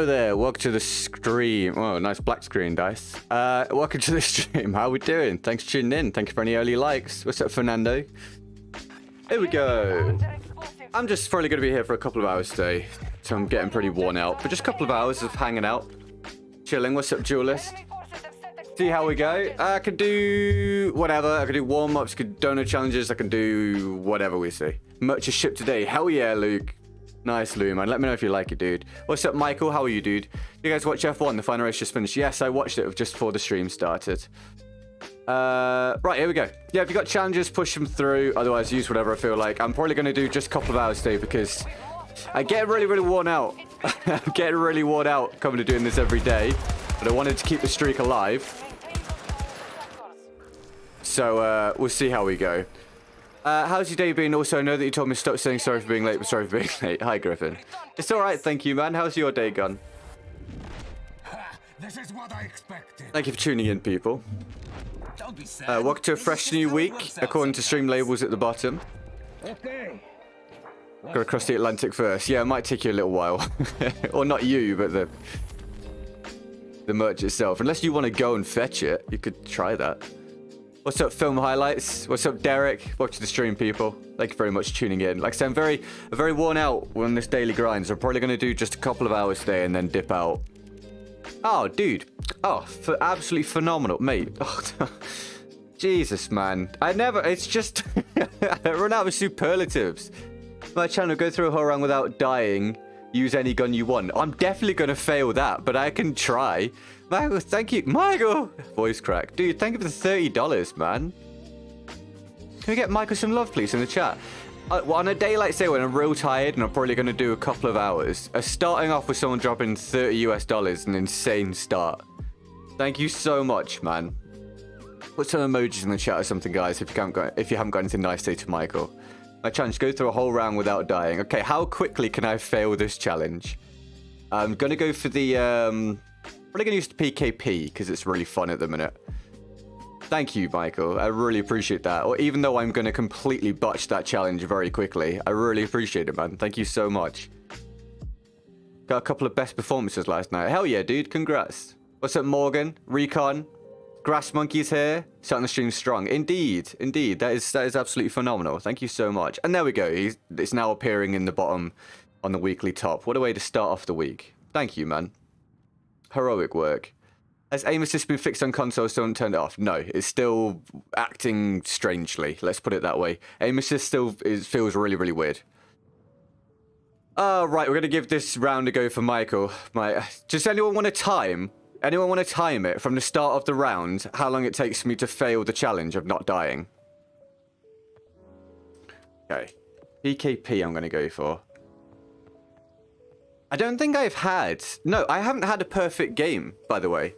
Hello there, welcome to the stream. Oh, nice black screen, dice. Welcome to the stream. How are we doing? Thanks for tuning in. Thank you for any early likes. What's up, Fernando? Here we go. I'm just probably going to be here for a couple of hours today, so I'm getting pretty worn out. But just a couple of hours of hanging out, chilling. What's up, Duelist? See how we go. I can do whatever. I can do warm-ups, donor challenges. I can do whatever we see. Merch is shipped today. Hell yeah, Luke. Nice, Loneman. Let me know if you like it, dude. What's up, Michael? How are you, dude? You guys watch F1? The final race just finished. Yes, I watched it just before the stream started. Right, here we go. Yeah, if you got challenges, push them through. Otherwise, use whatever I feel like. I'm probably going to do just a couple of hours today because I get really, really worn out. I'm getting really worn out coming to doing this every day. But I wanted to keep the streak alive. So, we'll see how we go. How's your day been? Also, I know that you told me to stop saying sorry for being late, but sorry for being late. Hi, Griffin. It's alright, thank you, man. How's your day gone? This is what I expected. Thank you for tuning in, people. Don't be sad. Welcome to a fresh new week, according to stream labels at the bottom. Okay. Go across the Atlantic first. Yeah, it might take you a little while. Or not you, but the merch itself. Unless you want to go and fetch it, you could try that. What's up, Film Highlights? What's up, Derek? Welcome to the stream, people. Thank you very much for tuning in. Like I said, I'm very worn out on this daily grind, so I'm probably going to do just a couple of hours today and then dip out. Oh, dude. Oh, absolutely phenomenal. Mate. Oh, Jesus, man. It's just... I run out of superlatives. My channel, go through a whole round without dying. Use any gun you want. I'm definitely going to fail that, but I can try. Michael, thank you. Michael! Voice crack. Dude, thank you for the $30, man. Can we get Michael some love, please, in the chat? Well, on a day like today when I'm real tired and I'm probably going to do a couple of hours, starting off with someone dropping $30 US, an insane start. Thank you so much, man. Put some emojis in the chat or something, guys, if you haven't got anything nice to say to Michael. My challenge, go through a whole round without dying. Okay, how quickly can I fail this challenge? I'm going to go for the... Probably going to use the PKP because it's really fun at the minute. Thank you, Michael. I really appreciate that. Or even though I'm going to completely botch that challenge very quickly, I really appreciate it, man. Thank you so much. Got a couple of best performances last night. Hell yeah, dude. Congrats. What's up, Morgan? Recon? Grass Monkey's here. Starting the stream strong. Indeed. Indeed. That is absolutely phenomenal. Thank you so much. And there we go. It's now appearing in the bottom on the weekly top. What a way to start off the week. Thank you, man. Heroic work. Has aim assist been fixed on console, so don't turn it off? No, it's still acting strangely. Let's put it that way. Aim assist still feels really, really weird. Right, we're going to give this round a go for Michael. Does anyone want to time? Anyone want to time it from the start of the round? How long it takes me to fail the challenge of not dying? Okay. PKP I'm going to go for. I don't think I've had... No, I haven't had a perfect game, by the way.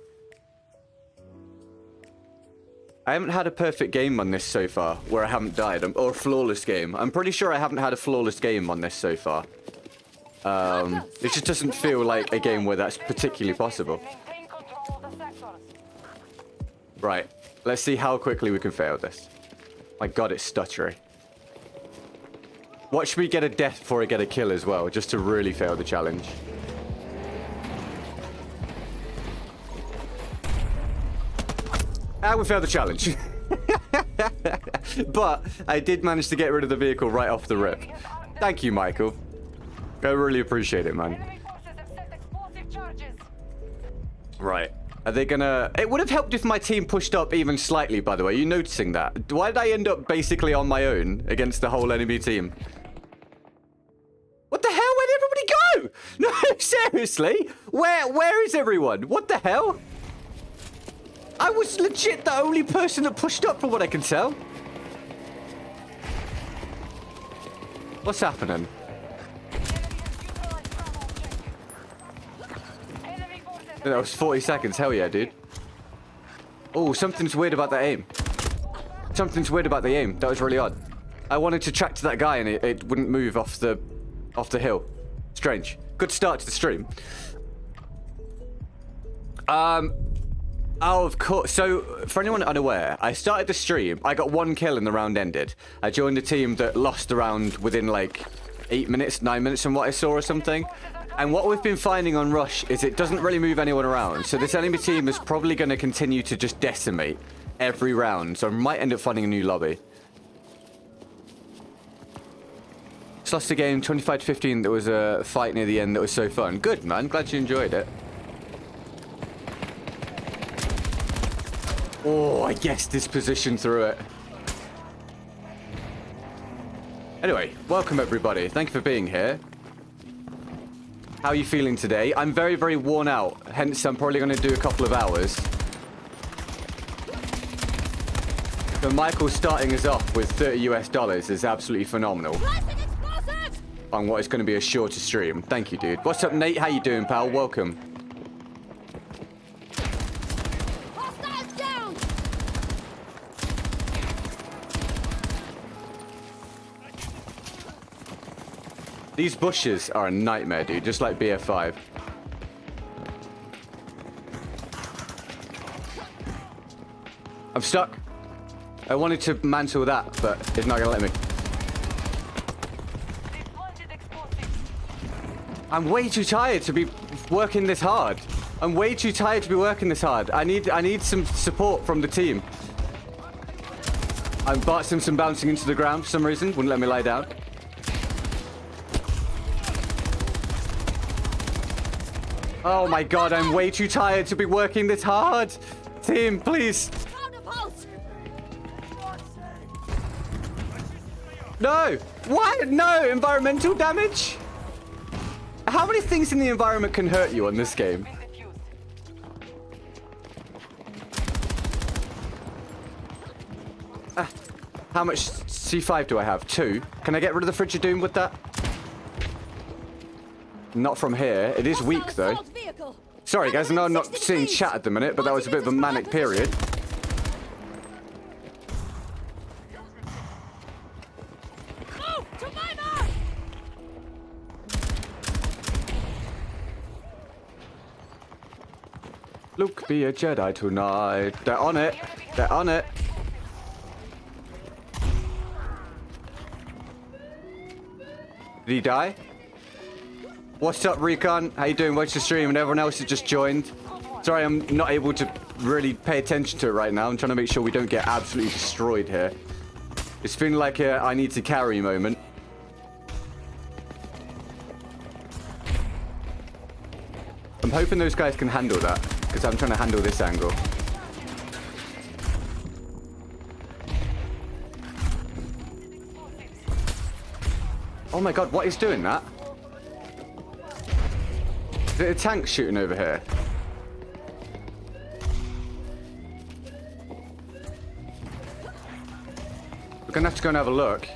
I haven't had a perfect game on this so far, where I haven't died, or a flawless game. I'm pretty sure I haven't had a flawless game on this so far. It just doesn't feel like a game where that's particularly possible. Right, let's see how quickly we can fail this. My god, it's stuttery. Watch me get a death before I get a kill as well, just to really fail the challenge. And we failed the challenge. But I did manage to get rid of the vehicle right off the rip. Thank you, Michael. I really appreciate it, man. Right. Are they gonna... It would have helped if my team pushed up even slightly, by the way. Are you noticing that? Why did I end up basically on my own against the whole enemy team? What the hell? Where did everybody go? No, seriously? Where is everyone? What the hell? I was legit the only person that pushed up from what I can tell. What's happening? That was 40 seconds. Hell yeah, dude. Oh, something's weird about that aim. Something's weird about the aim. That was really odd. I wanted to track to that guy and it wouldn't move off the hill. Strange. Good start to the stream. Oh, of course. So, for anyone unaware, I started the stream. I got 1 kill and the round ended. I joined a team that lost the round within like 8 minutes, 9 minutes from what I saw or something. And what we've been finding on Rush is it doesn't really move anyone around. So this enemy team is probably going to continue to just decimate every round. So I might end up finding a new lobby. Just lost a game 25 to 15. There was a fight near the end that was so fun. Good, man. Glad you enjoyed it. Oh, I guessed this position through it. Anyway, welcome everybody. Thank you for being here. How are you feeling today? I'm very, very worn out. Hence, I'm probably going to do a couple of hours. So Michael starting us off with $30 US is absolutely phenomenal. On what is going to be a shorter stream. Thank you, dude. What's up, Nate? How you doing, pal? Welcome. These bushes are a nightmare, dude, just like BF5. I'm stuck. I wanted to mantle that, but it's not gonna let me. I'm way too tired to be working this hard. I'm way too tired to be working this hard. I need some support from the team. I'm some bouncing into the ground for some reason. Wouldn't let me lie down. Oh my god, I'm way too tired to be working this hard. Team, please. No! What? No! Environmental damage? How many things in the environment can hurt you on this game? How much C5 do I have? 2. Can I get rid of the Frigidoom with that? Not from here. It is weak, though. Sorry, guys. I know I'm not seeing chat at the minute, but that was a bit of a manic period. Luke, be a Jedi tonight. They're on it. They're on it. Did he die? What's up, Recon? How you doing? Watch the stream, and everyone else has just joined. Sorry, I'm not able to really pay attention to it right now. I'm trying to make sure we don't get absolutely destroyed here. It's feeling like a I need to carry moment. I'm hoping those guys can handle that, because I'm trying to handle this angle. Oh my god, what is doing that? Is it a tank shooting over here? We're gonna have to go and have a look.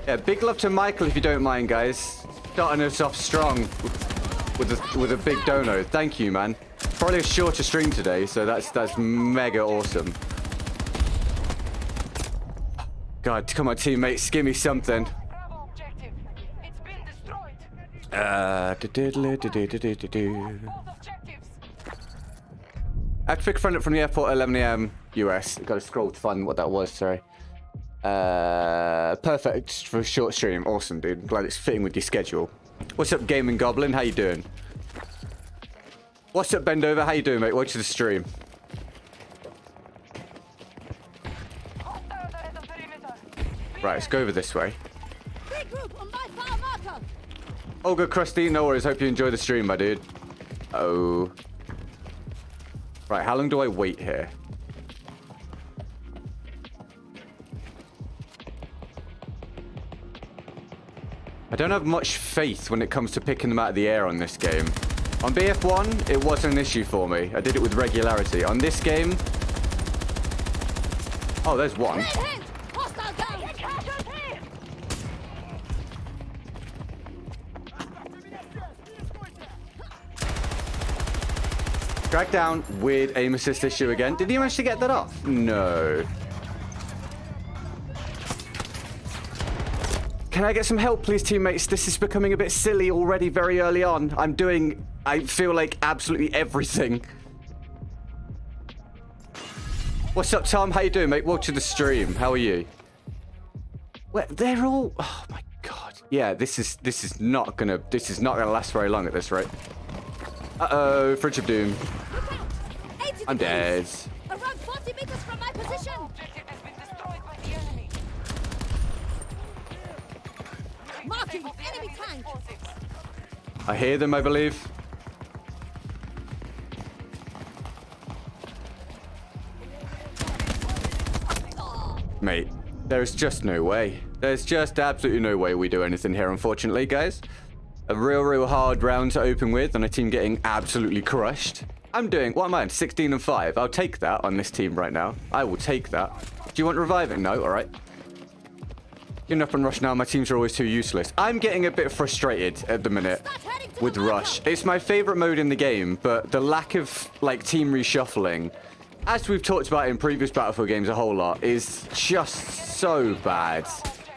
Yeah, big love to Michael if you don't mind, guys. Starting us off strong with a big dono. Thank you, man. Probably a shorter stream today, so that's mega awesome. God, come on, teammates, give me something. I have to pick a friend up from the airport at 11 AM US. Got to scroll to find what that was, sorry. Perfect for a short stream. Awesome, dude. Glad it's fitting with your schedule. What's up, Gaming Goblin? How you doing? What's up, Bendover? How you doing, mate? Watch the stream. Right, let's go over this way. Oh, good, Krusty. No worries. Hope you enjoy the stream, my dude. Oh. Right, how long do I wait here? I don't have much faith when it comes to picking them out of the air on this game. On BF1, it wasn't an issue for me. I did it with regularity. On this game... Oh, there's one. Drag down. Weird aim assist issue again. Did he manage to get that off? No. Can I get some help, please, teammates? This is becoming a bit silly already very early on. I feel like absolutely everything. What's up, Tom? How you doing, mate? Welcome to the stream. How are you? They're all... Oh, my God. Yeah, this is not gonna last very long at this rate. Uh-oh, Fridge of Doom. I'm dead. Around 40 meters from my position. Objective has been destroyed by the enemy. Marking enemy tank. I hear them, I believe. Mate, there's just no way. There's just absolutely no way we do anything here, unfortunately, guys. A real hard round to open with and a team getting absolutely crushed. I'm doing, what am I, 16 and 5. I'll take that on this team right now. I will take that. Do you want reviving? No, all right. Getting up and rush now. My teams are always too useless. I'm getting a bit frustrated at the minute with rush. It's my favorite mode in the game, but the lack of like team reshuffling, as we've talked about in previous Battlefield games a whole lot, is just so bad.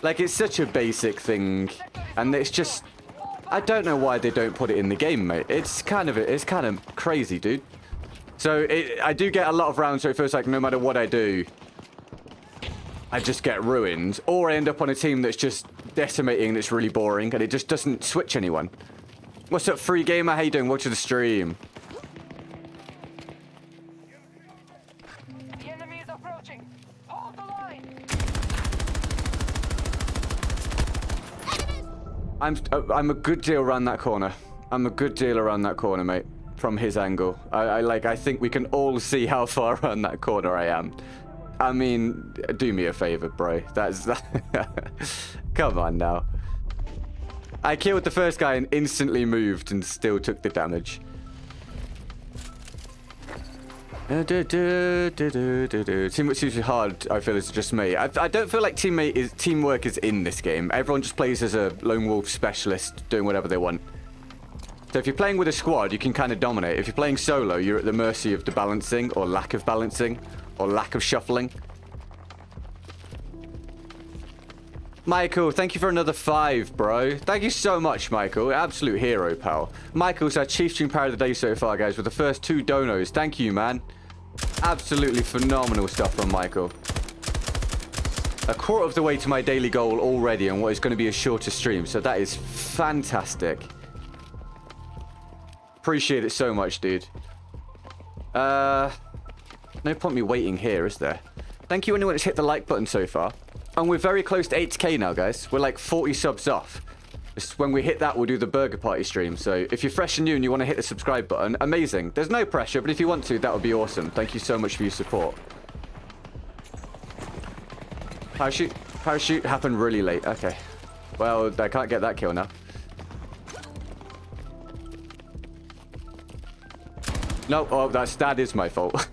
Like, it's such a basic thing, and it's just, I don't know why they don't put it in the game, mate. It's kind of crazy, dude. So I do get a lot of rounds, so it feels like no matter what I do, I just get ruined, or I end up on a team that's just decimating and it's really boring, and it just doesn't switch anyone. What's up, Free Gamer? How you doing? Watch the stream. The enemy is approaching. Hold the line. I'm a good deal around that corner. I'm a good deal around that corner, mate. From his angle, I think we can all see how far around that corner I am. I mean, do me a favor, bro. That's come on now. I killed the first guy and instantly moved and still took the damage. Teamwork seems hard, I feel, is just me. I don't feel like teamwork is in this game. Everyone just plays as a lone wolf specialist, doing whatever they want. So if you're playing with a squad, you can kind of dominate. If you're playing solo, you're at the mercy of the balancing, or lack of balancing, or lack of shuffling. Michael, thank you for another 5, bro. Thank you so much, Michael. Absolute hero, pal. Michael's our chief stream power of the day so far, guys, with the first 2 donos. Thank you, man. Absolutely phenomenal stuff from Michael. A quarter of the way to my daily goal already on what is going to be a shorter stream, so that is fantastic. Appreciate it so much, dude. No point me waiting here, is there? Thank you anyone that's hit the like button so far. And we're very close to 8k now, guys. We're like 40 subs off. Just when we hit that, we'll do the burger party stream. So if you're fresh and new and you want to hit the subscribe button, amazing. There's no pressure, but if you want to, that would be awesome. Thank you so much for your support. Parachute happened really late. Okay. Well, I can't get that kill now. No, oh, that is my fault.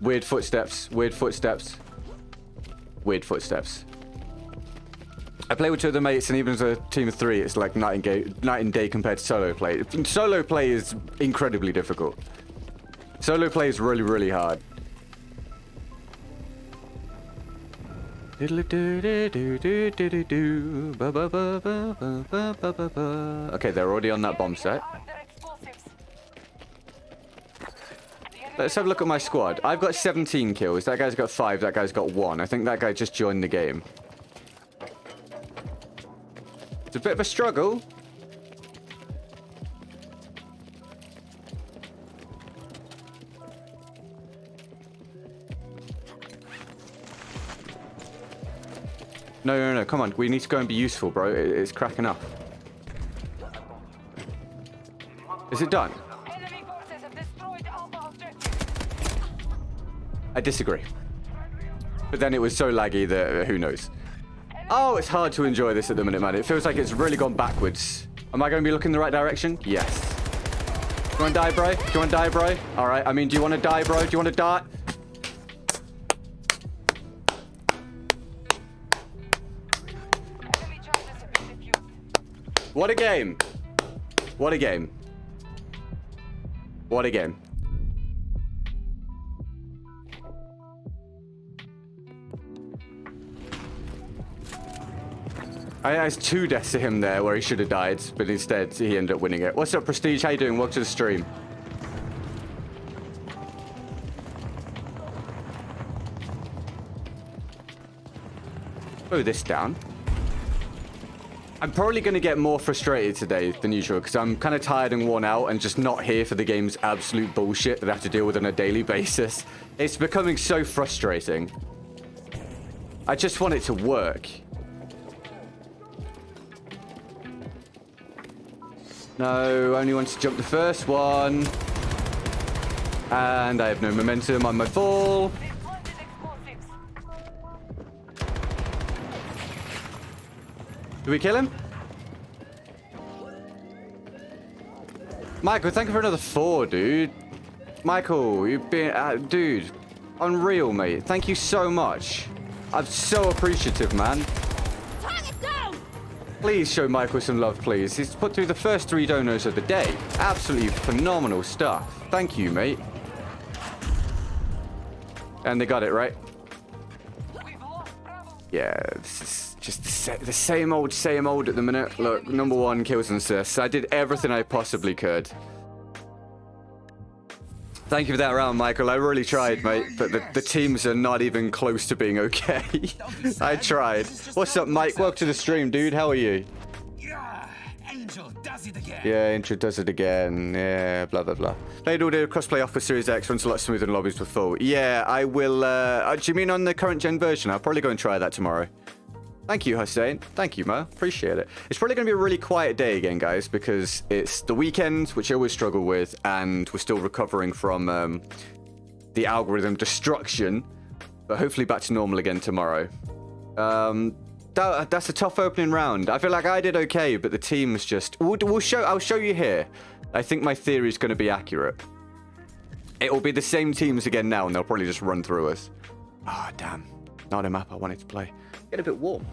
Weird footsteps, weird footsteps. Weird footsteps. I play with 2 other mates, and even as a team of 3, it's like night and day compared to solo play. Solo play is incredibly difficult. Solo play is really hard. Okay, they're already on that bomb set. Let's have a look at my squad. I've got 17 kills. That guy's got 5. That guy's got 1. I think that guy just joined the game. It's a bit of a struggle. No. Come on. We need to go and be useful, bro. It's cracking up. Is it done? I disagree. But then it was so laggy that who knows. Oh, it's hard to enjoy this at the minute, man. It feels like it's really gone backwards. Am I going to be looking the right direction? Yes. Do you want to die, bro? Do you want to die, bro? All right. I mean, do you want to die, bro? Do you want to die? What a game. What a game. What a game. I had 2 deaths to him there where he should have died, but instead he ended up winning it. What's up, Prestige? How you doing? Welcome to the stream. Throw this down. I'm probably going to get more frustrated today than usual because I'm kind of tired and worn out and just not here for the game's absolute bullshit that I have to deal with on a daily basis. It's becoming so frustrating. I just want it to work. No, only wants to jump the first one. And I have no momentum on my fall. Did we kill him? Michael, thank you for another 4, dude. Michael, you've been... dude, unreal, mate. Thank you so much. I'm so appreciative, man. Target down! Please show Michael some love, please. He's put through the first 3 donos of the day. Absolutely phenomenal stuff. Thank you, mate. And they got it, right? Yeah, this is just the same old at the minute. Look, number 1, kills and assists. I did everything I possibly could. Thank you for that round, Michael. I really tried, mate. But the teams are not even close to being okay. I tried. What's up, Mike? Welcome to the stream, dude. How are you? Yeah, Angel does it again. Yeah, Intro does it again. Yeah, blah, blah, blah. Played all the crossplay off with Series X. Runs a lot smoother than lobbies with full. Yeah, I will. Do you mean on the current gen version? I'll probably go and try that tomorrow. Thank you, Hussein. Thank you, Mo. Appreciate it. It's probably going to be a really quiet day again, guys, because it's the weekend, which I always struggle with, and we're still recovering from the algorithm destruction, but hopefully back to normal again tomorrow. That's a tough opening round. I feel like I did okay, but the team's just... I'll show you here. I think my theory is going to be accurate. It will be the same teams again now, and they'll probably just run through us. Ah, damn. Not a map I wanted to play. Get a bit warm.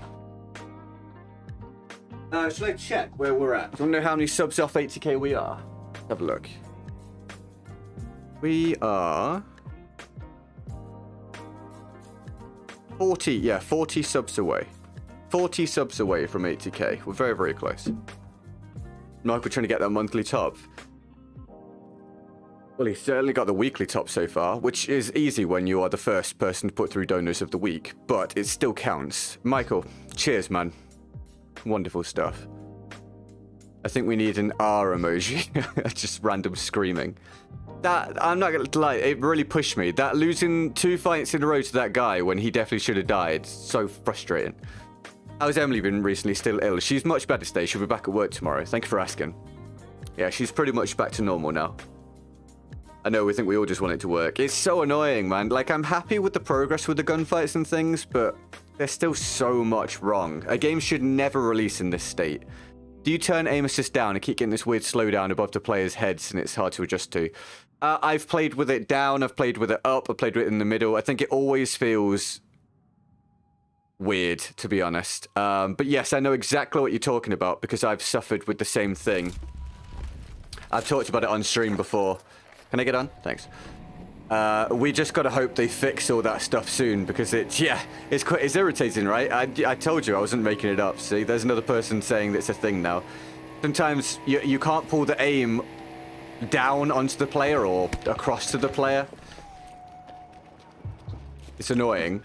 Should I check where we're at? Do you want to know how many subs off 80k we are? Have a look. We are... 40, yeah, 40 subs away. 40 subs away from 80k. We're very, very close. Like we're trying to get that monthly top. Well, he's certainly got the weekly top so far, which is easy when you are the first person to put through donos of the week, but it still counts. Michael, cheers, man. Wonderful stuff. I think we need an R emoji. Just random screaming. That, I'm not gonna lie, it really pushed me. That losing 2 fights in a row to that guy when he definitely should have died, so frustrating. How's Emily been recently? Still ill? She's much better today. She'll be back at work tomorrow. Thank you for asking. Yeah, she's pretty much back to normal now. I know we think we all just want it to work. It's so annoying, man. Like, I'm happy with the progress with the gunfights and things, but there's still so much wrong. A game should never release in this state. Do you turn aim assist down and keep getting this weird slowdown above the players' heads and it's hard to adjust to? I've played with it down, I've played with it up, I've played with it in the middle. I think it always feels weird, to be honest. But yes, I know exactly what you're talking about because I've suffered with the same thing. I've talked about it on stream before. Can I get on? Thanks. We just got to hope they fix all that stuff soon because it's irritating, right? I told you I wasn't making it up. See, there's another person saying that it's a thing now. Sometimes you can't pull the aim down onto the player or across to the player. It's annoying.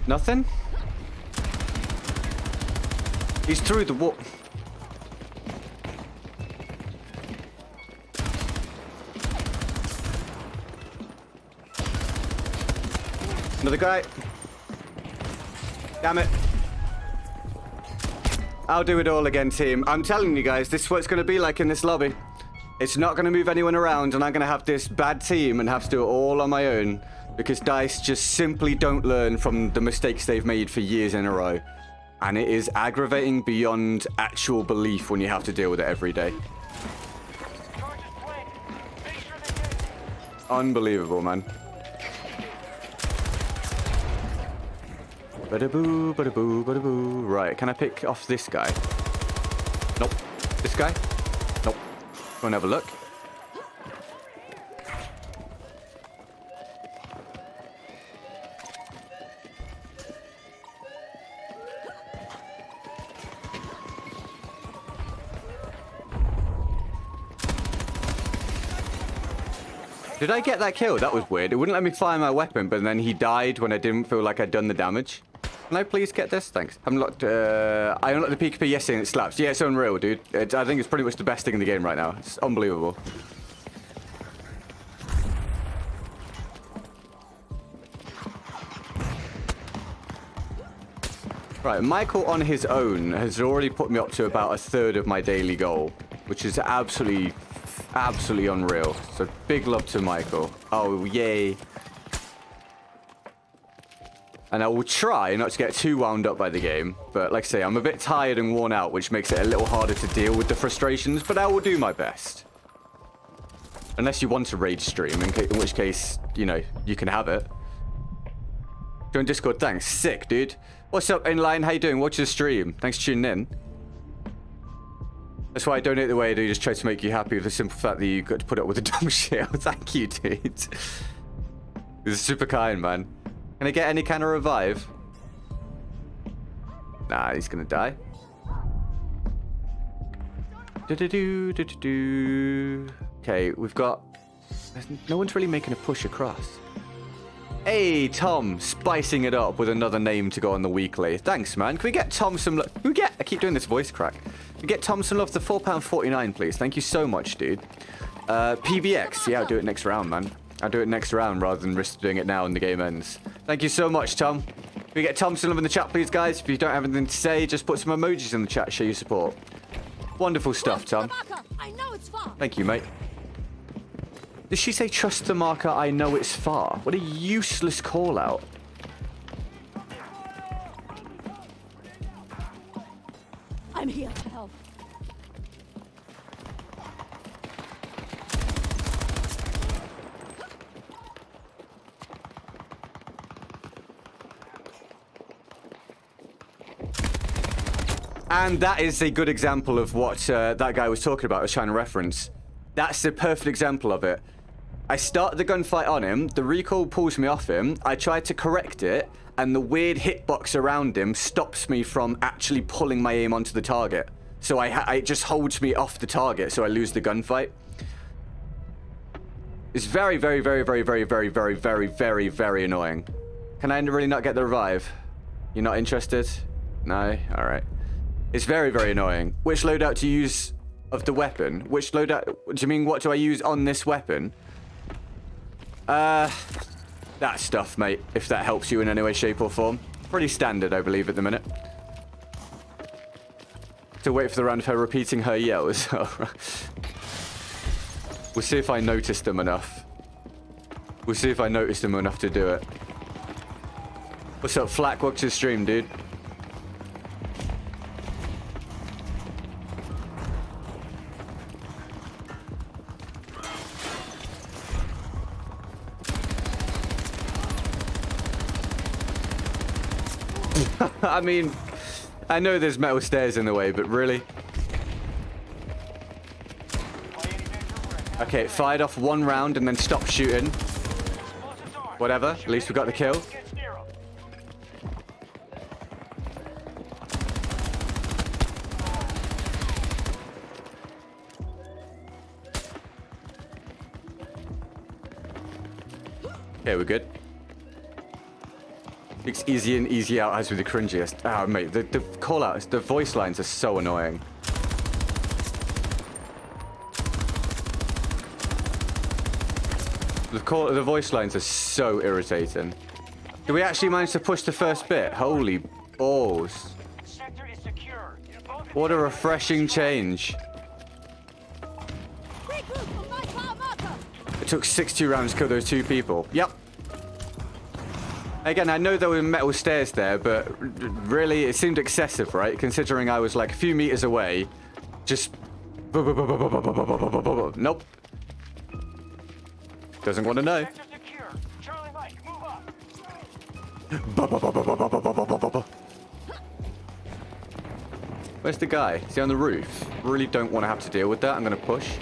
Nothing? He's through the wall. Another guy. Damn it. I'll do it all again, team. I'm telling you guys, this is what it's going to be like in this lobby. It's not going to move anyone around, and I'm going to have this bad team and have to do it all on my own. Because DICE just simply don't learn from the mistakes they've made for years in a row. And it is aggravating beyond actual belief when you have to deal with it every day. Unbelievable, man. Bada-boo, bada-boo, bada-boo. Right, can I pick off this guy? Nope. This guy? Nope. Go and have a look. Did I get that kill? That was weird. It wouldn't let me fire my weapon, but then he died when I didn't feel like I'd done the damage. Can I please get this? Thanks. I unlocked the PKP yesterday and it slaps. Yeah, it's unreal, dude. I think it's pretty much the best thing in the game right now. It's unbelievable. Right, Michael on his own has already put me up to about 1/3 of my daily goal, which is absolutely unreal. So big love to Michael. Oh, yay. And I will try not to get too wound up by the game. But like I say, I'm a bit tired and worn out, which makes it a little harder to deal with the frustrations, but I will do my best. Unless you want to rage stream, in which case, you know, you can have it. Join Discord, thanks. Sick, dude. What's up, Inline? How you doing? Watch the stream. Thanks for tuning in. That's why I donate the way I do, just try to make you happy with the simple fact that you got to put up with the dumb shit. Thank you, dude. This is super kind, man. Can I get any kind of revive? Nah, he's gonna die. Okay, we've got... No one's really making a push across. Hey, Tom, spicing it up with another name to go on the weekly. Thanks, man. Can we get Tom some... I keep doing this voice crack. Can we get Tom some love to £4.49, please? Thank you so much, dude. PBX. Yeah, I'll do it next round, man. I'll do it next round rather than risk doing it now when the game ends. Thank you so much, Tom. Can we get Tom some love in the chat, please, guys? If you don't have anything to say, just put some emojis in the chat to show your support. Wonderful stuff, Tom. I know it's far. Thank you, mate. Did she say, trust the marker, I know it's far? What a useless call out. I'm here to help. And that is a good example of what that guy was talking about, I was trying to reference. That's the perfect example of it. I start the gunfight on him, the recoil pulls me off him, I try to correct it, and the weird hitbox around him stops me from actually pulling my aim onto the target. So it just holds me off the target, so I lose the gunfight. It's very, very, very, very, very, very, very, very, very, very annoying. Can I really not get the revive? You're not interested? No? Alright. It's very, very annoying. Which loadout to use of the weapon? Which loadout? Do you mean what do I use on this weapon? That stuff, mate, if that helps you in any way, shape, or form. Pretty standard, I believe, at the minute. To wait for the round of her repeating her yells. We'll see if I noticed them enough. We'll see if I noticed them enough to do it. What's up, Flack? Welcome to the stream, dude. I mean, I know there's metal stairs in the way, but really? Okay, it fired off one round and then stopped shooting. Whatever, at least we got the kill. Okay, we're good. It's easy in, easy out as with the cringiest. Oh, mate, the call-outs, the voice lines are so annoying. The voice lines are so irritating. Did we actually manage to push the first bit? Holy balls. What a refreshing change. It took 62 rounds to kill those two people. Yep. Again, I know there were metal stairs there, but really, it seemed excessive, right? Considering I was like a few meters away, just... Nope. Doesn't want to know. Where's the guy? Is he on the roof? Really don't want to have to deal with that. I'm going to push.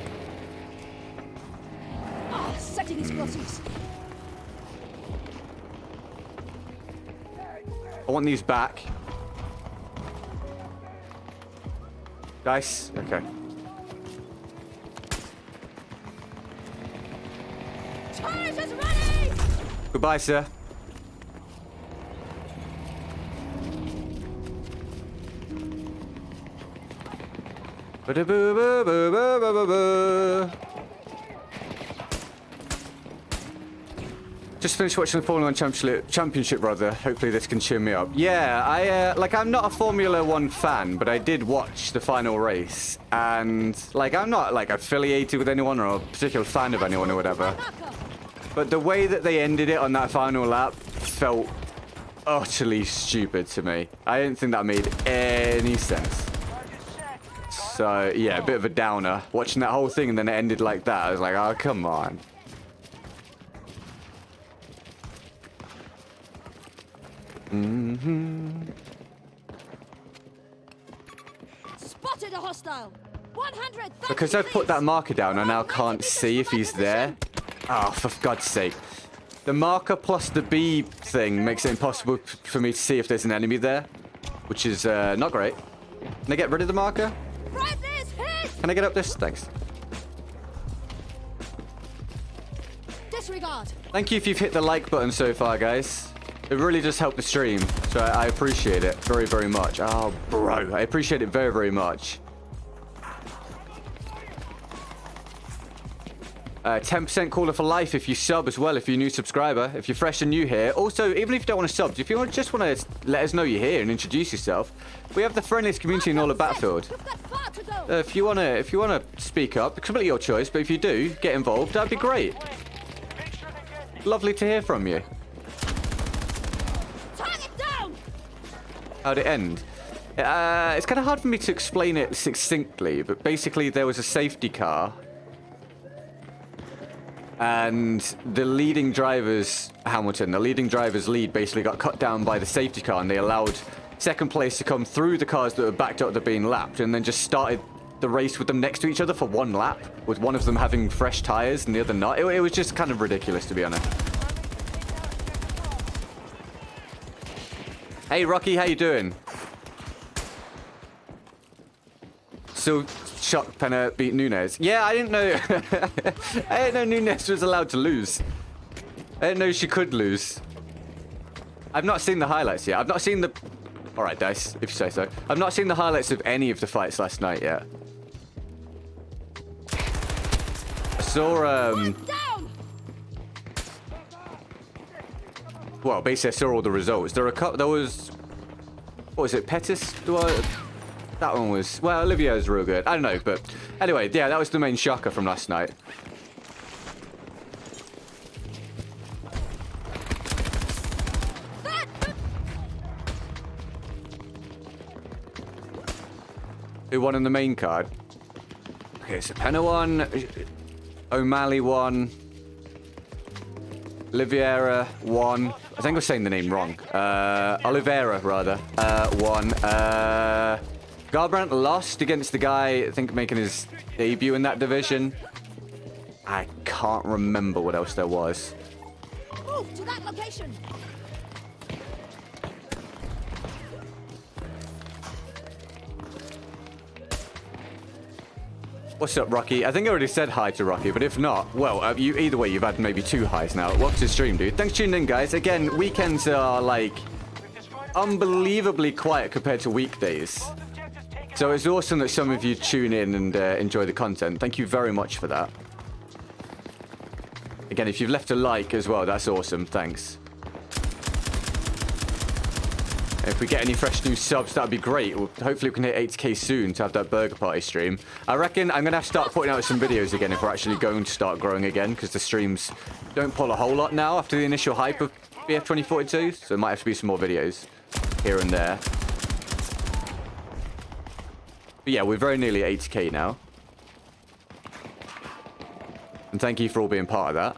Setting explosives. I want these back. Dice? Okay. turret is ready! Goodbye, sir. Just finished watching the Formula 1 championship, brother. Hopefully this can cheer me up. Yeah, I'm not a Formula 1 fan, but I did watch the final race. And, I'm not, affiliated with anyone or a particular fan of anyone or whatever. But the way that they ended it on that final lap felt utterly stupid to me. I didn't think that made any sense. So, yeah, a bit of a downer. Watching that whole thing and then it ended like that, I was like, oh, come on. Spotted a hostile. 130 Because I've put that marker down, I now can't see if he's there. Oh, for God's sake. The marker plus the B thing makes it impossible for me to see if there's an enemy there, which is not great. Can I get rid of the marker? Right, this hit! Can I get up this? Thanks. Disregard. Thank you if you've hit the like button so far, guys. It really does help the stream, so I appreciate it very, very much. Oh, bro, I appreciate it very, very much. 10% caller for life if you sub as well, if you're a new subscriber, if you're fresh and new here. Also, even if you don't want to sub, if you just want to let us know you're here and introduce yourself, we have the friendliest community in all of Battlefield. You've got far to go. If you wanna speak up, it's completely your choice, but if you do, get involved, that'd be great. Lovely to hear from you. Target down. How'd it end? It's kind of hard for me to explain it succinctly, but basically there was a safety car. And the leading driver's lead basically got cut down by the safety car, and they allowed second place to come through the cars that were backed up to being lapped, and then just started the race with them next to each other for one lap, with one of them having fresh tires and the other not. It was just kind of ridiculous, to be honest. Hey, Rocky, how you doing? So, Shock Penner beat Nunes. Yeah, I didn't know. I didn't know Nunes was allowed to lose. I didn't know she could lose. I've not seen the highlights yet. I've not seen the... Alright, Dice, if you say so. I've not seen the highlights of any of the fights last night yet. I saw, Down. well, basically I saw all the results. There was... What was it? Pettis? That one was... Well, Olivier's real good. I don't know, but... Anyway, yeah, that was the main shocker from last night. Who won on the main card? Okay, so Penna won. O'Malley won. Oliveira won. I think I was saying the name wrong. Oliveira, rather, won. Garbrandt lost against the guy, I think, making his debut in that division. I can't remember what else there was. Move to that location. What's up, Rocky? I think I already said hi to Rocky, but if not, well, either way, you've had maybe 2 highs now. Welcome to the stream, dude. Thanks for tuning in, guys. Again, weekends are, unbelievably quiet compared to weekdays. So it's awesome that some of you tune in and enjoy the content. Thank you very much for that. Again, if you've left a like as well, that's awesome. Thanks. If we get any fresh new subs, that'd be great. Hopefully we can hit 8k soon to have that burger party stream. I reckon I'm going to have to start putting out some videos again if we're actually going to start growing again, because the streams don't pull a whole lot now after the initial hype of BF 2042. So there might have to be some more videos here and there. But yeah, we're very nearly 8k now. And thank you for all being part of that.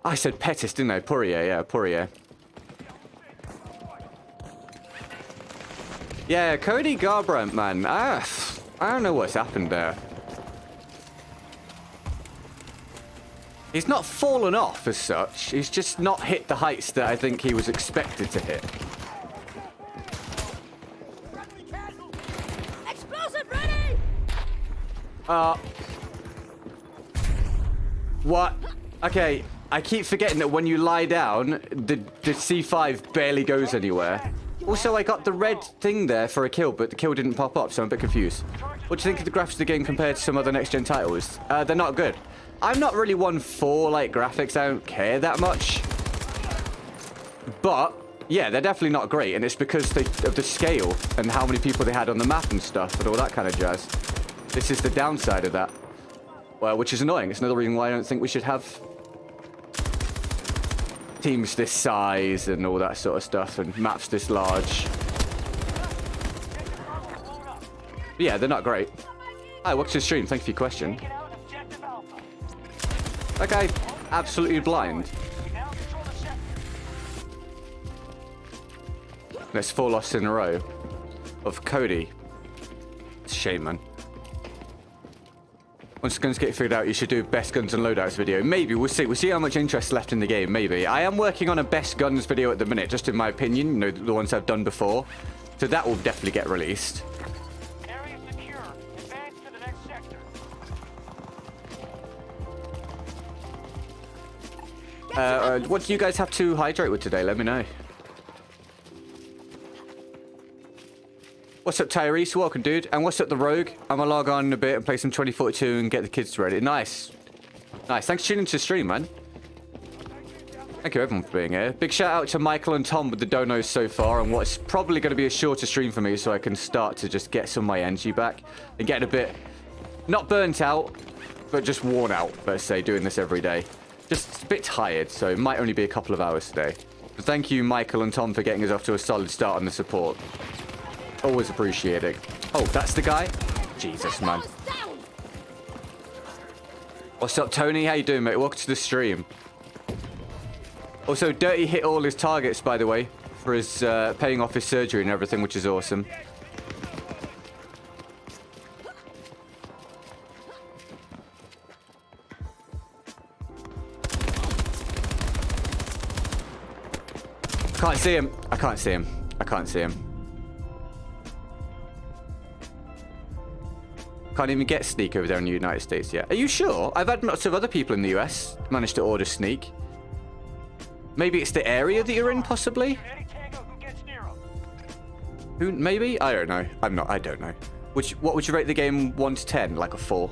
I said Pettis, didn't I? Poirier, yeah, Poirier. Yeah, Cody Garbrandt, man. I don't know what's happened there. He's not fallen off as such. He's just not hit the heights that I think he was expected to hit. Explosive ready. What? Okay, I keep forgetting that when you lie down, the C5 barely goes anywhere. Also, I got the red thing there for a kill, but the kill didn't pop up, so I'm a bit confused. What do you think of the graphics of the game compared to some other next-gen titles? They're not good. I'm not really one for, like, graphics. I don't care that much. But, yeah, they're definitely not great, and it's because of the scale and how many people they had on the map and stuff and all that kind of jazz. This is the downside of that. Well, which is annoying. It's another reason why I don't think we should have teams this size and all that sort of stuff and maps this large. But yeah, they're not great. Hi, welcome to the stream. Thank you for your question. Okay, absolutely blind. That's 4 losses in a row of Cody. It's a shame, man. Once guns get figured out, you should do best guns and loadouts video. Maybe, we'll see. We'll see how much interest is left in the game, maybe. I am working on a best guns video at the minute, just in my opinion. You know, the ones I've done before. So that will definitely get released. Area secure. Advance to the next sector. What do you guys have to hydrate with today? Let me know. What's up, Tyrese? Welcome, dude. And what's up, the Rogue? I'm gonna log on in a bit and play some 2042 and get the kids ready. Nice. Nice. Thanks for tuning into the stream, man. Thank you, everyone, for being here. Big shout out to Michael and Tom with the donos so far and what's probably going to be a shorter stream for me so I can start to just get some of my energy back and get a bit, not burnt out, but just worn out, let's say, doing this every day. Just a bit tired, so it might only be a couple of hours today. But thank you, Michael and Tom, for getting us off to a solid start on the support. Always appreciated. Oh, that's the guy? Jesus, man. What's up, Tony? How you doing, mate? Welcome to the stream. Also, Dirty hit all his targets, by the way, for his paying off his surgery and everything, which is awesome. I can't see him. I can't see him. I can't see him. Can't even get Sneak over there in the United States yet. Are you sure? I've had lots of other people in the US manage to order Sneak. Maybe it's the area that you're in, possibly? Who? Maybe? I don't know. I don't know. What would you rate the game 1 to 10? Like a 4?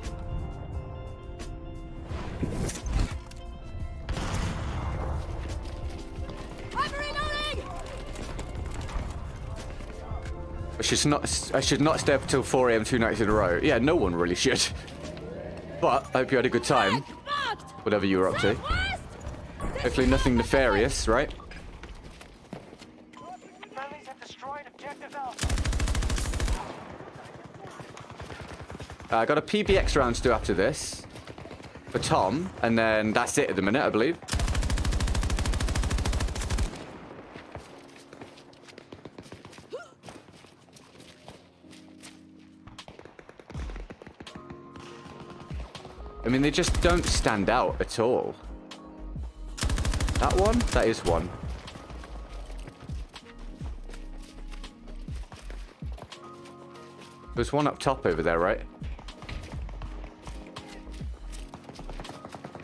I should not stay up until 4 AM 2 nights in a row. Yeah, no one really should. But I hope you had a good time. Whatever you were up to. Hopefully nothing nefarious, right? I got a PBX round to do after this. For Tom. And then that's it at the minute, I believe. I mean, they just don't stand out at all. That one? That is one. There's one up top over there, right?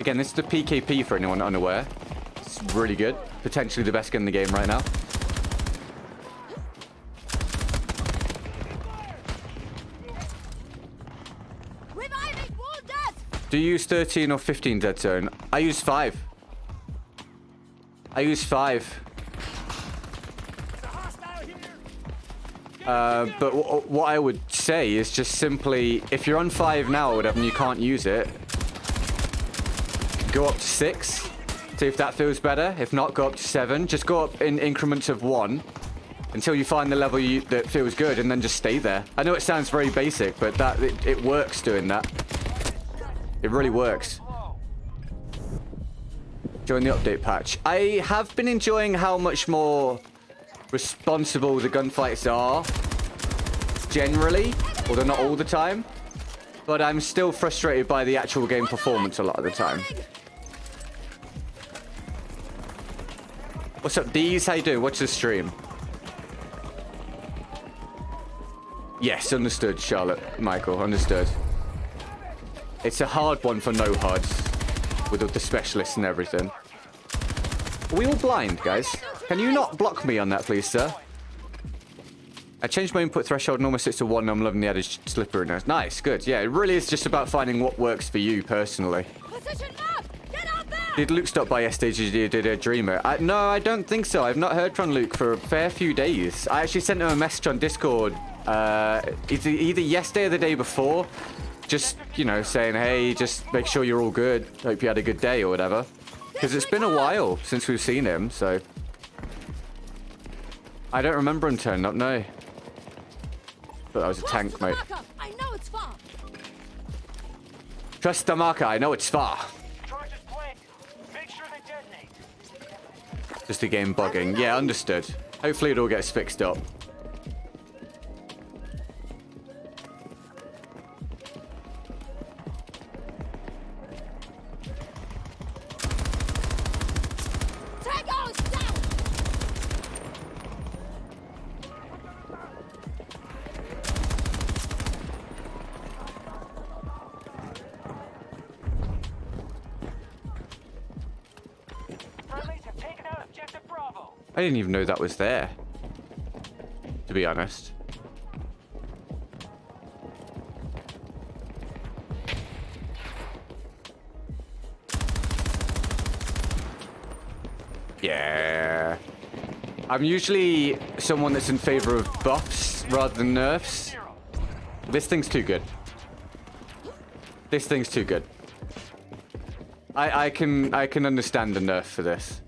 Again, this is the PKP for anyone unaware. It's really good. Potentially the best gun in the game right now. Do you use 13 or 15 dead zone? I use 5. I use 5. But what I would say is just simply, if you're on 5 now or whatever and you can't use it, go up to 6. See if that feels better. If not, go up to 7. Just go up in increments of 1 until you find the level that feels good and then just stay there. I know it sounds very basic, but it works doing that. It really works. Join the update patch. I have been enjoying how much more responsible the gunfights are. Generally. Although not all the time. But I'm still frustrated by the actual game performance a lot of the time. What's up, Deez? How you doing? Watch the stream. Yes, understood, Charlotte. Michael, understood. It's a hard one for no HUDs with all the specialists and everything. Are we all blind, guys? Can you not block me on that, please, sir? I changed my input threshold and almost sits to 1. I'm loving the added slipperiness. Nice, good. Yeah, it really is just about finding what works for you personally. Position up! Get out there! Did Luke stop by yesterday? Did a dreamer? No, I don't think so. I've not heard from Luke for a fair few days. I actually sent him a message on Discord either yesterday or the day before. Just, you know, saying, hey, just make sure you're all good. Hope you had a good day or whatever. Because it's been a while since we've seen him, so... I don't remember him turning up, no. But that was a tank, mate. I know it's far. Trust the marker, I know it's far. Charge is blank. Make sure they detonate. Just the game bugging. Yeah, understood. Hopefully it all gets fixed up. I didn't even know that was there, to be honest. Yeah. I'm usually someone that's in favor of buffs rather than nerfs. This thing's too good. This thing's too good. I can understand the nerf for this.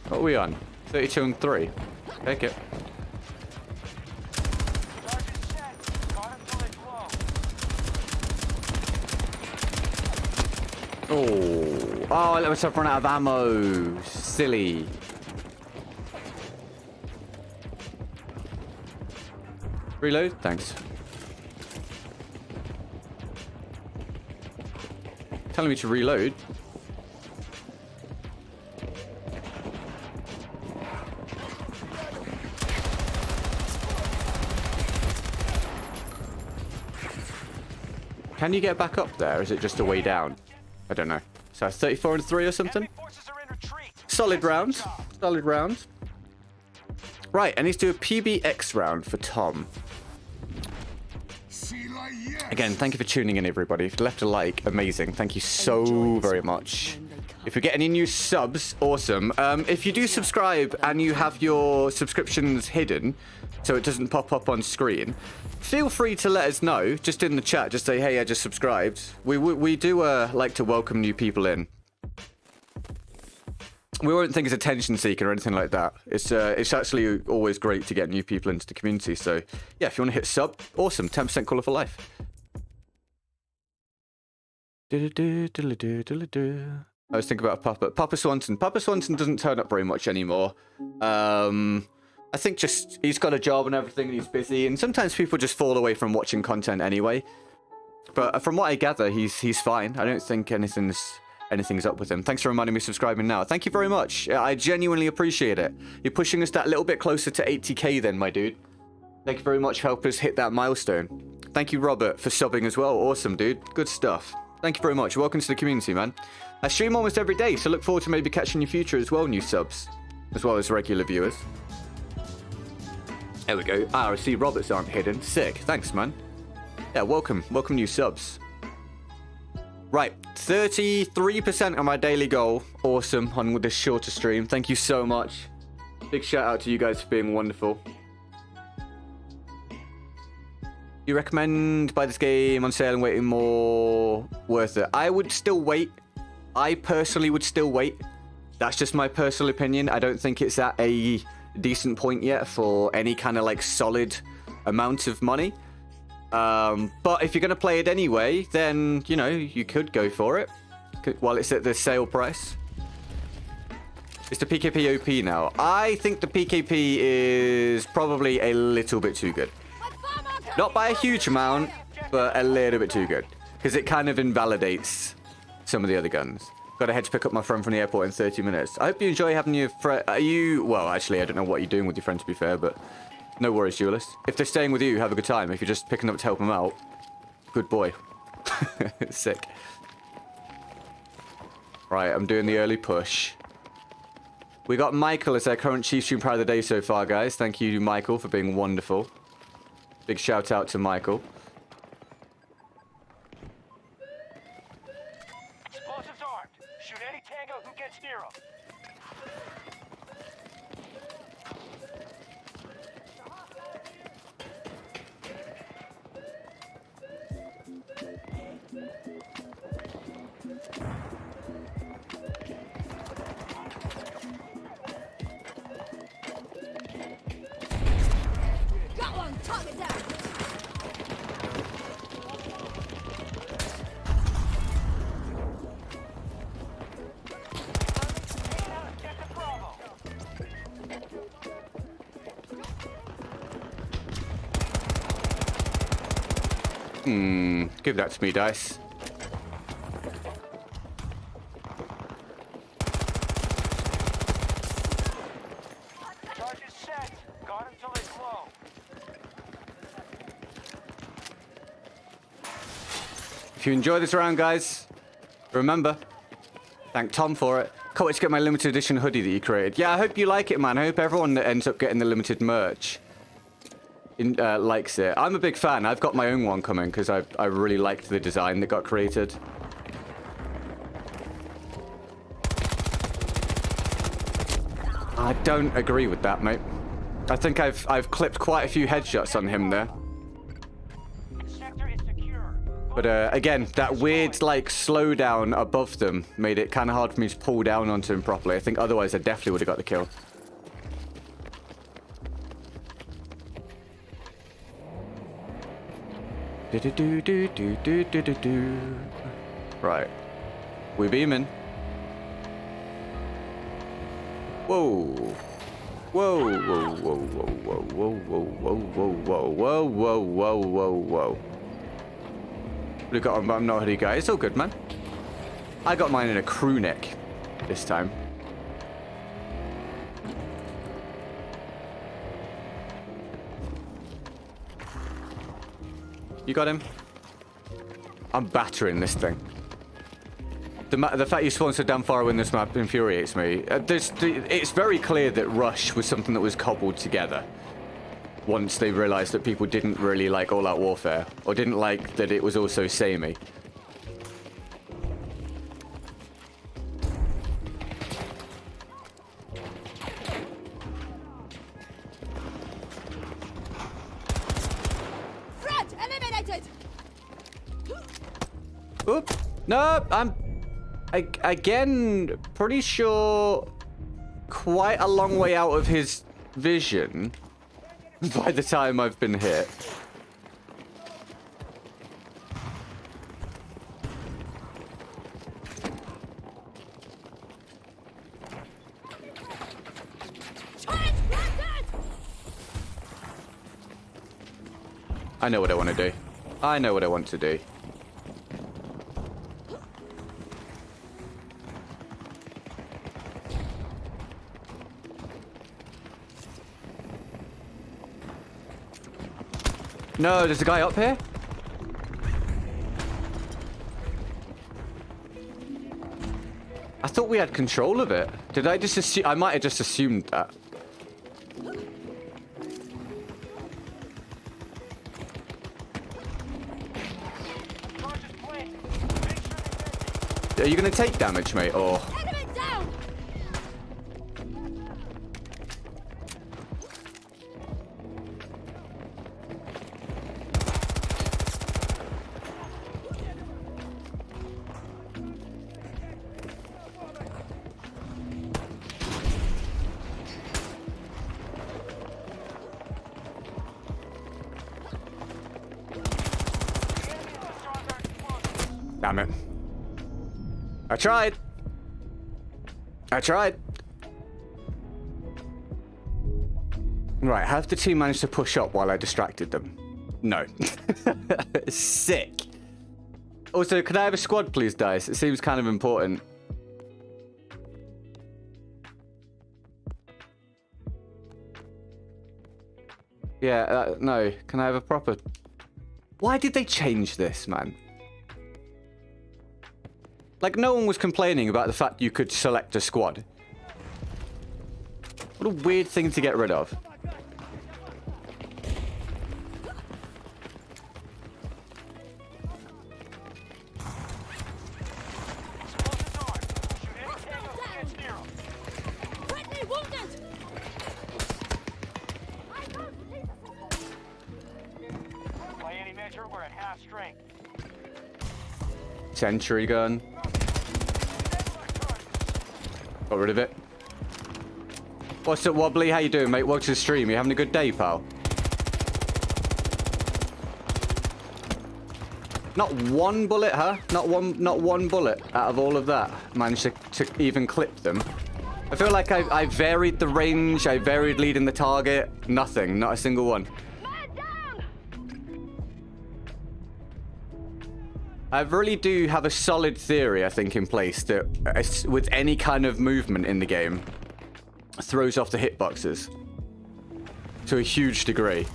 What are we on? 32 and 3. Take it. Oh, let myself run out of ammo. Silly. Reload? Thanks. Telling me to reload. Can you get back up there? Or is it just a way down? I don't know. So 34 and 3 or something? Solid round. Solid round. Right, I need to do a PBX round for Tom. Again, thank you for tuning in, everybody. If you left a like, amazing. Thank you so very much. If we get any new subs, awesome. If you do subscribe and you have your subscriptions hidden, so it doesn't pop up on screen, feel free to let us know, just in the chat. Just say, hey, I just subscribed. We do like to welcome new people in. We won't think it's attention seeking or anything like that. It's actually always great to get new people into the community. So yeah, if you want to hit sub, awesome. 10% colour for life. I was thinking about Papa Swanson. Papa Swanson doesn't turn up very much anymore. I think just he's got a job and everything, and he's busy. And sometimes people just fall away from watching content anyway. But from what I gather, he's fine. I don't think anything's up with him. Thanks for reminding me of subscribing now. Thank you very much. I genuinely appreciate it. You're pushing us that little bit closer to 80k then, my dude. Thank you very much for helping us hit that milestone. Thank you, Robert, for subbing as well. Awesome, dude. Good stuff. Thank you very much. Welcome to the community, man. I stream almost every day, so look forward to maybe catching your future as well, new subs, as well as regular viewers. There we go. Ah, I see Roberts aren't hidden. Sick. Thanks, man. Yeah, welcome. Welcome new subs. Right, 33% of my daily goal. Awesome on this shorter stream. Thank you so much. Big shout out to you guys for being wonderful. You recommend buy this game on sale and waiting more? Worth it? I would still wait. I personally would still wait. That's just my personal opinion. I don't think it's at a decent point yet for any kind of like solid amount of money. But if you're going to play it anyway, then, you know, you could go for it while it's at the sale price. Is the PKP OP now? I think the PKP is probably a little bit too good. Not by a huge amount, but a little bit too good. Because it kind of invalidates some of the other guns. Got to head to pick up my friend from the airport in 30 minutes. I hope you enjoy having your friend. Are you... Well, actually, I don't know what you're doing with your friend, to be fair, but... No worries, Duelist. If they're staying with you, have a good time. If you're just picking up to help them out, good boy. Sick. Right, I'm doing the early push. We got Michael as our current Chief Stream Player of the Day so far, guys. Thank you, Michael, for being wonderful. Big shout out to Michael. Explosives armed. Shoot any tango who gets near them. Got one. Target down. Get the Bravo. Give that to me, Dice. Charge is set. Got him till they blow. If you enjoy this round, guys, remember, thank Tom for it. Can't wait to get my limited edition hoodie that you created. Yeah, I hope you like it, man. I hope everyone that ends up getting the limited merch likes it. I'm a big fan. I've got my own one coming because I really liked the design that got created. I don't agree with that, mate. I think I've clipped quite a few headshots on him there. Sector is secure. But again, that weird like slowdown above them made it kind of hard for me to pull down onto him properly. I think otherwise I definitely would have got the kill. Right. We beaming. Whoa. Whoa, whoa, whoa, whoa, whoa, whoa, whoa, whoa, whoa, whoa, whoa, whoa, whoa, whoa. Look, I'm not hoodie guy. It's all good, man. I got mine in a crew neck this time. You got him? I'm battering this thing. The fact you spawned so damn far away in this map infuriates me. It's very clear that Rush was something that was cobbled together. Once they realized that people didn't really like all-out warfare, or didn't like that it was also samey. Threat eliminated. Oop. No, I'm... again, pretty sure quite a long way out of his vision by the time I've been hit. I know what I want to do. I know what I want to do. No, there's a guy up here? I thought we had control of it. Did I just assume? I might have just assumed that. Are you going to take damage, mate, or...? Enemy down. Damn it. I tried. I tried. Right, have the team managed to push up while I distracted them? No. Sick. Also, could I have a squad, please, Dice? It seems kind of important. Yeah, no. Can I have a proper... Why did they change this, man? Like, no one was complaining about the fact you could select a squad. What a weird thing to get rid of. Sentry gun. Got rid of it. What's up, Wobbly? How you doing, mate? Welcome to the stream. You having a good day, pal? Not one bullet, huh? Not one bullet out of all of that. Managed to even clip them. I feel like I varied the range. I varied leading the target. Nothing. Not a single one. I really do have a solid theory, I think, in place that with any kind of movement in the game, throws off the hitboxes to a huge degree.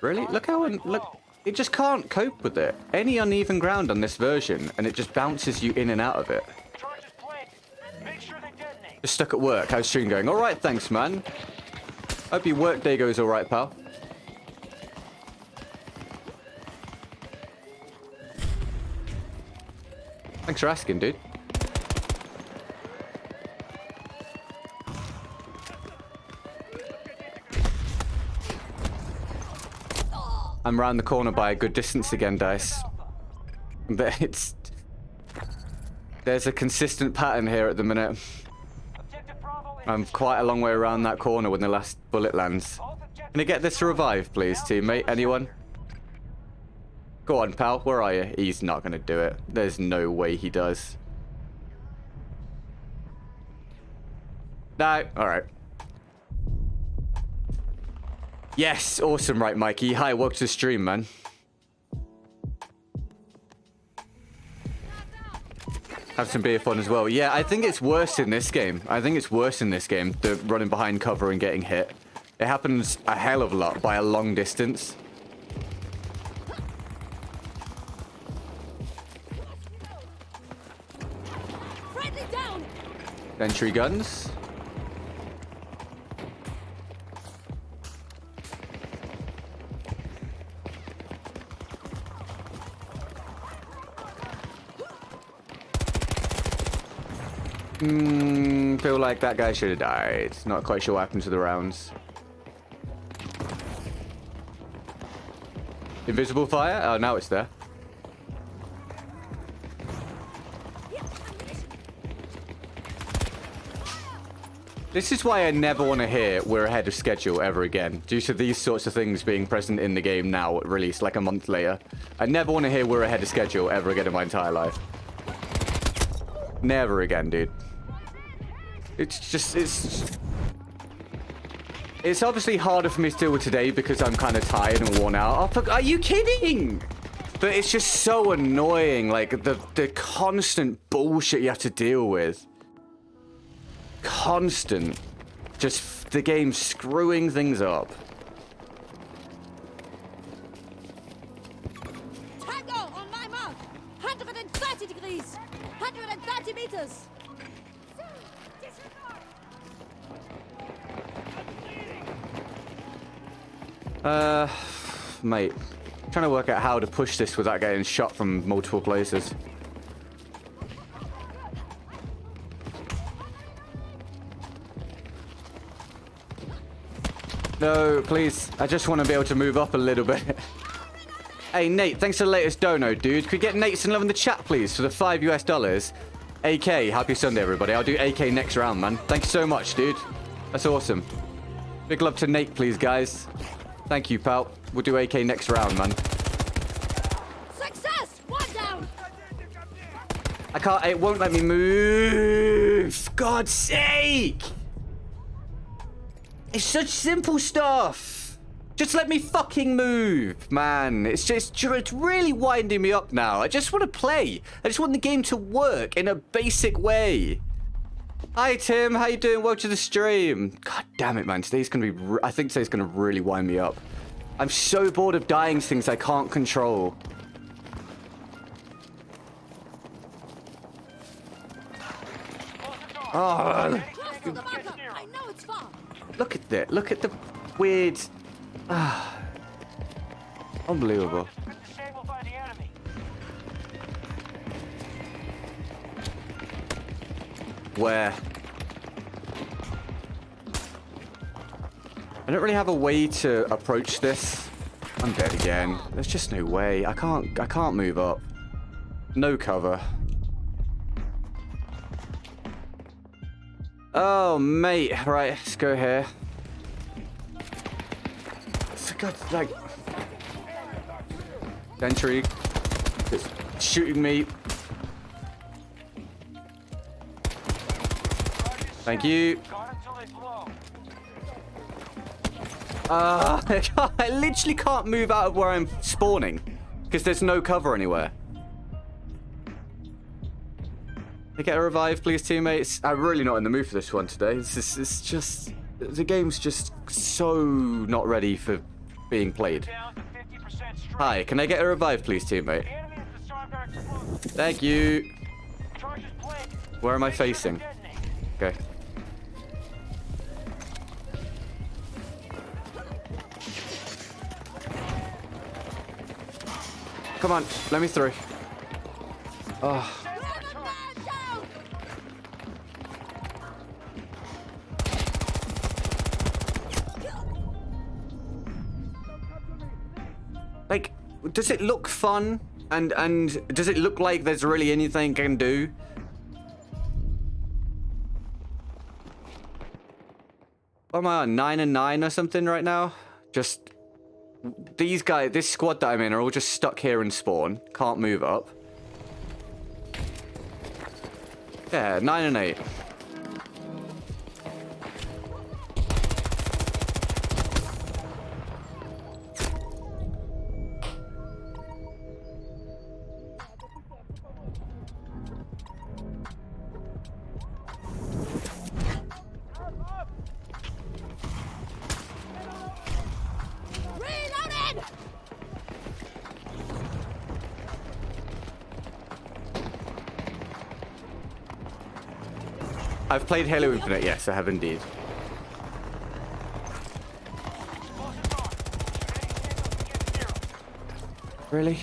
Really? Look how look, it just can't cope with it. Any uneven ground on this version, and it just bounces you in and out of it. Just stuck at work. How's stream going? All right, thanks, man. Hope your work day goes all right, pal. Thanks for asking, dude. I'm round the corner by a good distance again, Dice. But there's a consistent pattern here at the minute. I'm quite a long way around that corner when the last bullet lands. Can I get this to revive, please, teammate? Anyone? Go on, pal. Where are you? He's not going to do it. There's no way he does. No. All right. Yes. Awesome. Right, Mikey. Hi. Welcome to the stream, man. Have some beer fun as well. Yeah, I think it's worse in this game. I think it's worse in this game, the running behind cover and getting hit. It happens a hell of a lot by a long distance. Entry guns. Feel like that guy should have died. Not quite sure what happened to the rounds. Invisible fire? Oh, now it's there. This is why I never want to hear we're ahead of schedule ever again, due to these sorts of things being present in the game now, at release, like a month later. I never want to hear we're ahead of schedule ever again in my entire life. Never again, dude. It's just, it's obviously harder for me to deal with today because I'm kind of tired and worn out. Oh, are you kidding? But it's just so annoying, like the constant bullshit you have to deal with. Constant. Just the game screwing things up. Tango on my mark. 130 degrees. 130 meters. Mate. I'm trying to work out how to push this without getting shot from multiple places. No, please. I just want to be able to move up a little bit. Hey, Nate, thanks for the latest dono, dude. Could we get Nate some love in the chat, please, for the $5 US? AK, happy Sunday, everybody. I'll do AK next round, man. Thank you so much, dude. That's awesome. Big love to Nate, please, guys. Thank you, pal. We'll do AK next round, man. Success! One down. can't. It won't let me move. God's sake! It's such simple stuff. Just let me fucking move, man. It's really winding me up now. I just want to play. I just want the game to work in a basic way. Hi, Tim. How you doing? Welcome to the stream. God damn it, man. Today's gonna be. I think today's gonna really wind me up. I'm so bored of dying to things I can't control. Oh, I know it's far. look at that. Look at the weird. Unbelievable. Disabled by the enemy. Where? I don't really have a way to approach this. I'm dead again. There's just no way. I can't move up. No cover. Oh, mate. Right, let's go here. For God's sake. Entry. It's shooting me. Thank you. I literally can't move out of where I'm spawning because there's no cover anywhere. Can I get a revive, please, teammates? I'm really not in the mood for this one today. It's just the game's just so not ready for being played. Hi, can I get a revive, please, teammate? Thank you. Where am I facing? Okay. Come on, let me through. Oh. Like, does it look fun? And does it look like there's really anything I can do? What am I on, 9 and 9 or something right now? Just these guys, this squad that I'm in are all just stuck here and spawn. Can't move up. Yeah, 9 and 8. I've played Halo Infinite, yes, I have indeed. Really?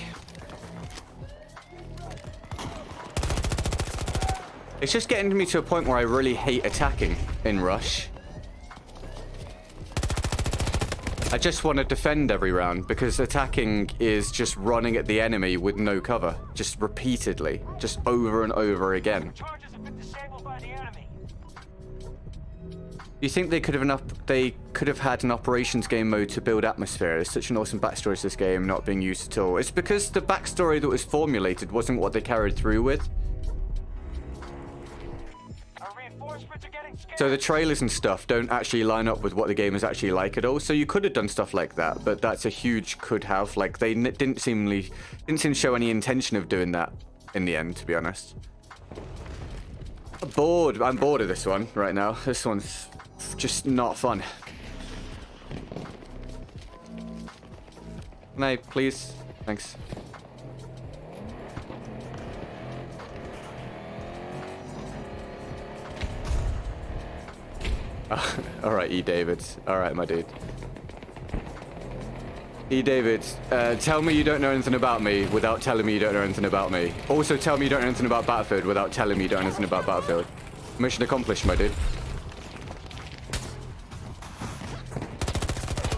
It's just getting me to a point where I really hate attacking in Rush. I just want to defend every round because attacking is just running at the enemy with no cover, just repeatedly, just over and over again. You think they could have had an operations game mode to build atmosphere? There's such an awesome backstory to this game not being used at all. It's because the backstory that was formulated wasn't what they carried through with. So the trailers and stuff don't actually line up with what the game is actually like at all. So you could have done stuff like that, but that's a huge could have. Like they didn't seem to show any intention of doing that in the end, to be honest. I'm bored of this one right now. This one's just not fun. Can I please? Thanks. All right, E. David. All right, my dude. E. David, tell me you don't know anything about me without telling me you don't know anything about me. Also, tell me you don't know anything about Battlefield without telling me you don't know anything about Battlefield. Mission accomplished, my dude.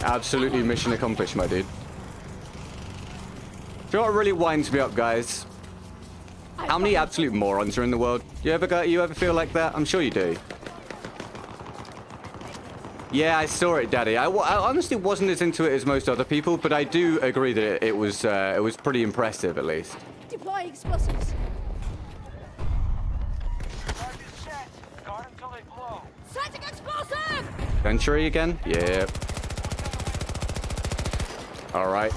Absolutely mission accomplished, my dude. Do you know what really winds me up, guys? How many absolute morons are in the world? You ever feel like that? I'm sure you do. Yeah, I saw it, Daddy. I honestly wasn't as into it as most other people, but I do agree that it was pretty impressive, at least. Deploying explosives. Solid blow. Setting explosive! Entry again? Yeah. Alright.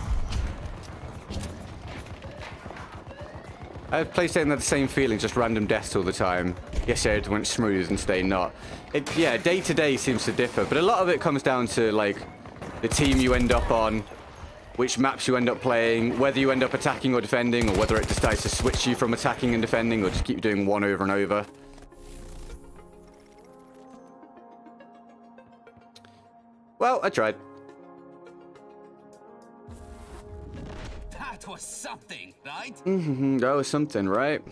I have PlayStation had the same feeling, just random deaths all the time. Yesterday it went smooth and today not. Yeah, day to day seems to differ, but a lot of it comes down to, like, the team you end up on, which maps you end up playing, whether you end up attacking or defending, or whether it decides to switch you from attacking and defending, or just keep doing one over and over. Well, I tried. That was something, right? That was something, right?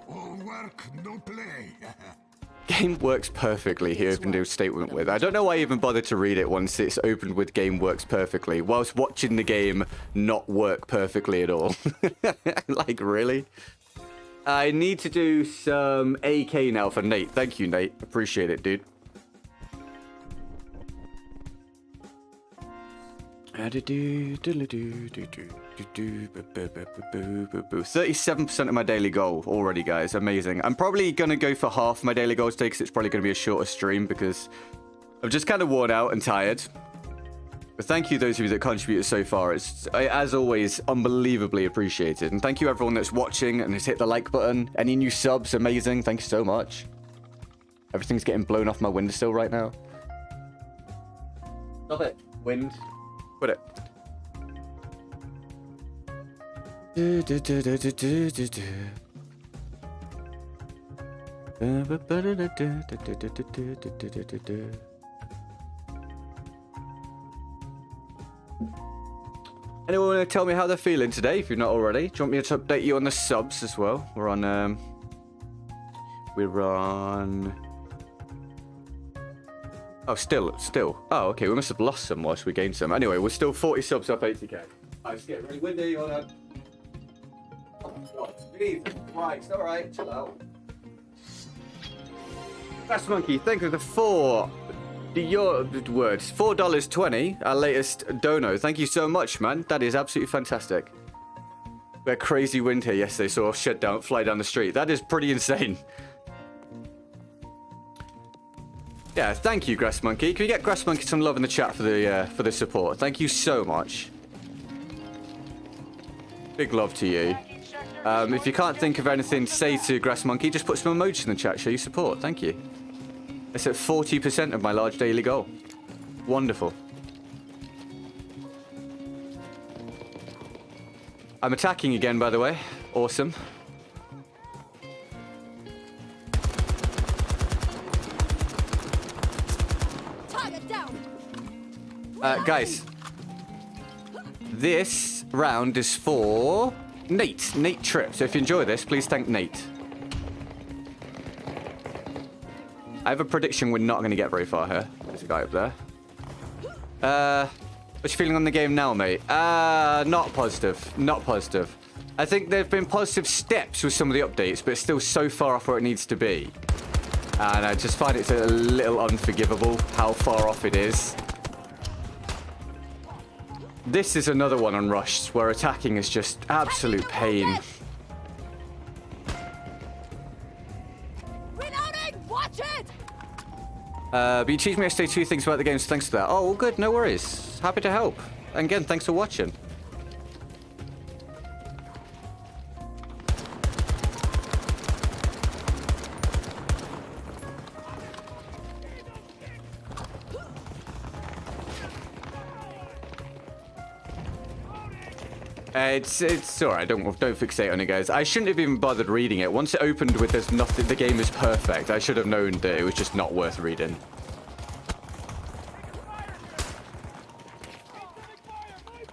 All work, no play. Game works perfectly, he opened his statement with. I don't know why I even bothered to read it once it's opened with game works perfectly, whilst watching the game not work perfectly at all. Like, really? I need to do some AK now for Nate. Thank you, Nate. Appreciate it, dude. 37% of my daily goal already, guys. Amazing. I'm probably going to go for half my daily goals today because it's probably going to be a shorter stream because I'm just kind of worn out and tired. But thank you those of you that contributed so far. It's, as always, unbelievably appreciated. And thank you everyone that's watching and has hit the like button. Any new subs, amazing. Thank you so much. Everything's getting blown off my windowsill right now. Stop it. Wind. Quit it. Anyone want to tell me how they're feeling today, if you're not already? Do you want me to update you on the subs as well? We're on... Oh, still. Oh, okay, we must have lost some whilst we gained some. Anyway, we're still 40 subs up 80k. Oh, it's getting really windy, hold on. Oh, God, please. Right, it's alright, chill out. Fast Monkey, thank you for your words. $4.20, our latest dono. Thank you so much, man. That is absolutely fantastic. We had crazy wind here yesterday, saw a fly down the street. That is pretty insane. Yeah, thank you, Grass Monkey. Can we get Grass Monkey some love in the chat for the support? Thank you so much. Big love to you. If you can't think of anything to say to Grass Monkey, just put some emojis in the chat, show your support. Thank you. It's at 40% of my large daily goal. Wonderful. I'm attacking again, by the way. Awesome. Guys, this round is for Nate Tripp. So if you enjoy this, please thank Nate. I have a prediction we're not going to get very far here. There's a guy up there. What's your feeling on the game now, mate? Not positive. Not positive. I think there have been positive steps with some of the updates, but it's still so far off where it needs to be. And I just find it's a little unforgivable how far off it is. This is another one on Rush, where attacking is just absolute pain. Reloading! Watch it! But you teach me yesterday 2 things about the game, so thanks for that. Oh, all good, no worries. Happy to help. And again, thanks for watching. It's alright, don't fixate on it, guys. I shouldn't have even bothered reading it. Once it opened with there's nothing, the game is perfect, I should have known that it was just not worth reading.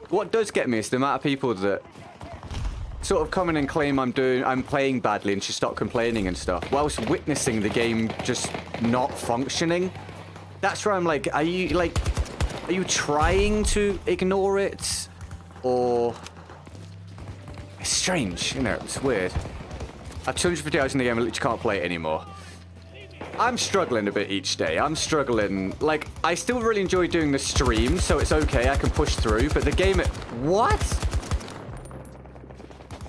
What does get me is the amount of people that sort of come in and claim I'm playing badly and should stop complaining and stuff, whilst witnessing the game just not functioning. That's where I'm like, are you trying to ignore it? Or... It's strange, you know, it's weird. I have 250 hours in the game, I literally can't play it anymore. I'm struggling a bit each day. I'm struggling. Like, I still really enjoy doing the stream, so it's okay, I can push through, but the game... What?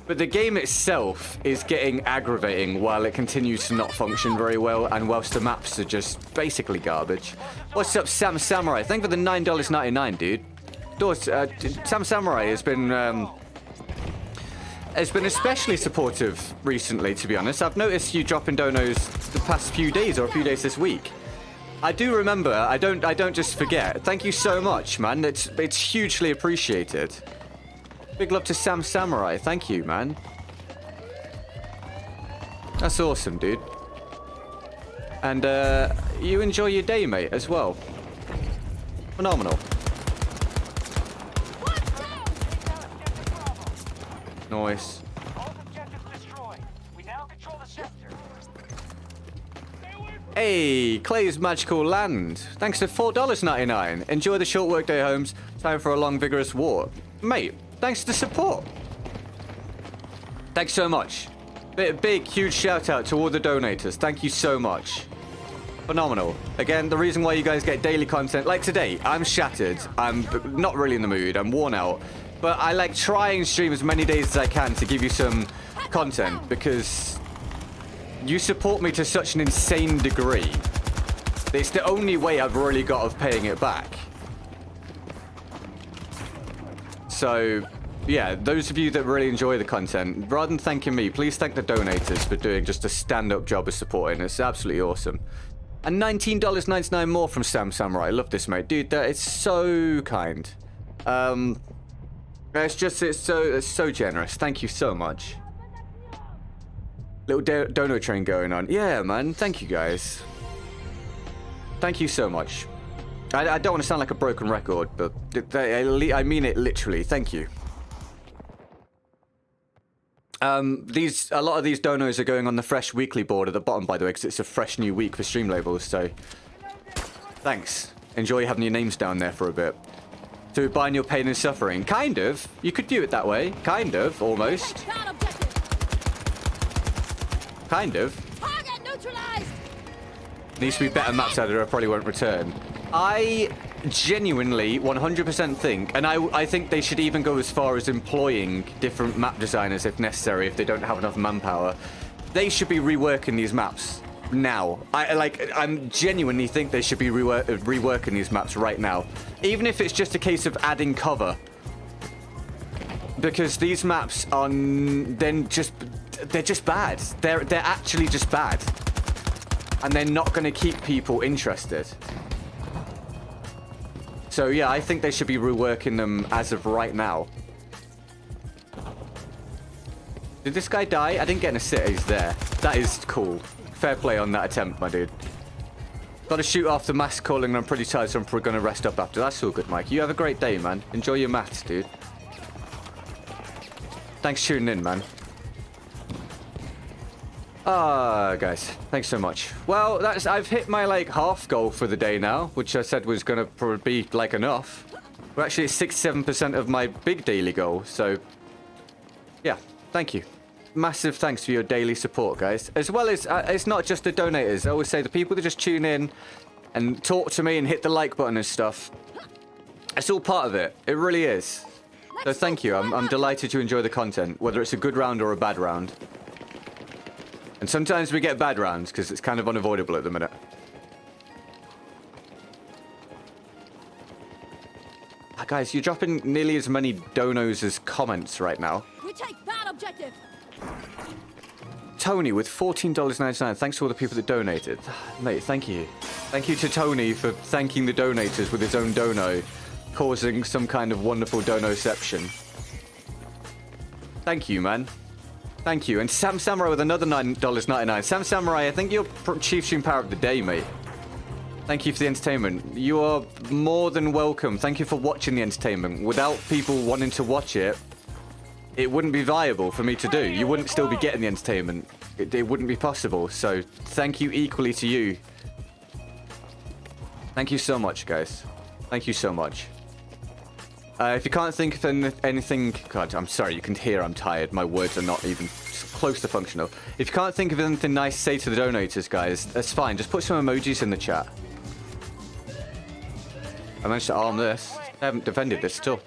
But the game itself is getting aggravating while it continues to not function very well, and whilst the maps are just basically garbage. What's up, Sam Samurai? Thank you for the $9.99, dude. Sam Samurai has been especially supportive recently, to be honest. I've noticed you dropping donos the past few days, or a few days this week. I do remember. I don't just forget. Thank you so much, man. It's hugely appreciated. Big love to Sam Samurai. Thank you, man. That's awesome, dude. And you enjoy your day, mate, as well. Phenomenal. Nice. Hey, Clay's Magical Land. Thanks to $4.99. Enjoy the short workday, Holmes. Time for a long, vigorous walk. Mate, thanks for the support. Thanks so much. Big, huge shout out to all the donators. Thank you so much. Phenomenal. Again, the reason why you guys get daily content, like today, I'm shattered. I'm not really in the mood. I'm worn out. But I like try and stream as many days as I can to give you some content, because you support me to such an insane degree. It's the only way I've really got of paying it back. So, yeah, those of you that really enjoy the content, rather than thanking me, please thank the donators for doing just a stand-up job of supporting. It's absolutely awesome. And $19.99 more from Sam Samurai. I love this, mate. Dude, that is so kind. It's so generous. Thank you so much. Little dono train going on. Yeah, man. Thank you, guys. Thank you so much. I don't want to sound like a broken record, but I mean it literally. Thank you. A lot of these donos are going on the fresh weekly board at the bottom, by the way, because it's a fresh new week for stream labels. So, thanks. Enjoy having your names down there for a bit. To buying your pain and suffering. Kind of. You could view it that way. Kind of. Almost. Kind of. Target neutralized. Needs to be better maps out there. I probably won't return. I genuinely 100% think, and I think they should even go as far as employing different map designers if necessary, if they don't have enough manpower. They should be reworking these maps now. I genuinely think they should be reworking these maps right now, even if it's just a case of adding cover, because these maps are they're just bad. They're actually just bad, and they're not going to keep people interested. So yeah, I think they should be reworking them as of right now. Did this guy die? I didn't get an assist. He's there. That is cool. Fair play on that attempt, my dude. Got to shoot after mass calling, and I'm pretty tired, so I'm probably going to rest up after. That's all good, Mike. You have a great day, man. Enjoy your maths, dude. Thanks for tuning in, man. Guys, thanks so much. Well, I've hit my like half goal for the day now, which I said was gonna probably be like enough. We're actually at 67% of my big daily goal, so yeah, thank you. Massive thanks for your daily support, guys. As well as, it's not just the donators. I always say the people that just tune in and talk to me and hit the like button and stuff. It's all part of it. It really is. So thank you. I'm delighted you enjoy the content, whether it's a good round or a bad round. And sometimes we get bad rounds, because it's kind of unavoidable at the minute. Guys, you're dropping nearly as many donos as comments right now. We take that objective. Tony with $14.99. Thanks to all the people that donated. Mate, thank you. Thank you to Tony for thanking the donators with his own dono, causing some kind of wonderful donoception. Thank you, man. Thank you. And Sam Samurai with another $9.99. Sam Samurai, I think you're Chief Stream Power of the Day, mate. Thank you for the entertainment. You are more than welcome. Thank you for watching the entertainment. Without people wanting to watch it, it wouldn't be viable for me to do. You wouldn't still be getting the entertainment. It wouldn't be possible. So thank you equally to you. Thank you so much, guys. Thank you so much. If you can't think of anything... God, I'm sorry, you can hear I'm tired. My words are not even close to functional. If you can't think of anything nice to say to the donators, guys, that's fine. Just put some emojis in the chat. I managed to arm this. I haven't defended this still.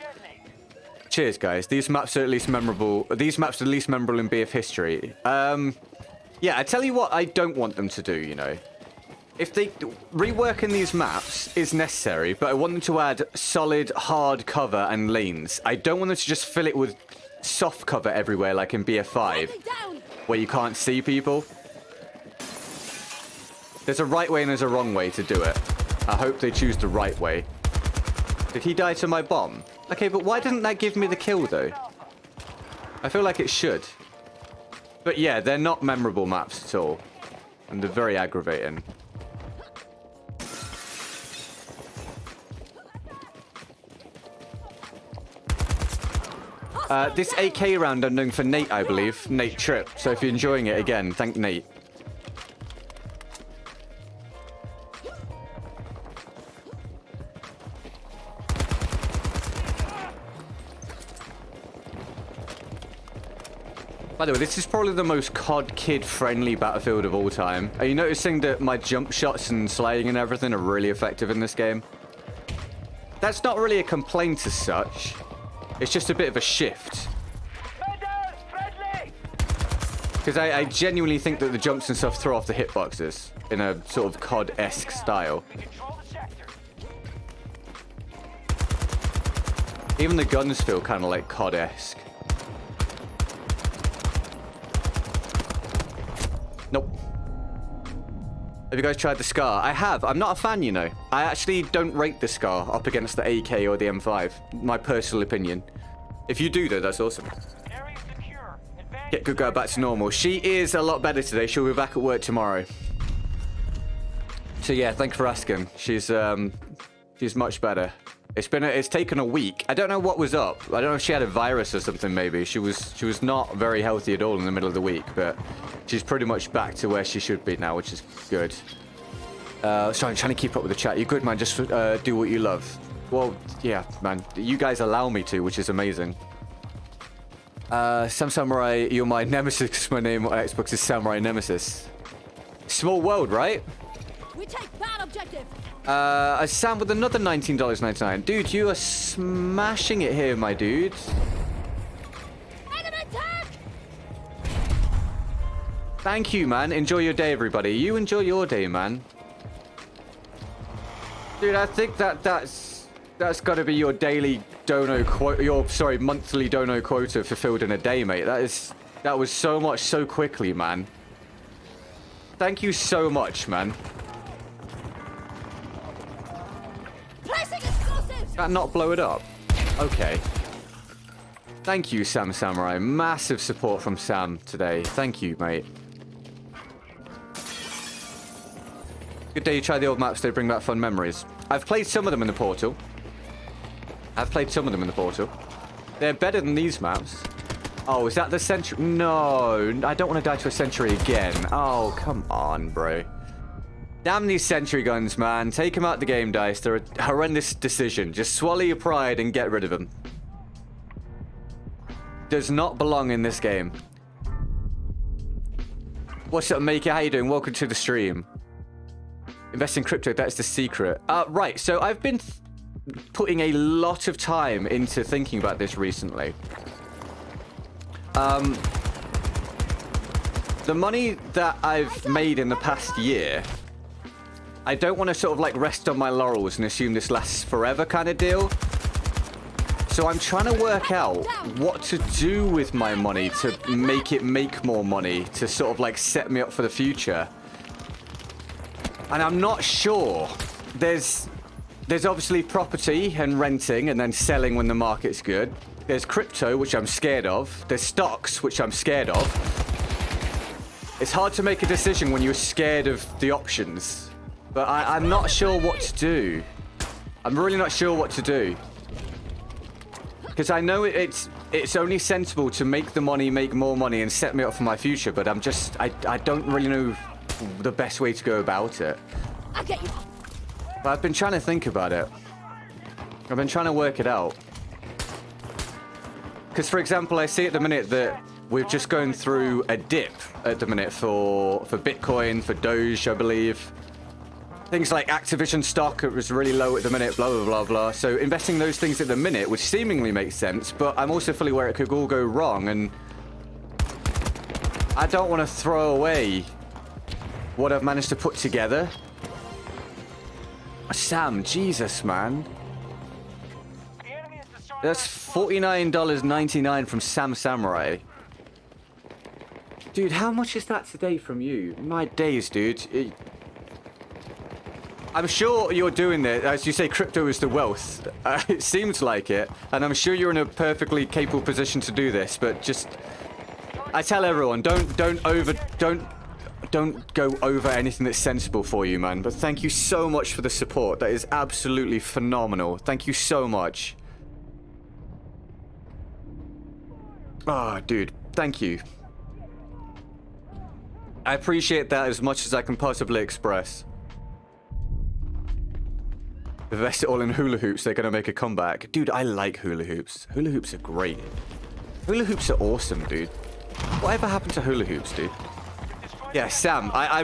Cheers, guys. These maps are at least memorable. These maps are the least memorable in BF history. Yeah, I tell you what I don't want them to do, you know. If they... Reworking these maps is necessary, but I want them to add solid, hard cover and lanes. I don't want them to just fill it with soft cover everywhere like in BF5, where you can't see people. There's a right way and there's a wrong way to do it. I hope they choose the right way. Did he die to my bomb? Okay, but why didn't that give me the kill, though? I feel like it should. But yeah, they're not memorable maps at all. And they're very aggravating. This AK round I'm doing for Nate, I believe. Nate Tripp. So if you're enjoying it again, thank Nate. By the way, this is probably the most COD kid-friendly battlefield of all time. Are you noticing that my jump shots and sliding and everything are really effective in this game? That's not really a complaint as such. It's just a bit of a shift. Because I genuinely think that the jumps and stuff throw off the hitboxes in a sort of COD-esque style. Even the guns feel kind of like COD-esque. Nope. Have you guys tried the Scar? I have. I'm not a fan, you know. I actually don't rate the Scar up against the AK or the M5. My personal opinion. If you do, though, that's awesome. Get Good Guy back to normal. She is a lot better today. She'll be back at work tomorrow. So yeah, thank you for asking. She's much better. It's taken a week. I don't know what was up. I don't know if she had a virus or something. Maybe she was not very healthy at all in the middle of the week, but she's pretty much back to where she should be now, which is good. Sorry, I'm trying to keep up with the chat. You're good, man. Just do what you love. Well, yeah, man. You guys allow me to, which is amazing. Sam Samurai, you're my nemesis because my name on Xbox is Samurai Nemesis. Small world, right? We take that objective. Sam with another $19.99. Dude, you are smashing it here, my dude. Thank you, man. Enjoy your day, everybody. You enjoy your day, man. Dude, I think that's got to be your daily dono quota. Your monthly dono quota fulfilled in a day, mate. That was so much so quickly, man. Thank you so much, man. Did that not blow it up? Okay. Thank you, Sam Samurai. Massive support from Sam today. Thank you, mate. Good day, you try the old maps, they bring back fun memories. I've played some of them in the portal. They're better than these maps. Oh, is that the sentry? No, I don't want to die to a sentry again. Oh, come on, bro. Damn these sentry guns, man. Take them out the game, Dice. They're a horrendous decision. Just swallow your pride and get rid of them. Does not belong in this game. What's up, Maker? How you doing? Welcome to the stream. Invest in crypto, that's the secret. Right, so I've been putting a lot of time into thinking about this recently. The money that I've made in the past year, I don't want to sort of like rest on my laurels and assume this lasts forever kind of deal. So I'm trying to work out what to do with my money to make it make more money, to sort of like set me up for the future. And I'm not sure. There's obviously property and renting and then selling when the market's good. There's crypto, which I'm scared of. There's stocks, which I'm scared of. It's hard to make a decision when you're scared of the options. But I'm not sure what to do. I'm really not sure what to do. Because I know it's only sensible to make the money, make more money, and set me up for my future. But I don't really know the best way to go about it. I'll get you. But I've been trying to think about it. I've been trying to work it out. Because, for example, I see at the minute that we're just going through a dip at the minute for Bitcoin, for Doge, I believe. things like Activision stock, it was really low at the minute, blah, blah, blah, blah. So investing those things at the minute, which seemingly makes sense, but I'm also fully aware it could all go wrong, and I don't want to throw away what I've managed to put together. Sam, Jesus, man. That's $49.99 from Sam Samurai. Dude, how much is that today from you? My days, dude. I'm sure you're doing it. As you say, crypto is the wealth. It seems like it. And I'm sure you're in a perfectly capable position to do this. But just... I tell everyone, don't go over anything that's sensible for you, man. But thank you so much for the support. That is absolutely phenomenal. Thank you so much. Oh, dude. Thank you. I appreciate that as much as I can possibly express. Invest it all in hula hoops, they're gonna make a comeback. Dude, I like hula hoops. Hula hoops are great. Hula hoops are awesome, dude. Whatever happened to hula hoops, dude? Yeah, Sam, I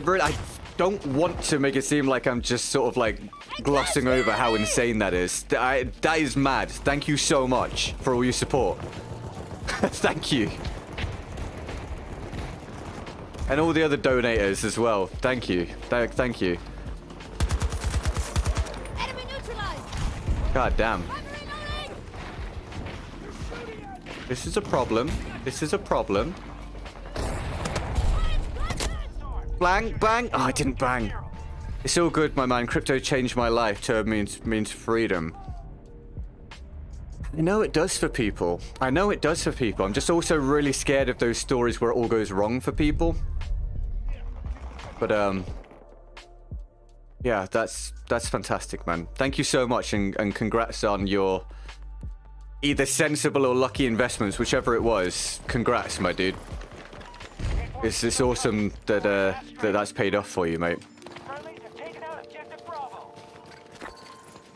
don't want to make it seem like I'm just sort of like glossing over how insane that is. That is mad. Thank you so much for all your support. Thank you. And all the other donators as well. Thank you. Thank you. Enemy neutralized. God damn. This is a problem. This is a problem. Bang, bang. Oh, I didn't bang. It's all good, my man. Crypto changed my life. Turb means freedom. I know it does for people. I know it does for people. I'm just also really scared of those stories where it all goes wrong for people. But, yeah, that's fantastic, man. Thank you so much, and congrats on your either sensible or lucky investments, whichever it was. Congrats, my dude. It's awesome that that's paid off for you, mate. Friendlies have taken out objective Bravo.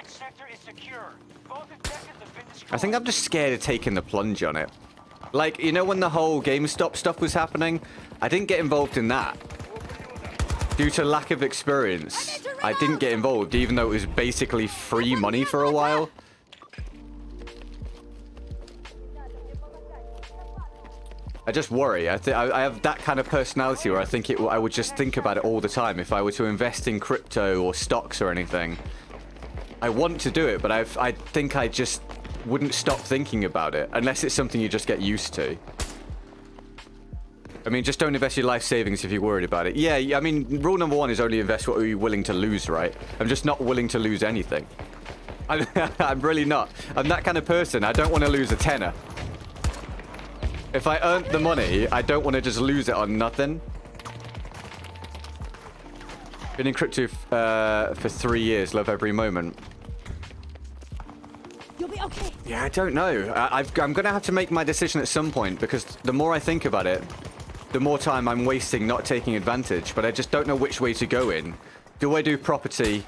Sector is secure. Both objectives have been destroyed. I think I'm just scared of taking the plunge on it. Like, you know when the whole GameStop stuff was happening? I didn't get involved in that. Due to lack of experience, I didn't get involved, even though it was basically free money for a while. I just worry. I have that kind of personality where I think I would just think about it all the time if I were to invest in crypto or stocks or anything. I want to do it, but I think I just wouldn't stop thinking about it unless it's something you just get used to. I mean, just don't invest your life savings if you're worried about it. Yeah, I mean, rule number one is only invest what you're willing to lose, right? I'm just not willing to lose anything. I'm really not. I'm that kind of person. I don't want to lose a tenner. If I earned the money, I don't want to just lose it on nothing. Been in crypto for 3 years. Love every moment. You'll be okay. Yeah, I don't know. I'm going to have to make my decision at some point, because the more I think about it, the more time I'm wasting not taking advantage. But I just don't know which way to go in. Do I do property?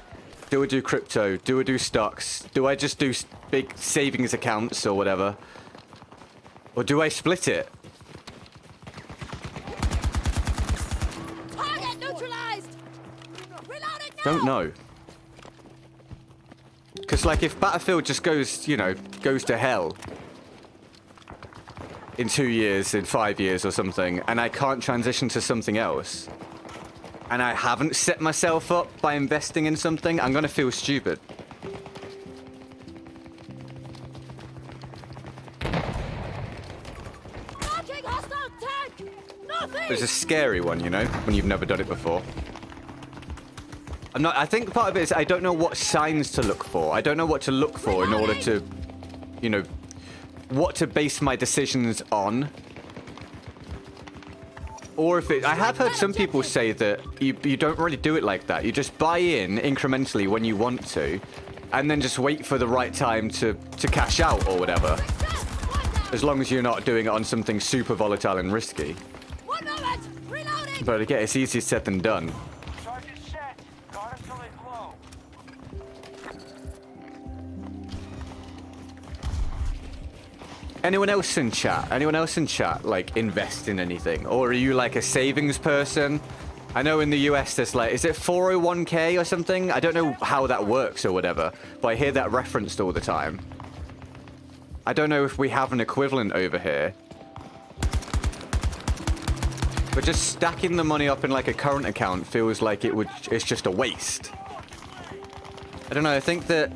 Do I do crypto? Do I do stocks? Do I just do big savings accounts or whatever? Or do I split it? Target neutralized. Reloading now. Don't know. Because, like, if Battlefield just goes, you know, goes to hell in 2 years, in 5 years or something, and I can't transition to something else, and I haven't set myself up by investing in something, I'm going to feel stupid. It's a scary one, you know, when you've never done it before. I think part of it is I don't know what signs to look for. I don't know what to look for in order to, you know, what to base my decisions on. Or if it... I have heard some people say that you don't really do it like that. You just buy in incrementally when you want to, and then just wait for the right time to cash out or whatever. As long as you're not doing it on something super volatile and risky. But again, it's easier said than done. Charge is set. Guard until they blow. Anyone else in chat? Anyone else in chat, like, invest in anything? Or are you like a savings person? I know in the US there's like, is it 401k or something? I don't know how that works or whatever, but I hear that referenced all the time. I don't know if we have an equivalent over here. But just stacking the money up in like a current account feels like it's just a waste. I don't know, I think that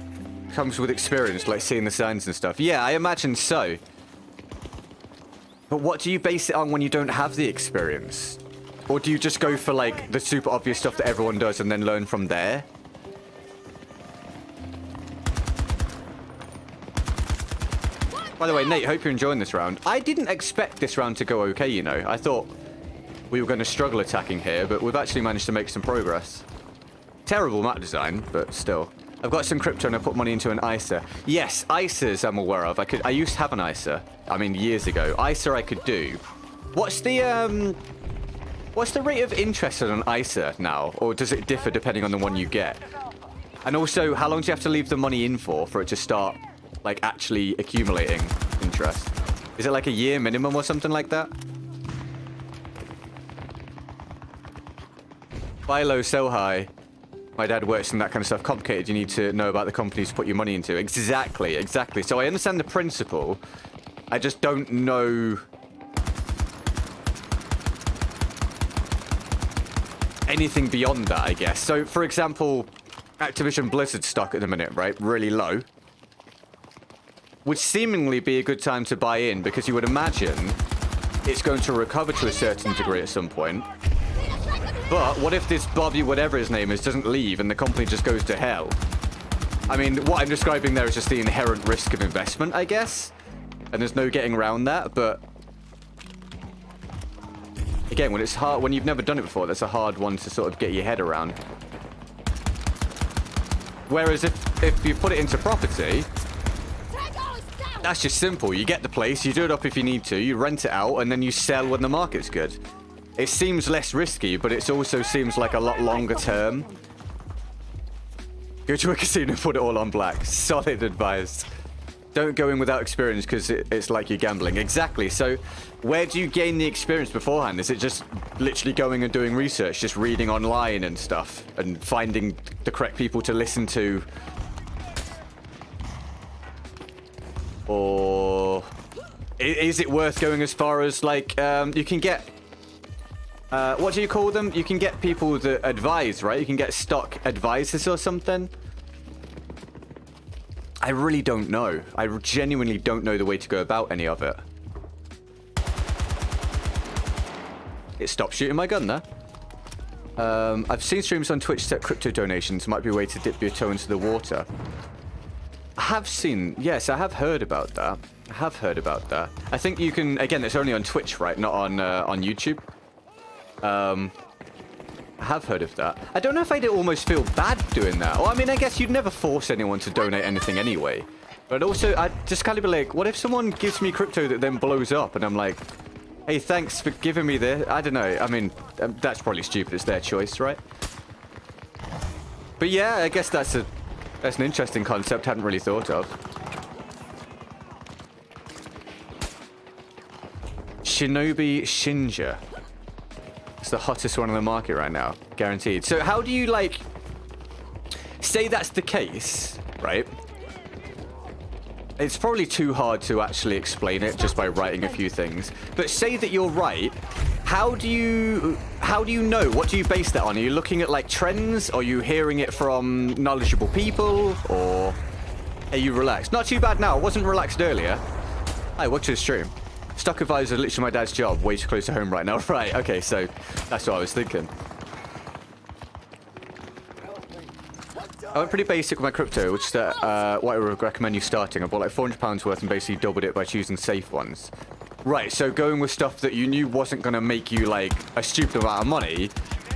comes with experience, like seeing the signs and stuff. Yeah, I imagine so. But what do you base it on when you don't have the experience? Or do you just go for like the super obvious stuff that everyone does and then learn from there? By the way, Nate, hope you're enjoying this round. I didn't expect this round to go okay, you know. I thought we were going to struggle attacking here, but we've actually managed to make some progress. Terrible map design, but still. I've got some crypto and I put money into an ISA. Yes, ISAs I'm aware of. I used to have an ISA. I mean, years ago. ISA I could do. What's the rate of interest on an ISA now? Or does it differ depending on the one you get? And also, how long do you have to leave the money in for it to start, like, actually accumulating interest? Is it like a year minimum or something like that? Buy low, sell high. My dad works in that kind of stuff. Complicated. You need to know about the companies to put your money into. Exactly, exactly. So I understand the principle. I just don't know anything beyond that, I guess. So, for example, Activision Blizzard stock at the minute, right? Really low. Would seemingly be a good time to buy in because you would imagine it's going to recover to a certain degree at some point. But what if this Bobby, whatever his name is, doesn't leave and the company just goes to hell? I mean, what I'm describing there is just the inherent risk of investment, I guess. And there's no getting around that, but again, when it's hard, when you've never done it before, that's a hard one to sort of get your head around. Whereas if you put it into property, that's just simple. You get the place, you do it up if you need to, you rent it out, and then you sell when the market's good. It seems less risky, but it also seems like a lot longer term. Go to a casino, put it all on black. Solid advice. Don't go in without experience because it's like you're gambling. Exactly. So where do you gain the experience beforehand? Is it just literally going and doing research, just reading online and stuff and finding the correct people to listen to? Or is it worth going as far as like you can get what do you call them? You can get people that advise, right? You can get stock advisors or something. I really don't know. I genuinely don't know the way to go about any of it. It stopped shooting my gun there. I've seen streams on Twitch set crypto donations might be a way to dip your toe into the water. I have seen, yes, I have heard about that. I have heard about that. I think you can, again, it's only on Twitch, right? Not on YouTube. I have heard of that. I don't know if I'd almost feel bad doing that. Or, I mean, I guess you'd never force anyone to donate anything anyway. But also, I'd just kind of be like, what if someone gives me crypto that then blows up and I'm like, hey, thanks for giving me this. I don't know. I mean, that's probably stupid. It's their choice, right? But yeah, I guess that's an interesting concept. Hadn't really thought of. Shinobi Shinja. It's the hottest one on the market right now. Guaranteed. So how do you, like, say that's the case, right? It's probably too hard to actually explain it just by writing a few things. But say that you're right. How do you know? What do you base that on? Are you looking at, like, trends? Are you hearing it from knowledgeable people? Or are you relaxed? Not too bad now. I wasn't relaxed earlier. I watched the stream. Stock advisor is literally my dad's job. Way too close to home right now. Right, okay, so that's what I was thinking. I went pretty basic with my crypto, which is what I would recommend you starting. I bought like £400 worth and basically doubled it by choosing safe ones. Right, so going with stuff that you knew wasn't going to make you like a stupid amount of money,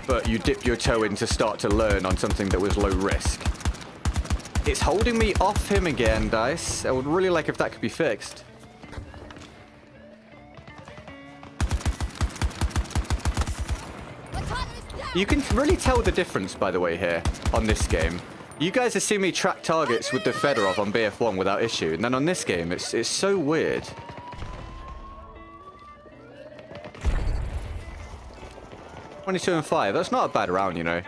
but you dip your toe in to start to learn on something that was low risk. It's holding me off him again, Dice. I would really like if that could be fixed. You can really tell the difference, by the way, here on this game. You guys have seen me track targets with the Fedorov on BF1 without issue, and then on this game, it's so weird. 22 and 5. That's not a bad round, you know.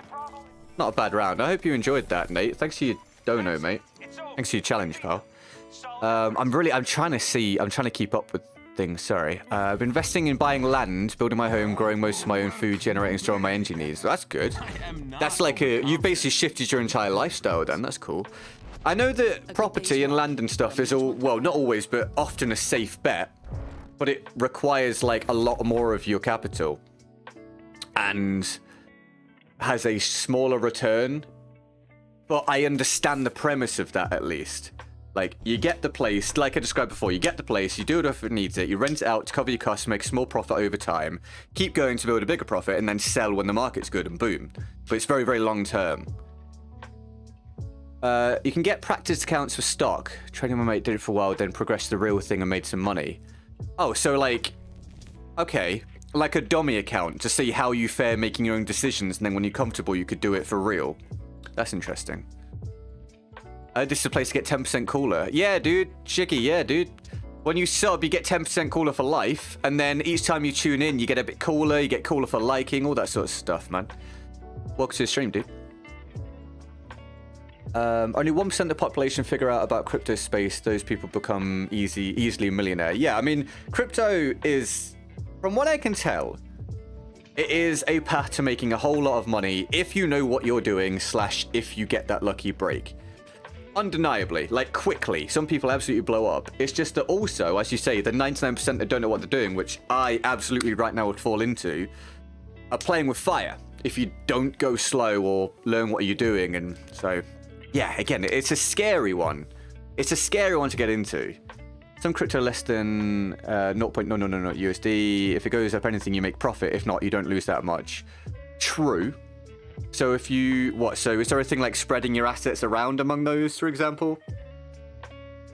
Not a bad round. I hope you enjoyed that, Nate. Thanks for your dono, mate. Thanks for your challenge, pal. I'm trying to keep up with things, sorry. I've been investing in buying land, building my home, growing most of my own food, generating, storing my energy needs. That's good. That's like you've basically shifted your entire lifestyle then. That's cool. I know that property and land and stuff is all, well, not always, but often a safe bet. But it requires like a lot more of your capital. And has a smaller return. But I understand the premise of that at least. Like, you get the place, like I described before, you get the place, you do it if it needs it, you rent it out to cover your costs, make a small profit over time, keep going to build a bigger profit, and then sell when the market's good, and boom. But it's very, very long term. You can get practice accounts for stock. Trading my mate did it for a while, then progressed the real thing and made some money. Oh, so like, okay, like a dummy account to see how you fare making your own decisions, and then when you're comfortable, you could do it for real. That's interesting. This is a place to get 10% cooler. Yeah, dude. Chicky, yeah, dude. When you sub, you get 10% cooler for life. And then each time you tune in, you get a bit cooler. You get cooler for liking. All that sort of stuff, man. Welcome to the stream, dude. Only 1% of the population figure out about crypto space. Those people become easily a millionaire. Yeah, I mean, crypto is, from what I can tell, it is a path to making a whole lot of money if you know what you're doing, / if you get that lucky break. Undeniably, like quickly, some people absolutely blow up. It's just that also, as you say, the 99% that don't know what they're doing, which I absolutely right now would fall into, are playing with fire if you don't go slow or learn what you're doing. And so, yeah, again, it's a scary one. It's a scary one to get into. Some crypto less than 0.000 USD. If it goes up anything, you make profit. If not, you don't lose that much. True. So if you, so is there a thing like spreading your assets around among those, for example?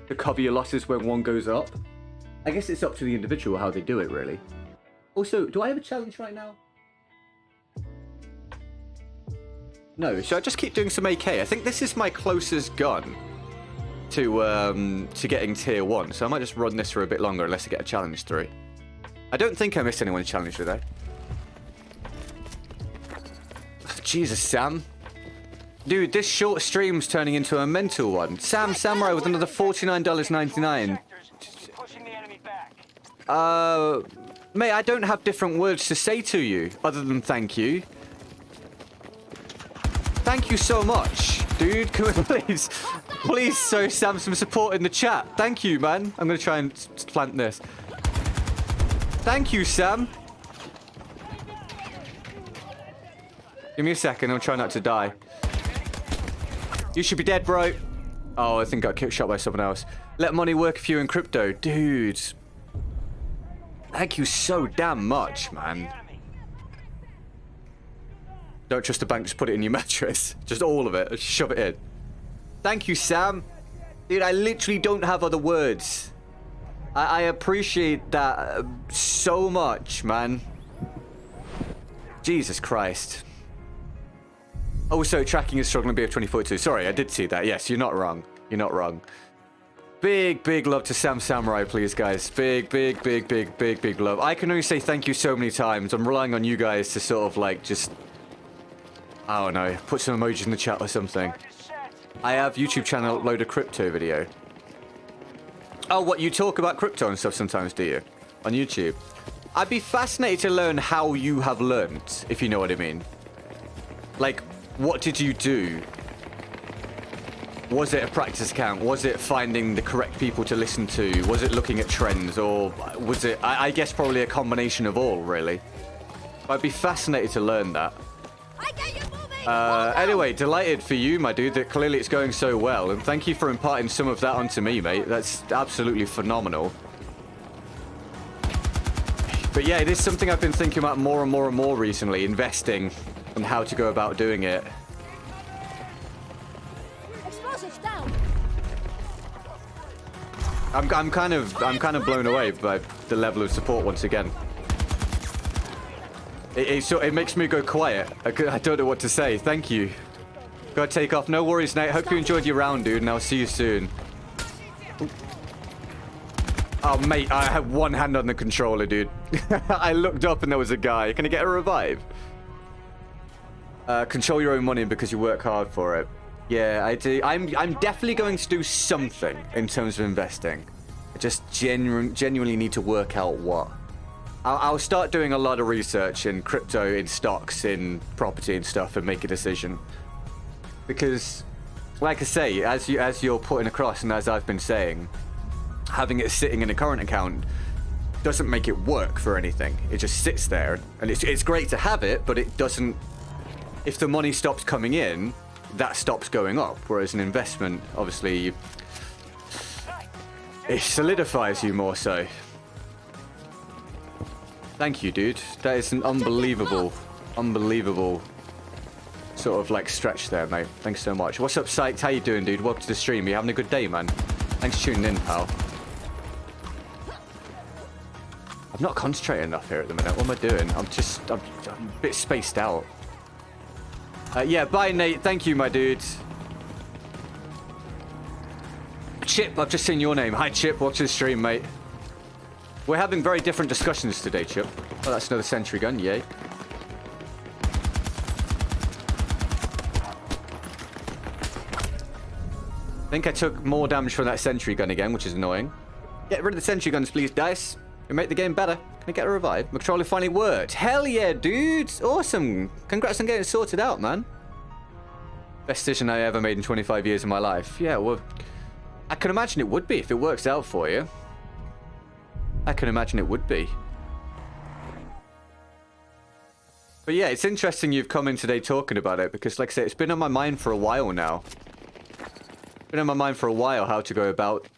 To cover your losses when one goes up? I guess it's up to the individual how they do it, really. Also, do I have a challenge right now? No, so I just keep doing some AK. I think this is my closest gun to getting tier 1. So I might just run this for a bit longer unless I get a challenge through. I don't think I missed anyone's challenge today. Jesus, Sam. Dude, this short stream's turning into a mental one. Sam Samurai with another $49.99. Mate, I don't have different words to say to you other than thank you. Thank you so much, dude. Can we please show Sam some support in the chat. Thank you, man. I'm gonna try and plant this. Thank you, Sam. Give me a second, I'm trying not to die. You should be dead, bro. Oh, I think I got shot by someone else. Let money work for you in crypto. Dude. Thank you so damn much, man. Don't trust the bank, just put it in your mattress. Just all of it, just shove it in. Thank you, Sam. Dude, I literally don't have other words. I appreciate that so much, man. Jesus Christ. Also, tracking is struggling to be of 2042. Sorry, I did see that. Yes, you're not wrong. You're not wrong. Big, big love to Sam Samurai, please, guys. Big, big, big, big, big, big love. I can only say thank you so many times. I'm relying on you guys to sort of, like, just... I don't know. Put some emojis in the chat or something. I have YouTube channel, upload a crypto video. Oh, what? You talk about crypto and stuff sometimes, do you? On YouTube? I'd be fascinated to learn how you have learned, if you know what I mean. Like... what did you do? Was it a practice account? Was it finding the correct people to listen to? Was it looking at trends? Or was it, I guess, probably a combination of all, really. I'd be fascinated to learn that. Anyway, delighted for you, my dude, that clearly it's going so well. And thank you for imparting some of that onto me, mate. That's absolutely phenomenal. But yeah, it is something I've been thinking about more and more and more recently, investing. And how to go about doing it. Explosives down. I'm kind of blown away by the level of support once again. It makes me go quiet. I don't know what to say. Thank you. Gotta take off. No worries, Nate. Hope you enjoyed your round, dude, and I'll see you soon. Oh, mate, I have one hand on the controller, dude. I looked up and there was a guy. Can I get a revive? Control your own money because you work hard for it. Yeah, I do. I'm definitely going to do something in terms of investing. I just genuinely need to work out what. I'll start doing a lot of research in crypto, in stocks, in property and stuff, and make a decision. Because, like I say, as you're putting across, and as I've been saying, having it sitting in a current account doesn't make it work for anything. It just sits there, and it's great to have it, but it doesn't. If the money stops coming in, that stops going up. Whereas an investment, obviously, it solidifies you more so. Thank you, dude. That is an unbelievable sort of like stretch there, mate. Thanks so much. What's up, Sykes? How you doing, dude? Welcome to the stream. You having a good day, man? Thanks for tuning in, pal. I'm not concentrating enough here at the minute. What am I doing? I'm a bit spaced out. Yeah, bye, Nate. Thank you, my dude. Chip, I've just seen your name. Hi, Chip. Watch the stream, mate. We're having very different discussions today, Chip. Oh, that's another sentry gun. Yay. I think I took more damage from that sentry gun again, which is annoying. Get rid of the sentry guns, please, dice. You make the game better. Can I get a revive? My controller finally worked. Hell yeah, dude. Awesome. Congrats on getting it sorted out, man. Best decision I ever made in 25 years of my life. Yeah, well, I can imagine it would be if it works out for you. I can imagine it would be. But yeah, it's interesting you've come in today talking about it because, like I say, it's been on my mind for a while now. It's been on my mind for a while how to go about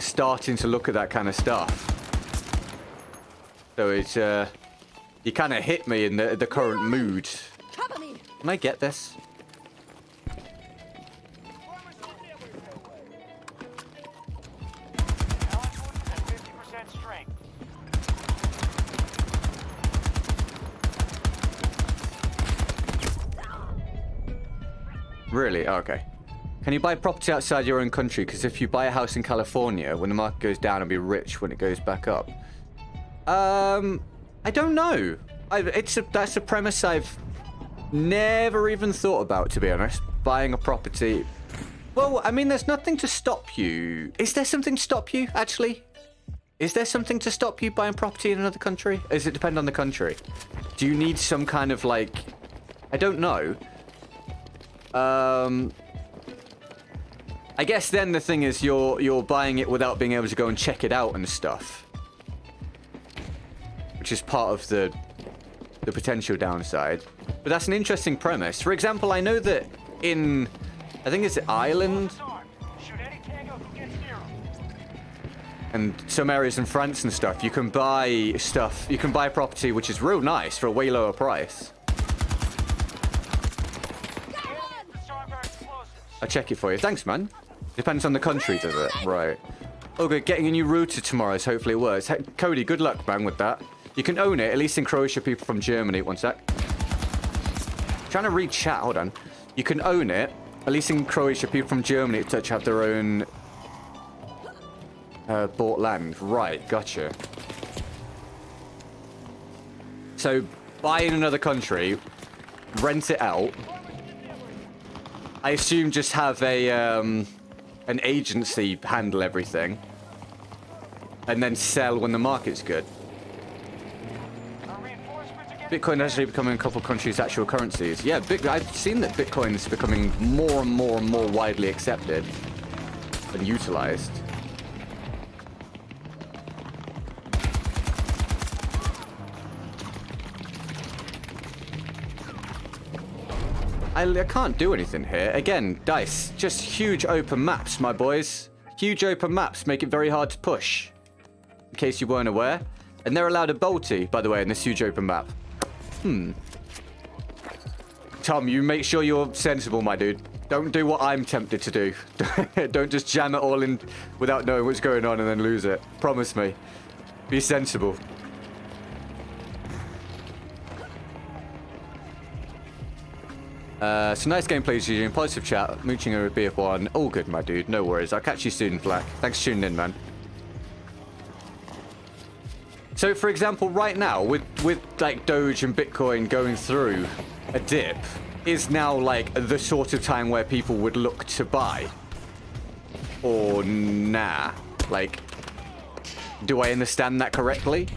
starting to look at that kind of stuff. So it's, you kind of hit me in the current mood. Can I get this? Really? Oh, okay. Can you buy property outside your own country? Because if you buy a house in California, when the market goes down, it'll be rich when it goes back up. I don't know. That's a premise I've never even thought about, to be honest. Buying a property. Well, I mean, there's nothing to stop you. Is there something to stop you, actually? Is there something to stop you buying property in another country? Or does it depend on the country? Do you need some kind of, like... I don't know. I guess then the thing is you're buying it without being able to go and check it out and stuff, which is part of the potential downside. But that's an interesting premise. For example, I know that in, I think it's Ireland and some areas in France and stuff, you can buy stuff, you can buy property which is real nice for a way lower price. I'll check it for you. Thanks, man. Depends on the country, does it? Right. Okay, getting a new router tomorrow, so hopefully it works. Hey, Cody, good luck, man, with that. You can own it, at least in Croatia, people from Germany. One sec. Trying to read chat, hold on. You can own it, at least in Croatia, people from Germany have their own bought land. Right, gotcha. So, buy in another country, rent it out. I assume just have a an agency handle everything, and then sell when the market's good. Bitcoin actually becoming a couple of countries' actual currencies. Yeah, I've seen that Bitcoin is becoming more and more and more widely accepted and utilized. I can't do anything here. Again, dice. Just huge open maps, my boys. Huge open maps make it very hard to push. In case you weren't aware. And they're allowed a bolty, by the way, in this huge open map. Tom, you make sure you're sensible, my dude. Don't do what I'm tempted to do. Don't just jam it all in without knowing what's going on and then lose it. Promise me. Be sensible. So nice gameplay, GG. Positive chat. Mooching over BF1. All good, my dude. No worries. I'll catch you soon, Black. Thanks for tuning in, man. So, for example, right now, with like Doge and Bitcoin going through a dip, is now like the sort of time where people would look to buy? Or nah? Like, do I understand that correctly?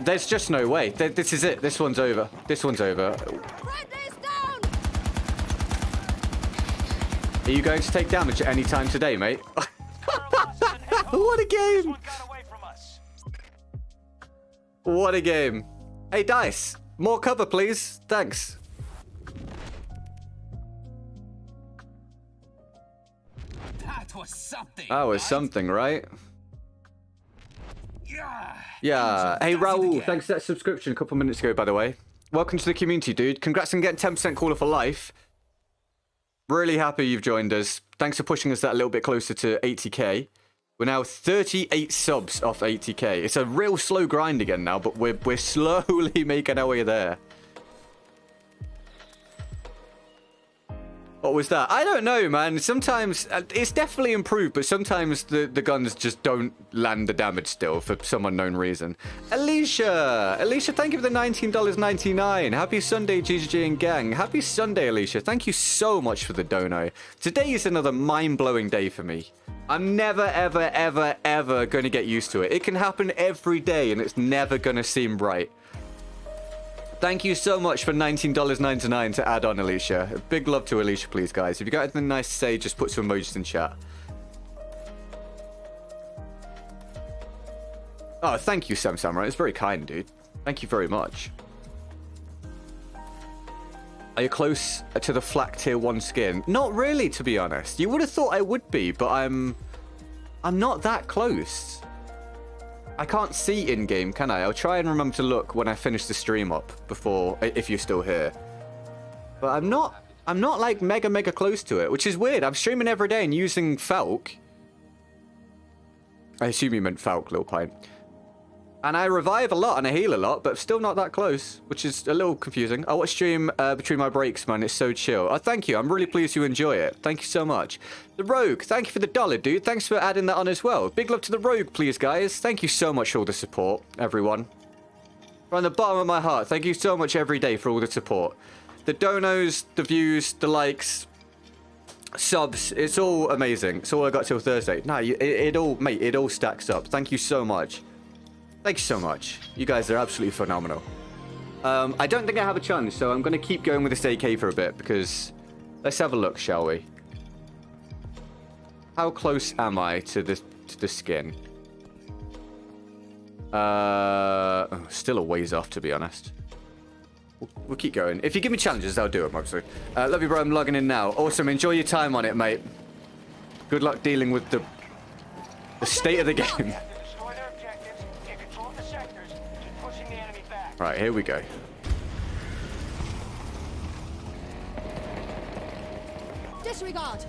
There's just no way. This is it. This one's over. This one's over. Are you going to take damage at any time today, mate? What a game! What a game. Hey, Dice. More cover, please. Thanks. That was something. That was something, right? Yeah. Hey, Raul. Thanks for that subscription a couple minutes ago, by the way. Welcome to the community, dude. Congrats on getting 10% caller for life. Really happy you've joined us. Thanks for pushing us that little bit closer to 80k. We're now 38 subs off 80k. It's a real slow grind again now, but we're slowly making our way there. What was that? I don't know, man. Sometimes it's definitely improved, but sometimes the guns just don't land the damage still for some unknown reason. Alicia, thank you for the $19.99. Happy Sunday, GGG and gang. Happy Sunday, Alicia. Thank you so much for the dono. Today is another mind-blowing day for me. I'm never, ever, ever, ever going to get used to it. It can happen every day, and it's never going to seem right. Thank you so much for $19.99 to add on, Alicia. Big love to Alicia, please, guys. If you got anything nice to say, just put some emojis in chat. Oh, thank you, Sam Samurai. It's very kind, dude. Thank you very much. Are you close to the flak tier 1 skin? Not really, to be honest. You would have thought I would be, but I'm not that close. I can't see in-game, can I? I'll try and remember to look when I finish the stream up before, if you're still here. But I'm not like mega close to it, which is weird. I'm streaming every day and using Falk. I assume you meant Falk, Lil Pint. And I revive a lot and I heal a lot, but still not that close, which is a little confusing. I watch stream between my breaks, man. It's so chill. Oh, thank you. I'm really pleased you enjoy it. Thank you so much. The Rogue, thank you for the $1, dude. Thanks for adding that on as well. Big love to the Rogue, please, guys. Thank you so much for all the support, everyone. From the bottom of my heart, thank you so much every day for all the support. The donos, the views, the likes, subs, it's all amazing. It's all I got till Thursday. No, it all stacks up. Thank you so much. Thank you so much. You guys are absolutely phenomenal. I don't think I have a chance, so I'm going to keep going with this AK for a bit, because let's have a look, shall we? How close am I to the skin? Still a ways off, to be honest. We'll keep going. If you give me challenges, I'll do them, obviously. Love you, bro. I'm logging in now. Awesome. Enjoy your time on it, mate. Good luck dealing with the state of the game. Right, here we go. Disregard.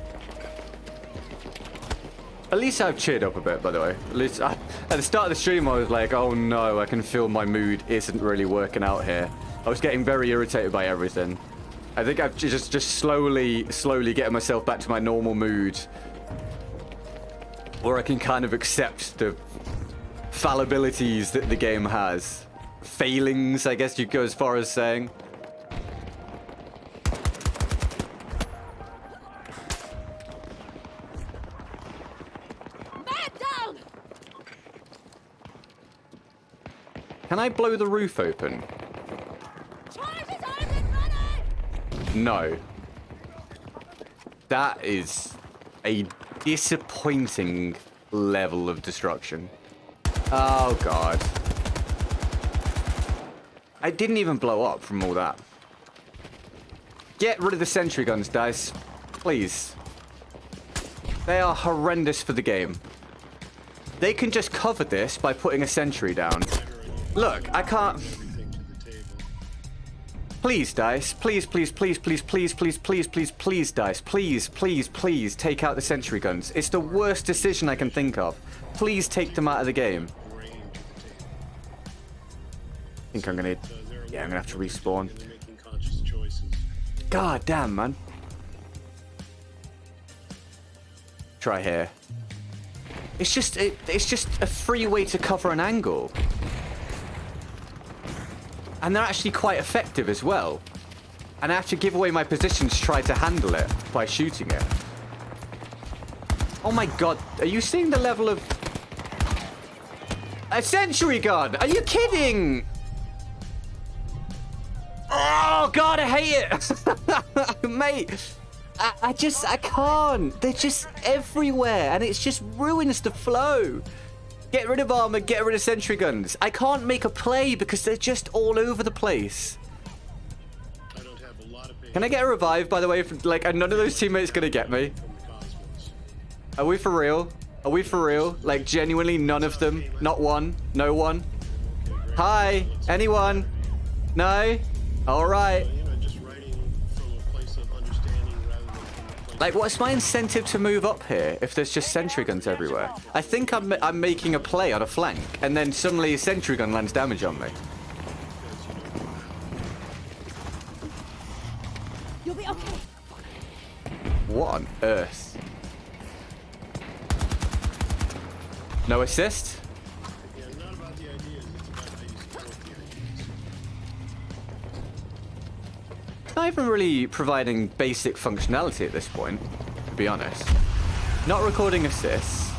At least I've cheered up a bit, by the way. At least at the start of the stream, I was like, oh no, I can feel my mood isn't really working out here. I was getting very irritated by everything. I think I've just slowly getting myself back to my normal mood, where I can kind of accept the fallibilities that the game has. Failings, I guess you'd go as far as saying. Man down! Can I blow the roof open? No. That is a disappointing level of destruction. Oh, God. I didn't even blow up from all that. Get rid of the sentry guns, Dice. Please. They are horrendous for the game. They can just cover this by putting a sentry down. Look, I can't... Please, Dice. Please, please, please, please, please, please, please, please, please, Dice. Please, please, please take out the sentry guns. It's the worst decision I can think of. Please take them out of the game. I think I'm gonna... Yeah, I'm gonna have to respawn. God damn, man. try here. It's just a free way to cover an angle. And they're actually quite effective as well. And I have to give away my position to try to handle it by shooting it. Oh my god, are you seeing the level of... A sentry gun! Are you kidding? Oh god, I hate it! Mate, I can't. They're just everywhere and it's just ruins the flow. Get rid of armor, get rid of sentry guns. I can't make a play because they're just all over the place. Can I get a revive, by the way? Like, none of those teammates gonna get me. Are we for real? Are we for real? Like, genuinely none of them? Not one? No one? Hi? Anyone? No? Alright. Like, what's my incentive to move up here if there's just sentry guns everywhere? I think I'm making a play on a flank, and then suddenly a sentry gun lands damage on me. You'll be okay. What on earth? No assist? Not even really providing basic functionality at this point, to be honest. Not recording assists.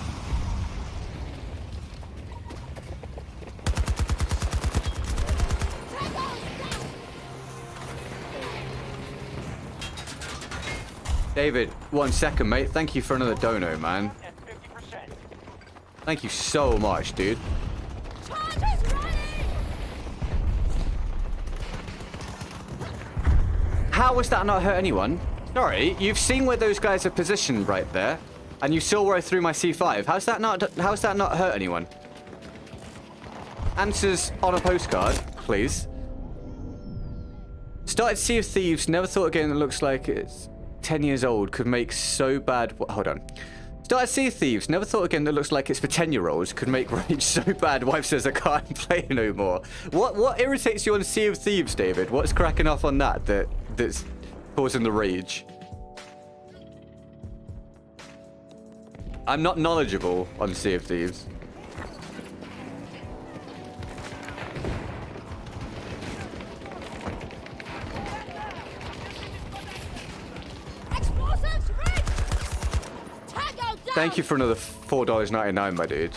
David, 1 second, mate. Thank you for another dono, man. Thank you so much, dude. How was that not hurt anyone? Sorry, you've seen where those guys are positioned right there, and you saw where I threw my C5. How's that not hurt anyone? Answers on a postcard, please. Started Sea of Thieves, never thought a game that looks like it's 10 years old could make so bad... Hold on. Started Sea of Thieves, never thought a game that looks like it's for 10-year-olds could make rage so bad wife says I can't play no more. What irritates you on Sea of Thieves, David? What's cracking off on that's causing the rage? I'm not knowledgeable on Sea of Thieves. Thank you for another $4.99, my dude.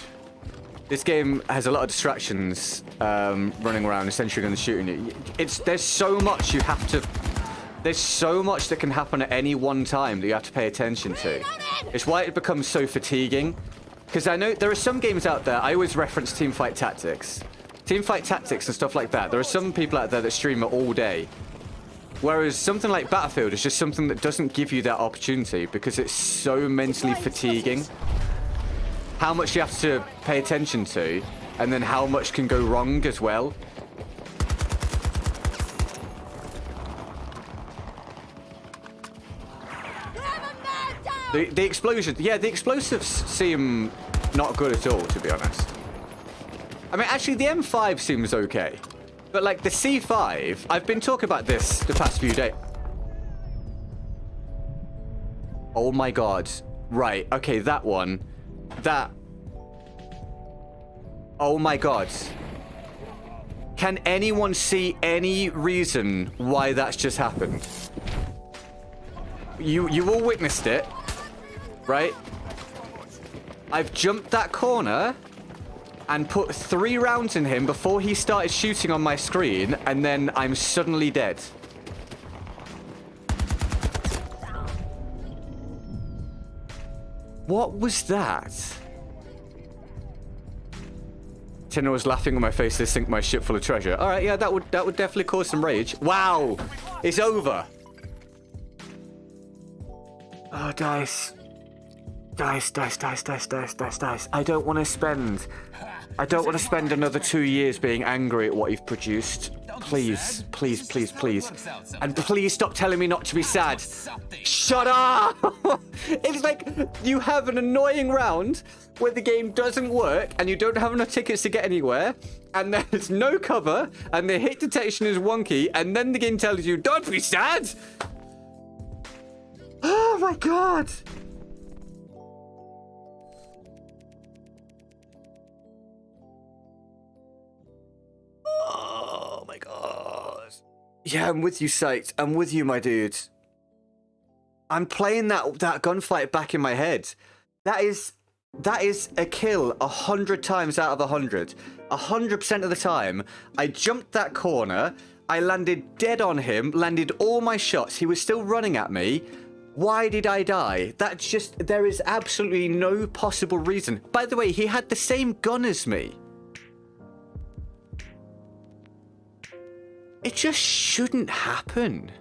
This game has a lot of distractions running around, essentially going to shooting you. There's so much you have to... There's so much that can happen at any one time that you have to pay attention to. It's why it becomes so fatiguing. Because I know there are some games out there, I always reference Teamfight Tactics. Teamfight Tactics and stuff like that. There are some people out there that stream it all day. Whereas something like Battlefield is just something that doesn't give you that opportunity because it's so mentally fatiguing. How much you have to pay attention to, and then how much can go wrong as well. The explosions, yeah, the explosives seem not good at all, to be honest. I mean, actually, the M5 seems okay. But, like, the C5, I've been talking about this the past few days. Oh, my God. Right. Okay, that one. That. Oh, my God. Can anyone see any reason why that's just happened? You all witnessed it, right? I've jumped that corner and put 3 rounds in him before he started shooting on my screen, and then I'm suddenly dead. What was that? Tinner was laughing on my face to sink my ship full of treasure. All right, yeah, that would definitely cause some rage. Wow, it's over. Oh, dice. Dice. I don't want to spend another 2 years being angry at what you've produced. Please. And please stop telling me not to be sad. Shut up! It's like you have an annoying round where the game doesn't work and you don't have enough tickets to get anywhere, and there's no cover, and the hit detection is wonky, and then the game tells you, don't be sad! Oh my God! Yeah, I'm with you, Psyched. I'm with you, my dude. I'm playing that gunfight back in my head. That is a kill 100 times out of 100. 100% of the time, I jumped that corner, I landed dead on him, landed all my shots, he was still running at me. Why did I die? That's just, there is absolutely no possible reason. By the way, he had the same gun as me. It just shouldn't happen.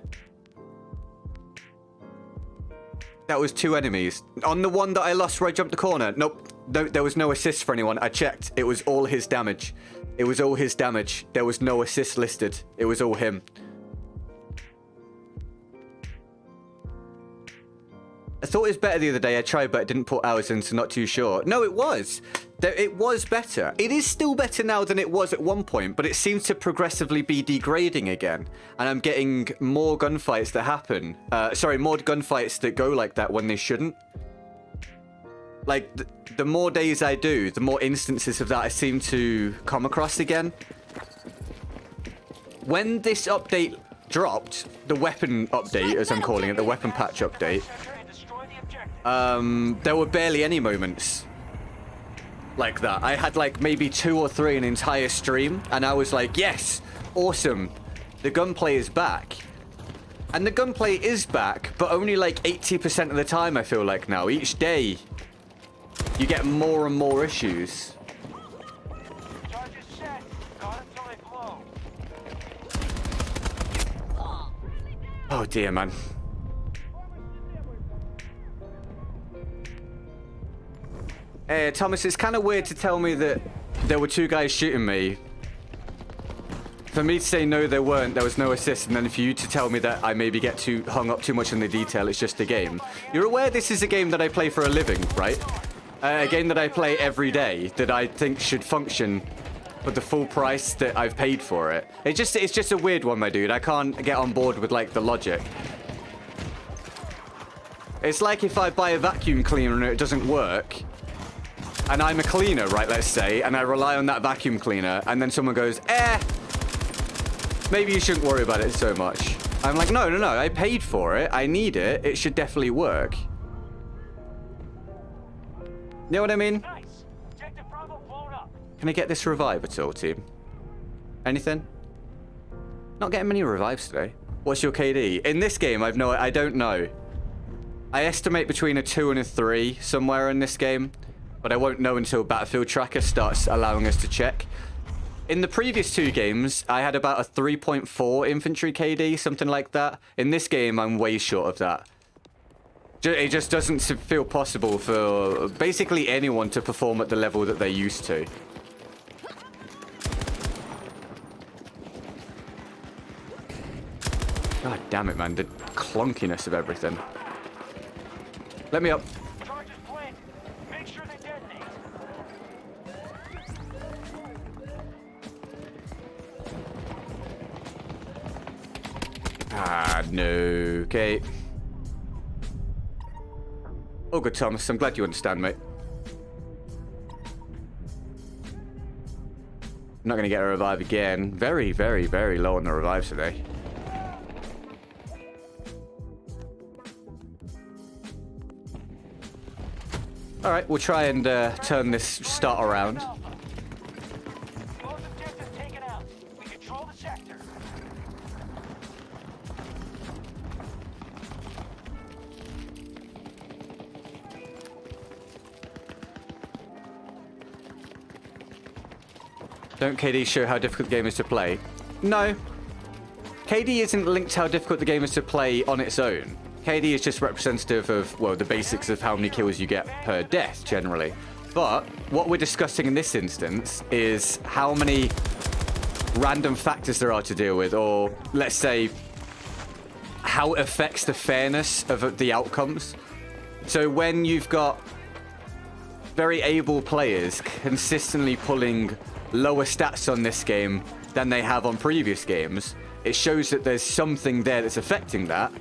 That was 2 enemies. On the one that I lost where I jumped the corner, nope. No, there was no assist for anyone. I checked. It was all his damage. It was all his damage. There was no assist listed. It was all him. I thought it was better the other day. I tried, but I didn't put hours in, so not too sure. No, it was. It was better. It is still better now than it was at one point, but it seems to progressively be degrading again. And I'm getting more gunfights that happen. Sorry, more gunfights that go like that when they shouldn't. Like, the more days I do, the more instances of that I seem to come across again. When this update dropped, the weapon update, as I'm calling it, the weapon patch update, there were barely any moments like that. I had like maybe 2 or 3 an entire stream, and I was like, yes, awesome, the gunplay is back. And the gunplay is back, but only like 80% of the time, I feel like now. Each day, you get more and more issues. Charges set. Got until they blow. Oh dear, man. Hey, Thomas, it's kind of weird to tell me that there were 2 guys shooting me. For me to say no, there weren't, there was no assist, and then for you to tell me that I maybe get too hung up too much in the detail, it's just a game. You're aware this is a game that I play for a living, right? A game that I play every day, that I think should function for the full price that I've paid for it. It's just a weird one, my dude. I can't get on board with, like, the logic. It's like if I buy a vacuum cleaner and it doesn't work, and I'm a cleaner, right, let's say, and I rely on that vacuum cleaner, and then someone goes, maybe you shouldn't worry about it so much. I'm like, no, I paid for it, I need it, it should definitely work. You know what I mean? Nice. Objective Bravo blown up. Can I get this revive at all, team? Anything? Not getting many revives today. What's your KD? In this game, I don't know. I estimate between a 2 and a 3 somewhere in this game, but I won't know until Battlefield Tracker starts allowing us to check. In the previous 2 games, I had about a 3.4 infantry KD, something like that. In this game, I'm way short of that. It just doesn't feel possible for basically anyone to perform at the level that they used to. God damn it, man. The clunkiness of everything. Let me up. Charges planted. Make sure they detonate. Ah, no. Okay. Oh, good, Thomas. I'm glad you understand, mate. I'm not going to get a revive again. Very, very, very low on the revives today. All right, we'll try and turn this start around. Most objectives taken out. We control the sector. Don't KD show how difficult the game is to play? No. KD isn't linked to how difficult the game is to play on its own. KD is just representative of, well, the basics of how many kills you get per death, generally. But what we're discussing in this instance is how many random factors there are to deal with, or let's say, how it affects the fairness of the outcomes. So when you've got very able players consistently pulling lower stats on this game than they have on previous games, it shows that there's something there that's affecting that.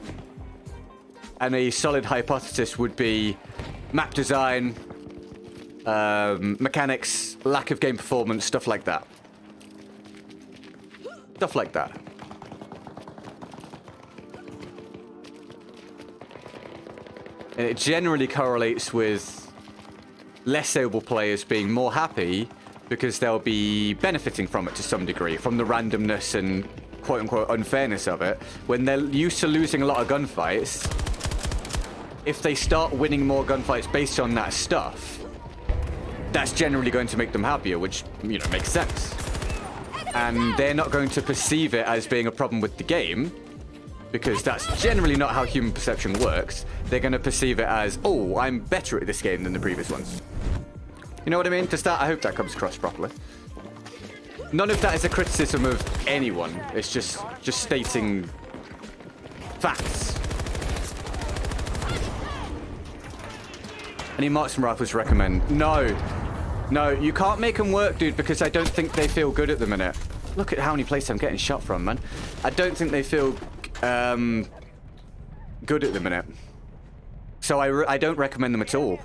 And a solid hypothesis would be map design, mechanics, lack of game performance, stuff like that. Stuff like that. And it generally correlates with less able players being more happy because they'll be benefiting from it to some degree, from the randomness and quote-unquote unfairness of it. When they're used to losing a lot of gunfights, if they start winning more gunfights based on that stuff, that's generally going to make them happier, which, you know, makes sense. And they're not going to perceive it as being a problem with the game, because that's generally not how human perception works. They're going to perceive it as, oh, I'm better at this game than the previous ones. You know what I mean? Just that, I hope that comes across properly. None of that is a criticism of anyone. It's just stating facts. Any marksman rifles recommend? No. No, you can't make them work, dude, because I don't think they feel good at the minute. Look at how many places I'm getting shot from, man. I don't think they feel good at the minute. So I don't recommend them at all.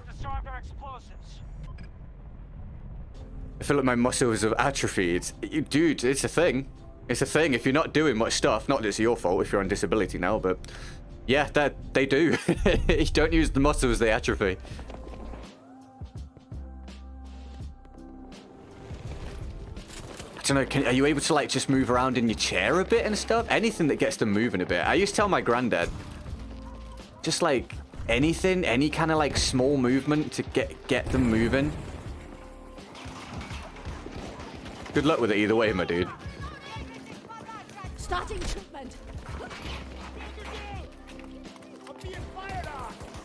I feel like my muscles have atrophied. Dude, it's a thing. It's a thing. If you're not doing much stuff, not that it's your fault if you're on disability now, but yeah, they do. You don't use the muscles, they atrophy. I don't know, are you able to like just move around in your chair a bit and stuff? Anything that gets them moving a bit. I used to tell my granddad, just like anything, any kind of like small movement to get them moving. Good luck with it either way, my dude. Starting treatment.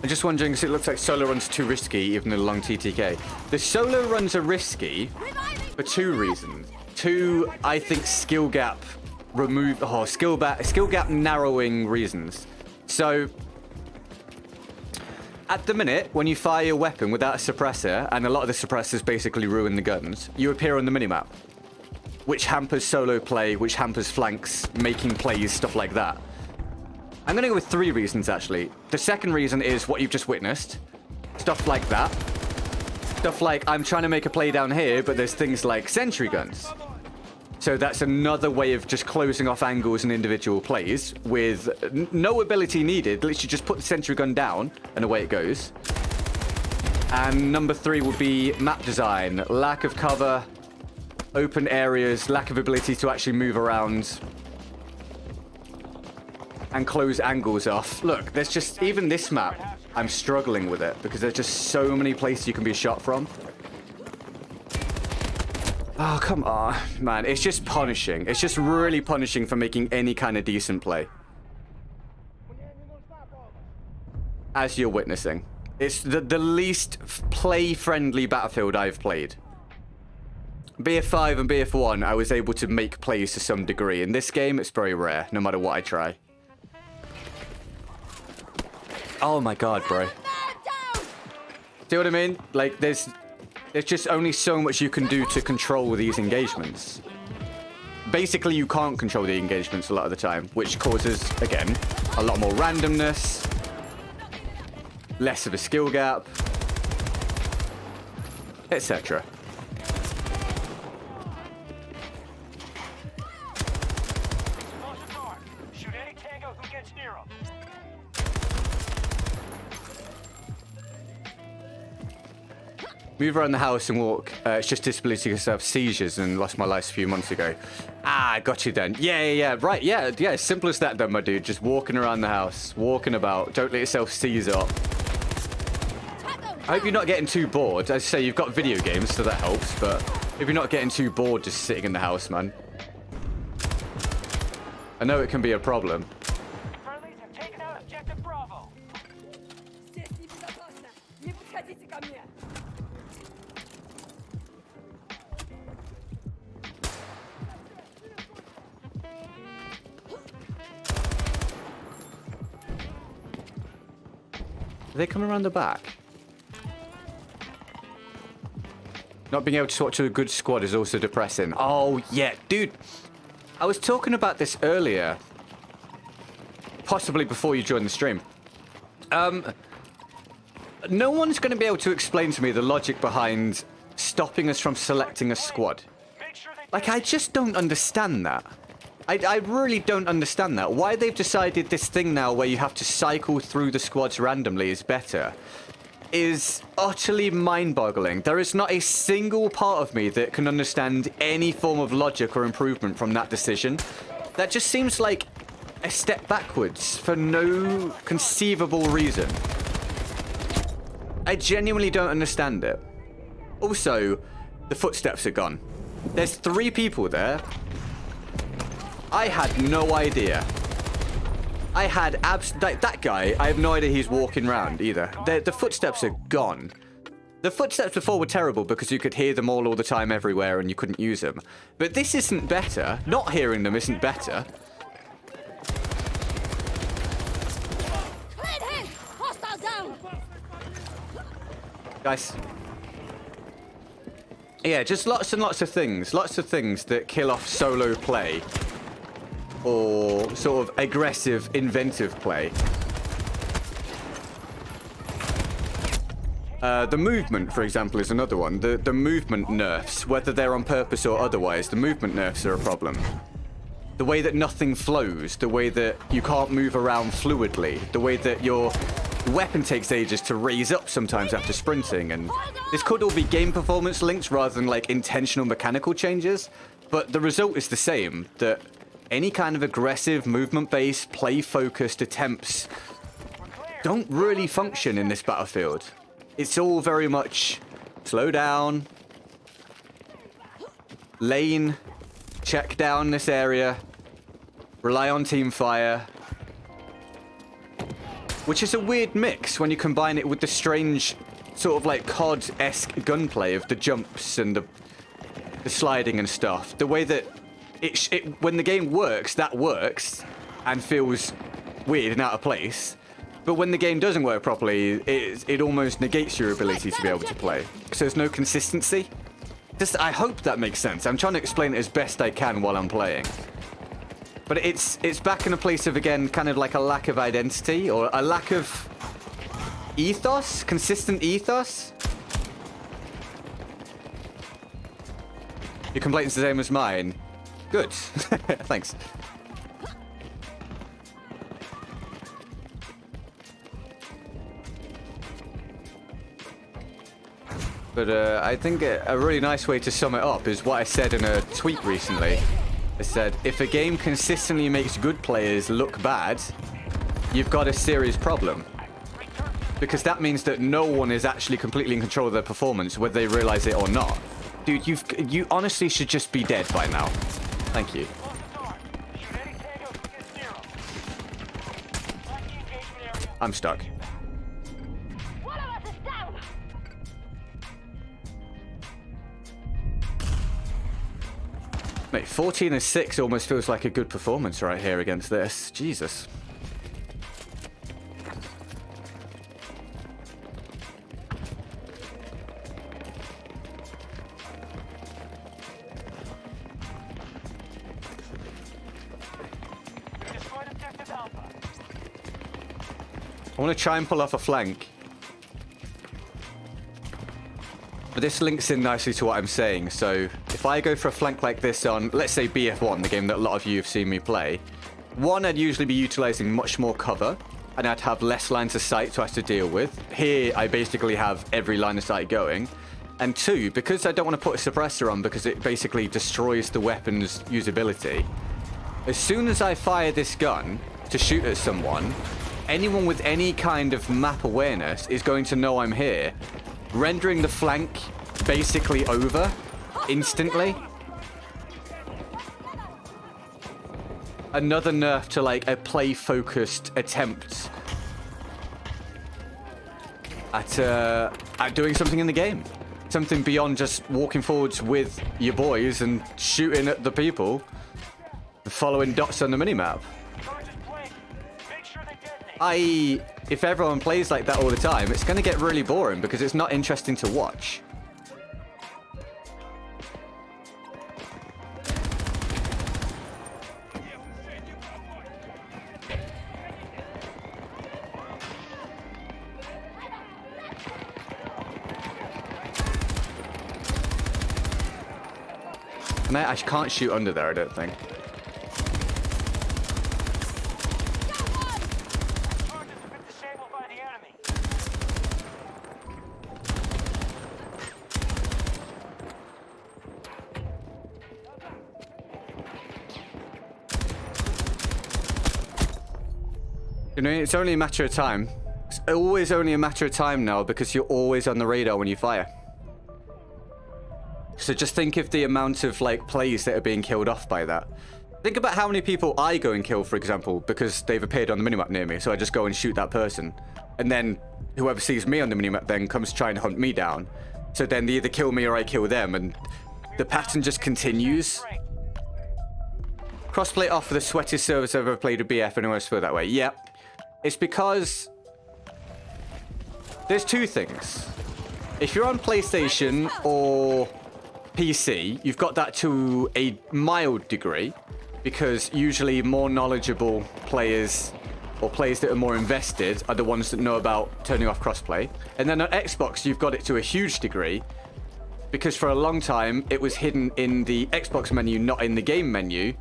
I'm just wondering, because it looks like solo runs too risky, even in a long TTK. The solo runs are risky for two reasons. Two, I think, skill gap narrowing reasons. So, at the minute, when you fire your weapon without a suppressor, and a lot of the suppressors basically ruin the guns, you appear on the minimap, which hampers solo play, which hampers flanks, making plays, stuff like that. I'm going to go with three reasons, actually. The second reason is what you've just witnessed. Stuff like that. Stuff like, I'm trying to make a play down here, but there's things like sentry guns. So that's another way of just closing off angles and individual plays with no ability needed. Literally just put the sentry gun down and away it goes. And number three would be map design. Lack of cover, open areas, lack of ability to actually move around and close angles off. Look, there's just, even this map, I'm struggling with it because there's just so many places you can be shot from. Oh, come on, man. It's just punishing. It's just really punishing for making any kind of decent play. As you're witnessing. It's the least play-friendly Battlefield I've played. BF5 and BF1, I was able to make plays to some degree. In this game, it's very rare, no matter what I try. Oh my god, bro. See what I mean? Like, there's just only so much you can do to control these engagements. Basically, you can't control the engagements a lot of the time, which causes, again, a lot more randomness, less of a skill gap, etc. Move around the house and walk. It's just disability because I have seizures and lost my life a few months ago. Ah, got you then. Yeah. Right, yeah. Simple as that then, my dude. Just walking around the house. Walking about. Don't let yourself seize up. I hope you're not getting too bored. As I say, you've got video games, so that helps. But if you're not getting too bored just sitting in the house, man. I know it can be a problem. Friendlies have taken out objective Bravo. Are they coming around the back? Not being able to watch a good squad is also depressing. Oh, yeah. Dude, I was talking about this earlier. Possibly before you joined the stream. No one's going to be able to explain to me the logic behind stopping us from selecting a squad. Like, I just don't understand that. I really don't understand that. Why they've decided this thing now where you have to cycle through the squads randomly is better is utterly mind-boggling. There is not a single part of me that can understand any form of logic or improvement from that decision. That just seems like a step backwards for no conceivable reason. I genuinely don't understand it. Also, the footsteps are gone. There's 3 people there. I had no idea. I had that guy, I have no idea he's walking around either. The footsteps are gone. The footsteps before were terrible because you could hear them all the time everywhere and you couldn't use them. But this isn't better. Not hearing them isn't better. Clean hit! Hostile down! Guys. Yeah, just lots and lots of things. Lots of things that kill off solo play. Or sort of aggressive, inventive play. The movement, for example, is another one. The movement nerfs, whether they're on purpose or otherwise, the movement nerfs are a problem. The way that nothing flows, the way that you can't move around fluidly, the way that your weapon takes ages to raise up sometimes after sprinting, and this could all be game performance links rather than like intentional mechanical changes, but the result is the same, that any kind of aggressive, movement-based, play-focused attempts don't really function in this battlefield. It's all very much slow down, lane, check down this area, rely on team fire, which is a weird mix when you combine it with the strange sort of like COD-esque gunplay of the jumps and the sliding and stuff. The way that when the game works, that works and feels weird and out of place. But when the game doesn't work properly, it almost negates your ability to be able to play. So there's no consistency. I hope that makes sense. I'm trying to explain it as best I can while I'm playing. But it's back in a place of, again, kind of like a lack of identity or a lack of ethos, consistent ethos. Your complaint's the same as mine. Good. Thanks. But I think a really nice way to sum it up is what I said in a tweet recently. I said, if a game consistently makes good players look bad, you've got a serious problem. Because that means that no one is actually completely in control of their performance, whether they realize it or not. Dude, you honestly should just be dead by now. Thank you. I'm stuck. One of us is down! Mate, 14-6 almost feels like a good performance right here against this. Jesus. I want to try and pull off a flank. But this links in nicely to what I'm saying. So if I go for a flank like this on, let's say BF1, the game that a lot of you have seen me play, one, I'd usually be utilizing much more cover, and I'd have less lines of sight to have to deal with. Here, I basically have every line of sight going. And two, because I don't want to put a suppressor on because it basically destroys the weapon's usability, as soon as I fire this gun to shoot at someone, anyone with any kind of map awareness is going to know I'm here, rendering the flank basically over instantly. Another nerf to like a play-focused attempt at doing something in the game. Something beyond just walking forwards with your boys and shooting at the people, following dots on the minimap. I.e., if everyone plays like that all the time, it's going to get really boring because it's not interesting to watch. And I can't shoot under there, I don't think. You know, it's only a matter of time. It's always only a matter of time now because you're always on the radar when you fire. So just think of the amount of like plays that are being killed off by that. Think about how many people I go and kill, for example, because they've appeared on the minimap near me. So I just go and shoot that person. And then whoever sees me on the minimap then comes try and hunt me down. So then they either kill me or I kill them. And the pattern just continues. Crossplay off for the sweatiest service I've ever played with BF. Anyone else feel that way? Yep. It's because there's two things. If you're on PlayStation or PC, you've got that to a mild degree because usually more knowledgeable players or players that are more invested are the ones that know about turning off crossplay. And then on Xbox, you've got it to a huge degree because for a long time, it was hidden in the Xbox menu, not in the game menu.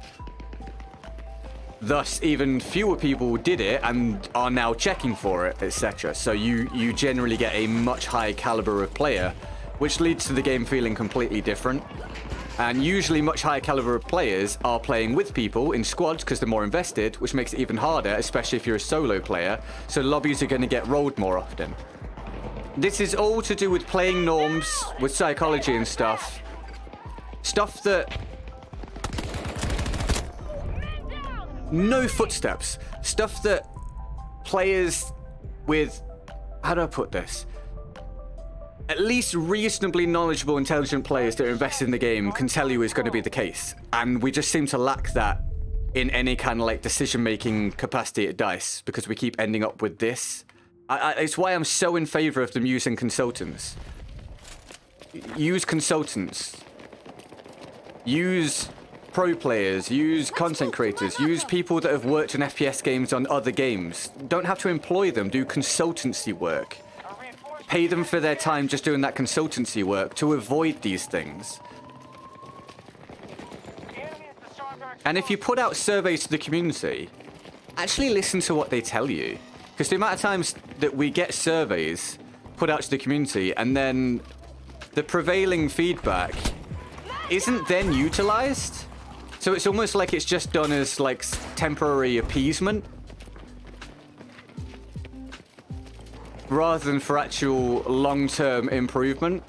Thus, even fewer people did it and are now checking for it, etc. So you generally get a much higher caliber of player, which leads to the game feeling completely different. And usually much higher caliber of players are playing with people in squads because they're more invested, which makes it even harder, especially if you're a solo player. So lobbies are going to get rolled more often. This is all to do with playing norms, with psychology and stuff. Stuff that... No footsteps. Stuff that players with... How do I put this? At least reasonably knowledgeable, intelligent players that are invested in the game can tell you is going to be the case. And we just seem to lack that in any kind of like decision-making capacity at DICE because we keep ending up with this. It's why I'm so in favor of them using consultants. Use consultants. Use pro players, use content creators, use people that have worked in FPS games on other games. Don't have to employ them, do consultancy work. Pay them for their time just doing that consultancy work to avoid these things. And if you put out surveys to the community, actually listen to what they tell you. Because the amount of times that we get surveys put out to the community and then the prevailing feedback isn't then utilized. So it's almost like it's just done as like temporary appeasement rather than for actual long-term improvement.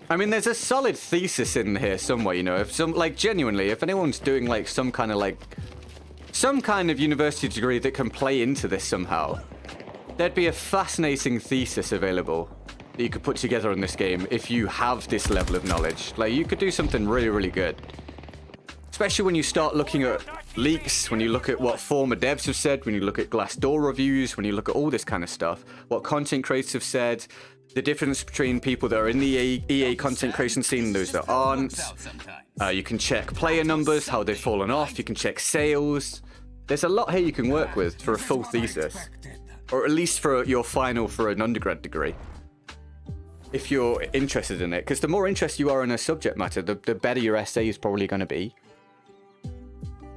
I mean, there's a solid thesis in here somewhere, you know, if some, like, genuinely, if anyone's doing like some kind of university degree that can play into this somehow, there'd be a fascinating thesis available that you could put together on this game if you have this level of knowledge. Like, you could do something really, really good. Especially when you start looking at leaks, when you look at what former devs have said, when you look at Glassdoor reviews, when you look at all this kind of stuff, what content creators have said, the difference between people that are in the EA content creation scene and those that aren't. You can check player numbers, how they've fallen off. You can check sales. There's a lot here you can work with for a full thesis. Or at least for your final for an undergrad degree. If you're interested in it. Because the more interested you are in a subject matter, the better your essay is probably going to be.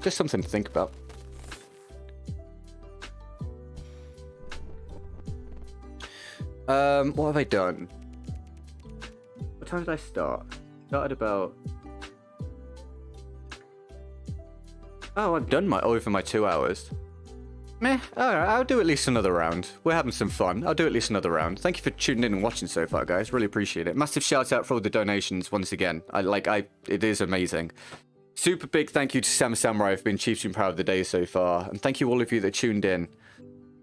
Just something to think about. What have I done? What time did I start? Started about... Oh, I've done over my 2 hours. Meh, alright, I'll do at least another round. We're having some fun. I'll do at least another round. Thank you for tuning in and watching so far, guys. Really appreciate it. Massive shout out for all the donations once again. It is amazing. Super big thank you to Sam Samurai for being Chief Team Power of the Day so far. And thank you all of you that tuned in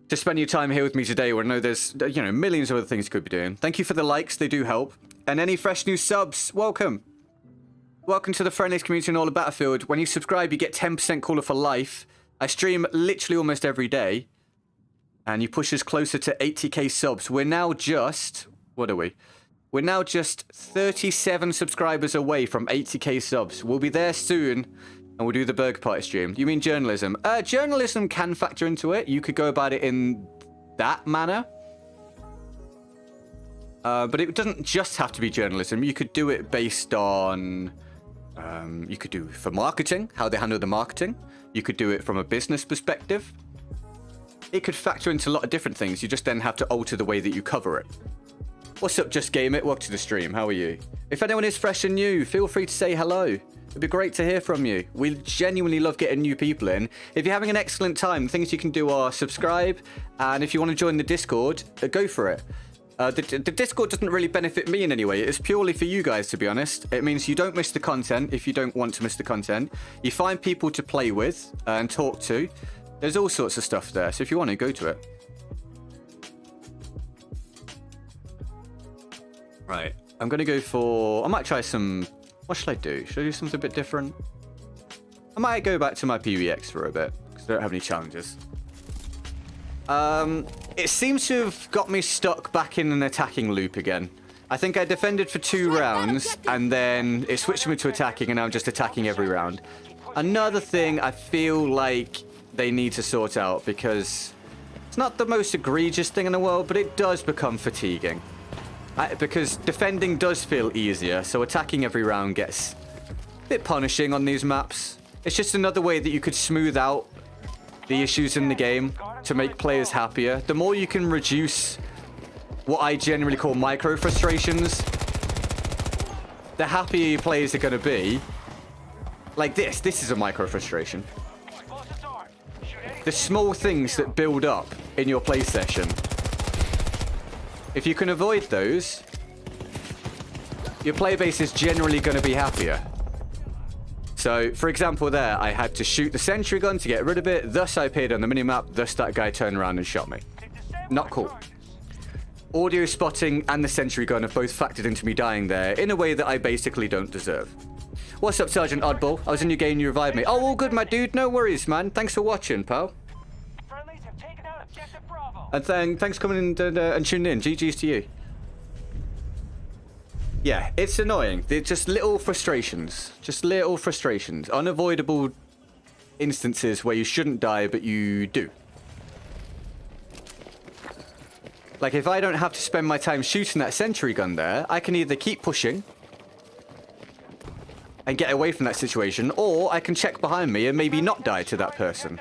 to spend your time here with me today, where I know there's, you know, millions of other things you could be doing. Thank you for the likes, they do help. And any fresh new subs, welcome. Welcome to the friendliest community in all of Battlefield. When you subscribe, you get 10% cooler for life. I stream literally almost every day. And you push us closer to 80k subs. We're now just, what are we? We're now just 37 subscribers away from 80k subs. We'll be there soon. And we'll do the Burger Party stream. You mean journalism? Journalism can factor into it. You could go about it in that manner. But it doesn't just have to be journalism. You could do it based on... you could do it for marketing, how they handle the marketing. You could do it from a business perspective. It could factor into a lot of different things. You just then have to alter the way that you cover it. What's up, Just Game It? Welcome to the stream. How are you? If anyone is fresh and new, feel free to say hello. It'd be great to hear from you. We genuinely love getting new people in. If you're having an excellent time, things you can do are subscribe, and if you want to join the Discord, go for it. The Discord doesn't really benefit me in any way. It's purely for you guys, to be honest. It means you don't miss the content if you don't want to miss the content. You find people to play with and talk to. There's all sorts of stuff there, so if you want to, go to it. Right, I'm going to go for... I might try some... What should I do? Should I do something a bit different? I might go back to my PvX for a bit, because I don't have any challenges. It seems to have got me stuck back in an attacking loop again. I think I defended for 2 rounds, and then it switched me to attacking, and now I'm just attacking every round. Another thing I feel like they need to sort out, because it's not the most egregious thing in the world, but it does become fatiguing. Because defending does feel easier, so attacking every round gets a bit punishing on these maps. It's just another way that you could smooth out the issues in the game to make players happier. The more you can reduce what I generally call micro frustrations, the happier your players are going to be. Like this is a micro frustration. The small things that build up in your play session. If you can avoid those, your player base is generally going to be happier. So, for example there, I had to shoot the sentry gun to get rid of it, thus I appeared on the minimap, thus that guy turned around and shot me. Not cool. Audio spotting and the sentry gun have both factored into me dying there in a way that I basically don't deserve. What's up, Sergeant Oddball? I was in your game, you revived me. Oh, all good, my dude. No worries, man. Thanks for watching, pal. And thanks for coming in and tuning in. GG's to you. Yeah, it's annoying. They're just little frustrations. Just little frustrations. Unavoidable instances where you shouldn't die, but you do. Like, if I don't have to spend my time shooting that sentry gun there, I can either keep pushing and get away from that situation, or I can check behind me and maybe not die to that person.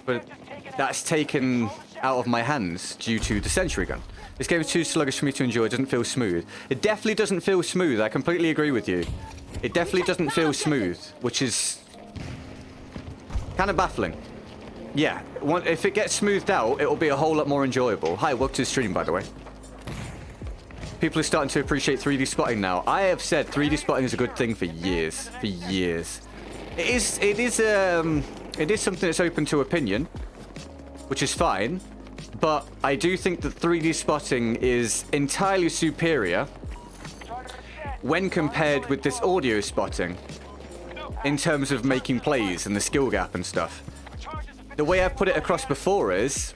But that's taken out of my hands due to the sentry gun. This game is too sluggish for me to enjoy. It doesn't feel smooth. It definitely doesn't feel smooth. I completely agree with you. It definitely doesn't feel smooth, which is kind of baffling. Yeah, if it gets smoothed out, it will be a whole lot more enjoyable. Hi, welcome to the stream, by the way. People are starting to appreciate 3D spotting now. I have said 3D spotting is a good thing for years. For years. It is something that's open to opinion, which is fine, but I do think that 3D spotting is entirely superior when compared with this audio spotting in terms of making plays and the skill gap and stuff. The way I've put it across before is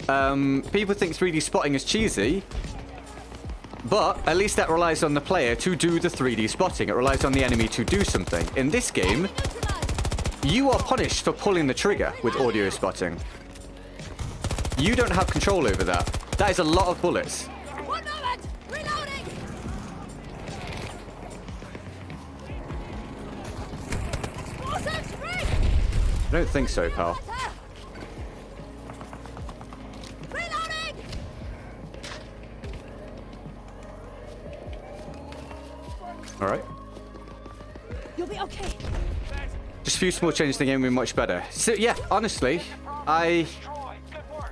people think 3D spotting is cheesy, but at least that relies on the player to do the 3D spotting. It relies on the enemy to do something. In this game, you are punished for pulling the trigger with audio spotting. You don't have control over that. That is a lot of bullets. 1 moment! Reloading! Explosives free! I don't think so, pal. Reloading! All right. You'll be okay. Just a few small changes in the game will be much better. So, yeah, honestly, I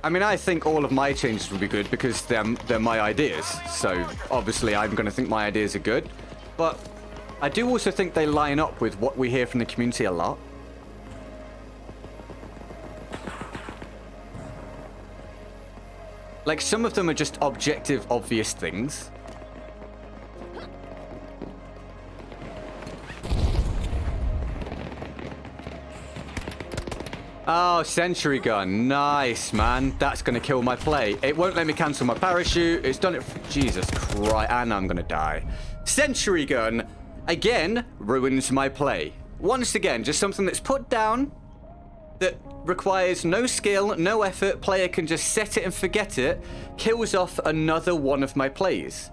mean, I think all of my changes will be good because they're my ideas. So, obviously, I'm going to think my ideas are good. But I do also think they line up with what we hear from the community a lot. Like, some of them are just objective, obvious things. Oh, sentry gun. Nice, man. That's going to kill my play. It won't let me cancel my parachute. It's done it. Jesus Christ. And I'm going to die. Sentry gun, again, ruins my play. Once again, just something that's put down that requires no skill, no effort. Player can just set it and forget it. Kills off another one of my plays.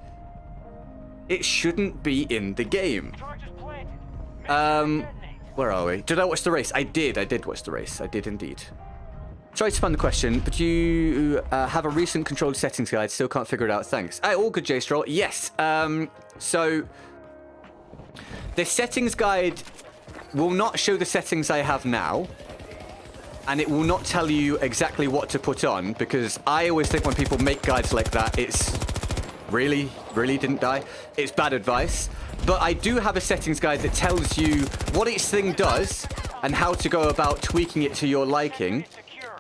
It shouldn't be in the game. Where are we? Did I watch the race? I did watch the race. I did indeed. Tried to find the question, but you have a recent controlled settings guide. Still can't figure it out. Thanks. All good, J-Stroll. Yes. So The settings guide will not show the settings I have now, and it will not tell you exactly what to put on, because I always think when people make guides like that, it's really didn't die. It's bad advice. But I do have a settings guide that tells you what each thing does and how to go about tweaking it to your liking.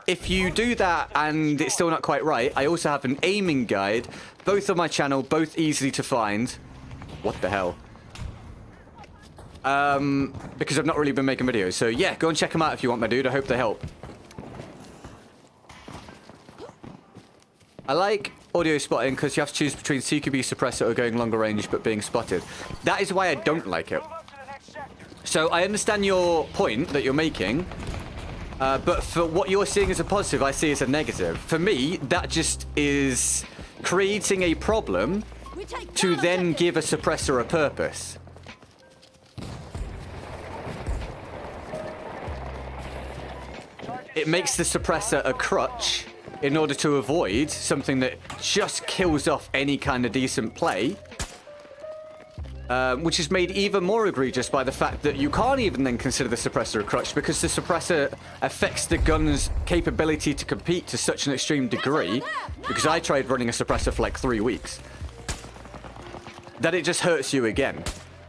If you do that and it's still not quite right, I also have an aiming guide, both on my channel, both easily to find. What the hell? Because I've not really been making videos. So yeah, go and check them out if you want, my dude. I hope they help. I like audio spotting because you have to choose between CQB suppressor or going longer range but being spotted. That is why I don't like it. So I understand your point that you're making, but for what you're seeing as a positive, I see as a negative. For me, that just is creating a problem to then give a suppressor a purpose. It makes the suppressor a crutch in order to avoid something that just kills off any kind of decent play. Which is made even more egregious by the fact that you can't even then consider the suppressor a crutch, because the suppressor affects the gun's capability to compete to such an extreme degree, because I tried running a suppressor for like 3 weeks, that it just hurts you again.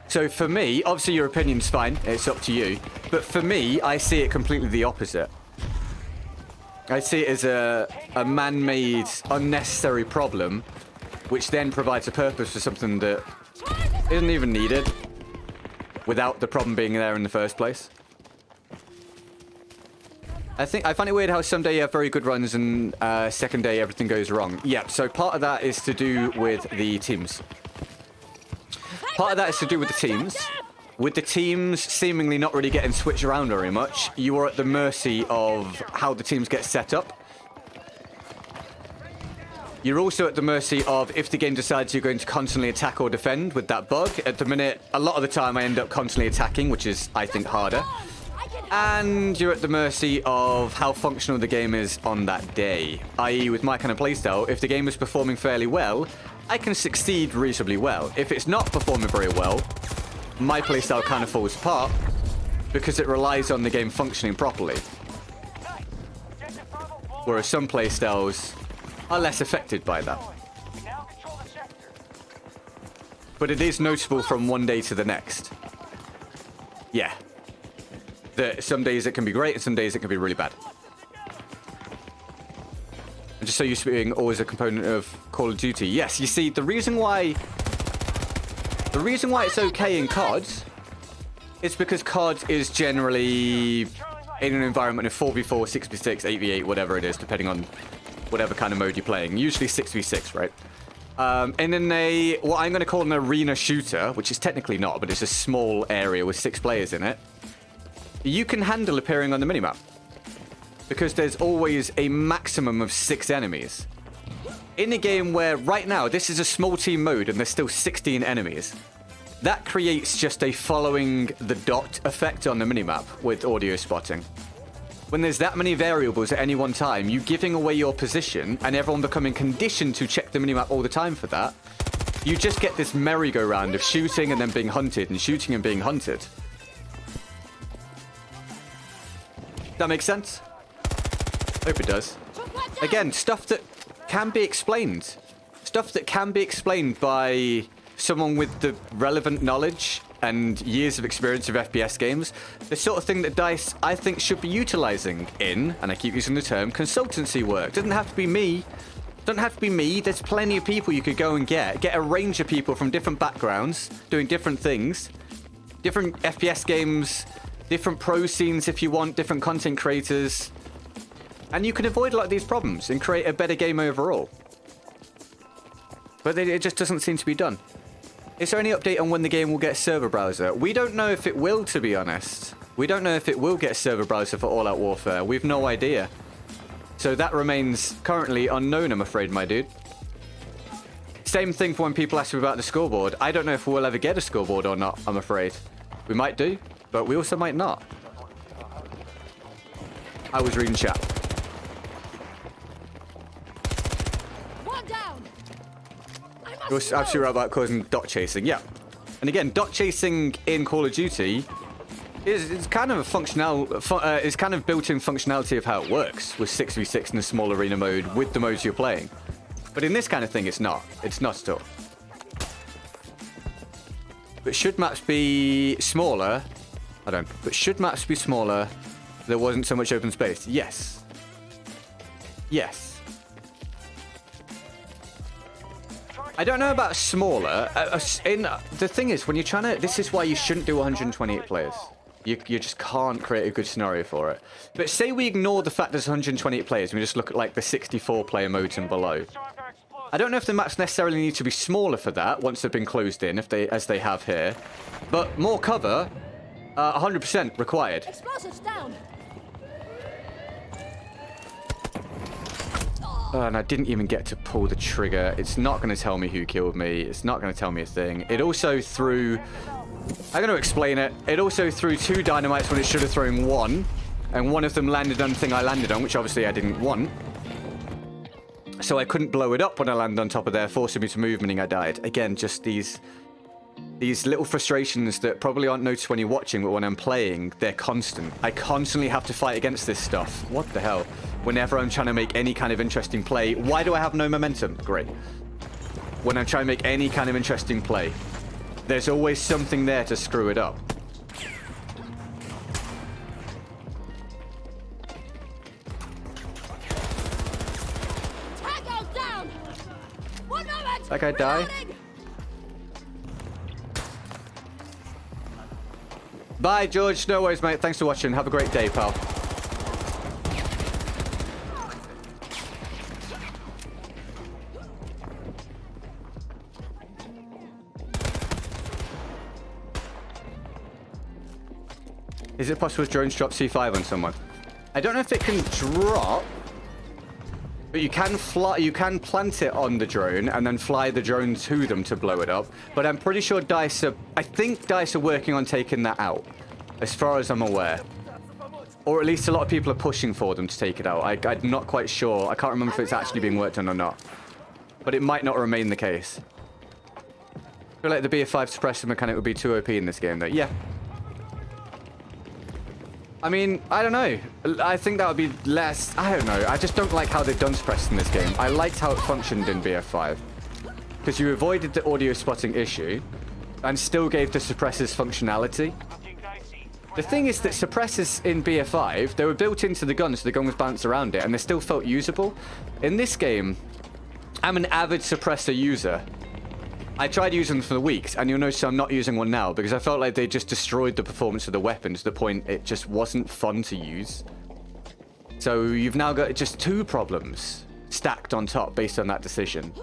So for me, obviously your opinion's fine, it's up to you, but for me, I see it completely the opposite. I see it as a man-made, unnecessary problem, which then provides a purpose for something that isn't even needed without the problem being there in the first place. I find it weird how some day you have very good runs and second day everything goes wrong. Yeah, so part of that is to do with the teams. Part of that is to do with the teams. With the teams seemingly not really getting switched around very much, you are at the mercy of how the teams get set up. You're also at the mercy of if the game decides you're going to constantly attack or defend with that bug. At the minute, a lot of the time I end up constantly attacking, which is, I think, harder. And you're at the mercy of how functional the game is on that day. I.e., with my kind of playstyle, if the game is performing fairly well, I can succeed reasonably well. If it's not performing very well, my playstyle kind of falls apart because it relies on the game functioning properly. Whereas some playstyles are less affected by that. But it is noticeable from one day to the next. Yeah. That some days it can be great and some days it can be really bad. And just so used to being always a component of Call of Duty. Yes, you see, the reason why it's okay in COD is because COD is generally in an environment of 4v4, 6v6, 8v8, whatever it is, depending on whatever kind of mode you're playing. Usually 6v6, right? And then what I'm going to call an arena shooter, which is technically not, but it's a small area with 6 players in it. You can handle appearing on the minimap because there's always a maximum of 6 enemies. In a game where, right now, this is a small team mode and there's still 16 enemies, that creates just a following the dot effect on the minimap with audio spotting. When there's that many variables at any one time, you giving away your position and everyone becoming conditioned to check the minimap all the time for that, you just get this merry-go-round of shooting and then being hunted and shooting and being hunted. That makes sense? Hope it does. Again, stuff that can be explained. Stuff that can be explained by someone with the relevant knowledge and years of experience of FPS games. The sort of thing that DICE, I think, should be utilizing in, and I keep using the term, consultancy work. Doesn't have to be me. Doesn't have to be me. There's plenty of people you could go and get a range of people from different backgrounds, doing different things. Different FPS games, different pro scenes if you want, different content creators. And you can avoid a lot of these problems and create a better game overall. But it just doesn't seem to be done. Is there any update on when the game will get server browser? We don't know if it will, to be honest. We don't know if it will get server browser for All Out Warfare. We've no idea. So that remains currently unknown, I'm afraid, my dude. Same thing for when people ask me about the scoreboard. I don't know if we'll ever get a scoreboard or not, I'm afraid. We might do, but we also might not. I was reading chat. One down. You're absolutely right about causing dot chasing. Yeah. And again, dot chasing in Call of Duty is kind of a is kind of built-in functionality of how it works with 6v6 in a small arena mode with the modes you're playing. But in this kind of thing, it's not. It's not at all. But should maps be smaller? I don't. But should maps be smaller? There wasn't so much open space. Yes. Yes. I don't know about smaller. The thing is, when you're trying to... This is why you shouldn't do 128 players. You just can't create a good scenario for it. But say we ignore the fact there's 128 players and we just look at like the 64-player modes and below. I don't know if the maps necessarily need to be smaller for that once they've been closed in, as they have here. But more cover, 100% required. Explosives down. Oh, and I didn't even get to pull the trigger. It's not going to tell me who killed me. It's not going to tell me a thing. It also threw... I'm going to explain it. It also threw 2 dynamites when it should have thrown 1. And one of them landed on the thing I landed on, which obviously I didn't want. So I couldn't blow it up when I landed on top of there, forcing me to move, meaning I died. Again, just these little frustrations that probably aren't noticed when you're watching, but when I'm playing, they're constant. I constantly have to fight against this stuff. What the hell? Whenever I'm trying to make any kind of interesting play. Why do I have no momentum? Great. When I'm trying to make any kind of interesting play, there's always something there to screw it up. Tango down. One moment. That guy die? Reloading. Bye, George. No worries, mate. Thanks for watching. Have a great day, pal. Is it possible to drones drop C5 on someone? I don't know if it can drop, but you can fly. You can plant it on the drone and then fly the drone to them to blow it up. But I'm pretty sure DICE are... I think DICE are working on taking that out, as far as I'm aware. Or at least a lot of people are pushing for them to take it out. I'm not quite sure. I can't remember if it's actually being worked on or not. But it might not remain the case. I feel like the BF5 suppressor mechanic would be too OP in this game, though. Yeah. I mean, I don't know. I think that would be less... I don't know. I just don't like how they've done suppressed in this game. I liked how it functioned in BF5. Because you avoided the audio spotting issue and still gave the suppressors functionality. The thing is that suppressors in BF5, they were built into the gun so the gun was balanced around it and they still felt usable. In this game, I'm an avid suppressor user. I tried using them for the weeks, and you'll notice I'm not using one now because I felt like they just destroyed the performance of the weapon to the point it just wasn't fun to use. So you've now got just 2 problems stacked on top based on that decision.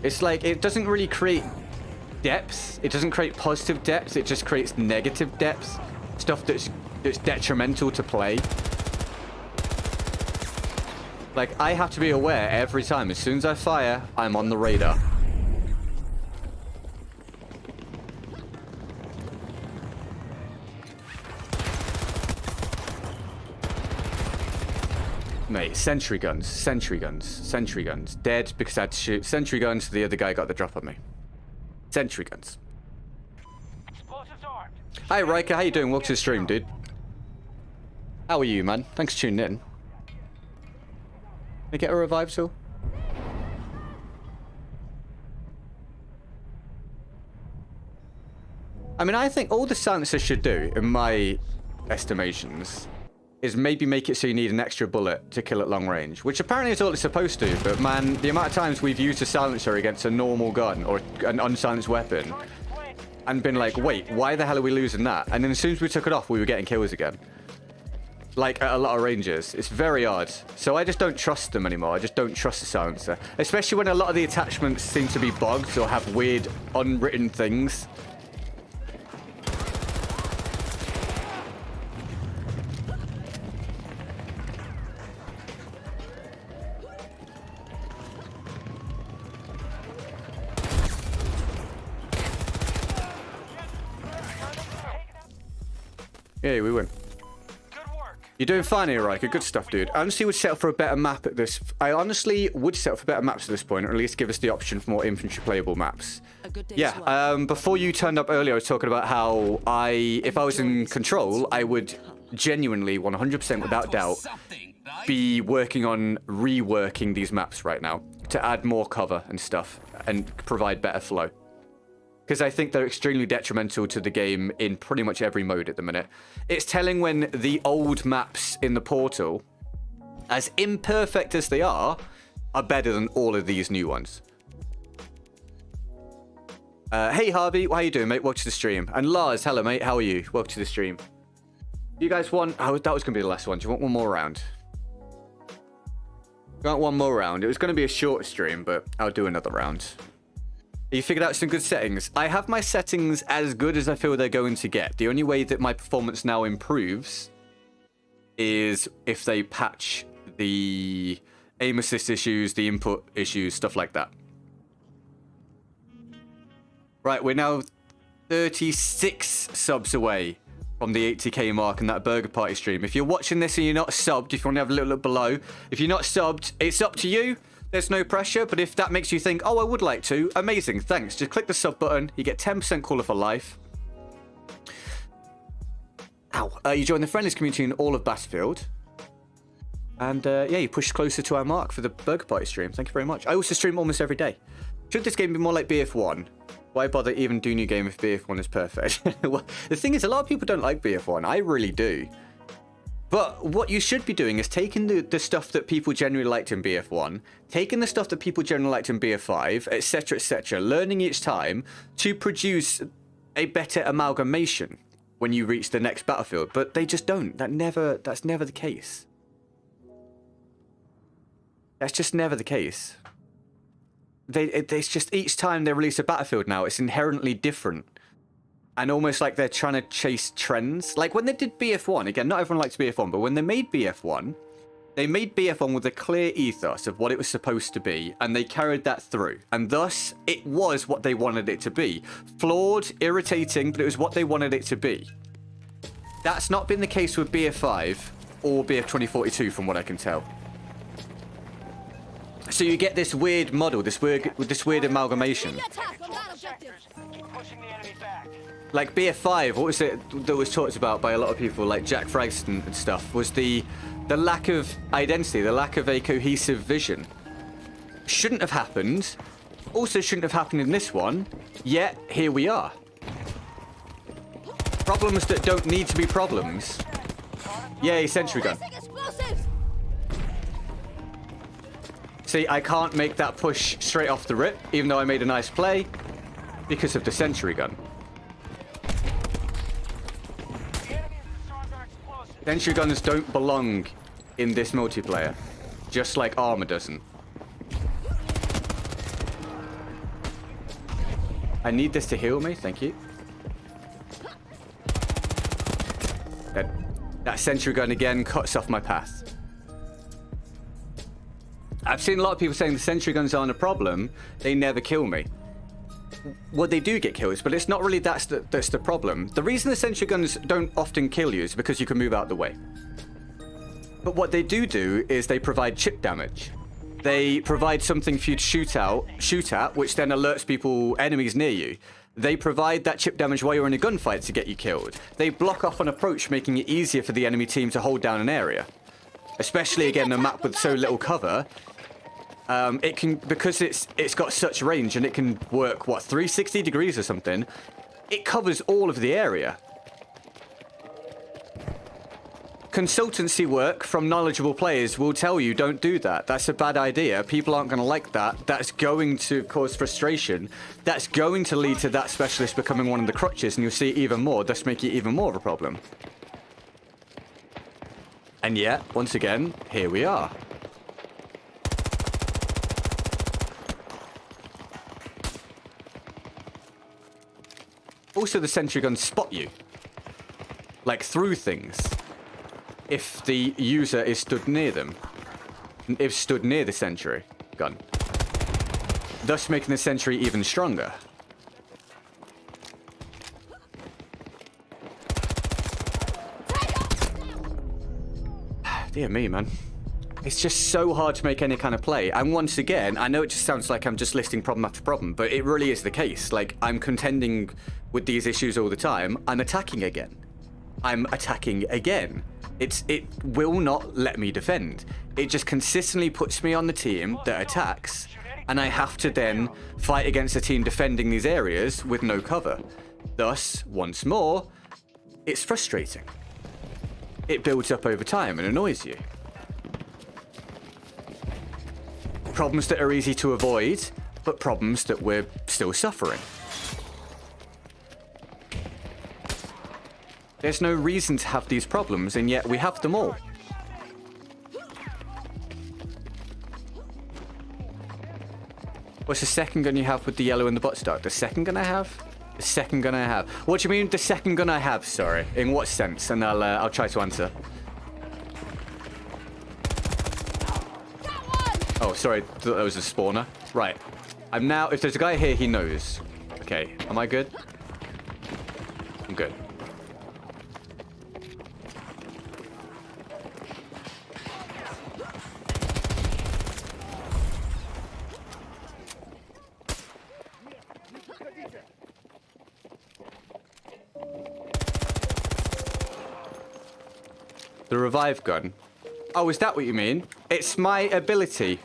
It's like, it doesn't really create depth. It doesn't create positive depth. It just creates negative depth. Stuff that's detrimental to play. Like, I have to be aware every time. As soon as I fire, I'm on the radar. Mate, sentry guns. Dead because I had to shoot sentry guns, so the other guy got the drop on me. Sentry guns. Hi, Riker. How you doing? Welcome to the stream, dude. How are you, man? Thanks for tuning in. Can I get a revive tool? I mean, I think all the silencer should do, in my estimations, is maybe make it so you need an extra bullet to kill at long range, which apparently is all it's supposed to, but man, the amount of times we've used a silencer against a normal gun or an unsilenced weapon and been like, wait, why the hell are we losing that? And then as soon as we took it off, we were getting kills again. Like, at a lot of ranges. It's very odd. So I just don't trust them anymore. I just don't trust the silencer. Especially when a lot of the attachments seem to be bugged or have weird, unwritten things. Yeah, we win. Good work. You're doing fine here, Riker. Good stuff, dude. I honestly would set up for a better map at this. I honestly would set up for better maps at this point, or at least give us the option for more infantry playable maps. Yeah, before you turned up earlier, I was talking about how if I was in control, I would genuinely, 100% without doubt, be working on reworking these maps right now to add more cover and stuff and provide better flow. Because I think they're extremely detrimental to the game in pretty much every mode at the minute. It's telling when the old maps in the portal, as imperfect as they are better than all of these new ones. Hey Harvey, how you doing, mate? Welcome to the stream. And Lars, hello, mate. How are you? Welcome to the stream. You guys want... Oh, that was going to be the last one. Do you want one more round? You want one more round? It was going to be a short stream, but I'll do another round. You figured out some good settings. I have my settings as good as I feel they're going to get. The only way that my performance now improves is if they patch the aim assist issues, the input issues, stuff like that. Right, we're now 36 subs away from the 80k mark in that Burger Party stream. If you're watching this and you're not subbed, if you want to have a little look below, if you're not subbed, it's up to you. There's no pressure, but if that makes you think, oh, I would like to, amazing, thanks. Just click the sub button. You get 10% cooler for life. Ow. You join the friendlies community in all of Battlefield. And yeah, you push closer to our mark for the Burger Party stream. Thank you very much. I also stream almost every day. Should this game be more like BF1? Why bother even do new game if BF1 is perfect? Well, the thing is, a lot of people don't like BF1. I really do. But what you should be doing is taking the stuff that people generally liked in BF1, taking the stuff that people generally liked in BF5, etc., learning each time to produce a better amalgamation when you reach the next battlefield. But they just don't. That's never the case. That's just never the case. It's just each time they release a battlefield now, it's inherently different. And almost like they're trying to chase trends. Like when they did BF1, again, not everyone likes BF1, but when they made BF1, they made BF1 with a clear ethos of what it was supposed to be, and they carried that through. And thus, it was what they wanted it to be. Flawed, irritating, but it was what they wanted it to be. That's not been the case with BF5 or BF 2042, from what I can tell. So you get this weird model, this weird amalgamation. Like BF5, what was it that was talked about by a lot of people, like Jack Fragston and stuff, was the lack of identity, the lack of a cohesive vision. Shouldn't have happened. Also shouldn't have happened in this one. Yet, here we are. Problems that don't need to be problems. Yay, sentry gun. See, I can't make that push straight off the rip, even though I made a nice play, because of the sentry gun. Sentry guns don't belong in this multiplayer, just like armor doesn't. I need this to heal me, thank you. That sentry gun again cuts off my path. I've seen a lot of people saying the sentry guns aren't a problem, they never kill me. Well, they do get kills, but it's not really that's the problem. The reason the sentry guns don't often kill you is because you can move out of the way. But what they do is they provide chip damage. They provide something for you to shoot at, which then alerts people, enemies near you. They provide that chip damage while you're in a gunfight to get you killed. They block off an approach, making it easier for the enemy team to hold down an area. Especially, again, a map with so little cover. It can, because it's got such range and it can work, what, 360 degrees or something, it covers all of the area. Consultancy work from knowledgeable players will tell you don't do that. That's a bad idea. People aren't going to like that. That's going to cause frustration. That's going to lead to that specialist becoming one of the crutches, and you'll see even more, thus make it even more of a problem. And yet, once again, here we are. Also, the sentry guns spot you. Like, through things. If the user is stood near them. If stood near the sentry gun. Thus making the sentry even stronger. Dear me, man. It's just so hard to make any kind of play. And once again, I know it just sounds like I'm just listing problem after problem, but it really is the case. Like, I'm contending with these issues all the time. I'm attacking again. I'm attacking again. It will not let me defend. It just consistently puts me on the team that attacks, and I have to then fight against a team defending these areas with no cover. Thus, once more, it's frustrating. It builds up over time and annoys you. Problems that are easy to avoid, but problems that we're still suffering. There's no reason to have these problems, and yet we have them all. What's the second gun you have with the yellow and the butt stock? The second gun I have? The second gun I have. What do you mean the second gun I have? Sorry. In what sense? And I'll try to answer. Oh, sorry. Thought that was a spawner. Right. I'm now... If there's a guy here, he knows. Okay. Am I good? I'm good. The revive gun. Oh, is that what you mean? It's my ability.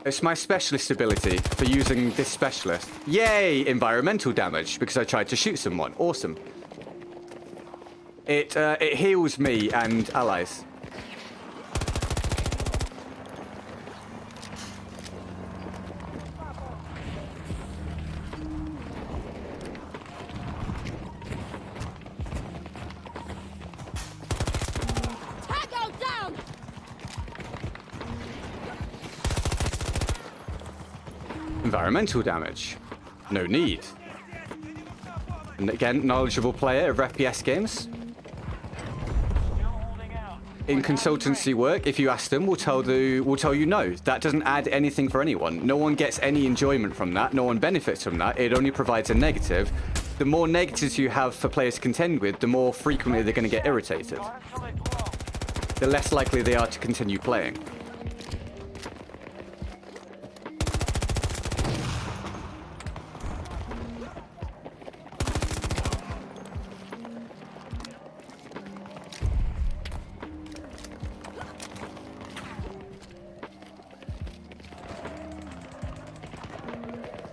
It's my specialist ability for using this specialist. Yay! Environmental damage, because I tried to shoot someone. Awesome. It heals me and allies. Environmental damage. No need. And again, knowledgeable player of FPS games. In consultancy work, if you ask them, will tell you no. That doesn't add anything for anyone. No one gets any enjoyment from that. No one benefits from that. It only provides a negative. The more negatives you have for players to contend with, the more frequently they're going to get irritated. The less likely they are to continue playing.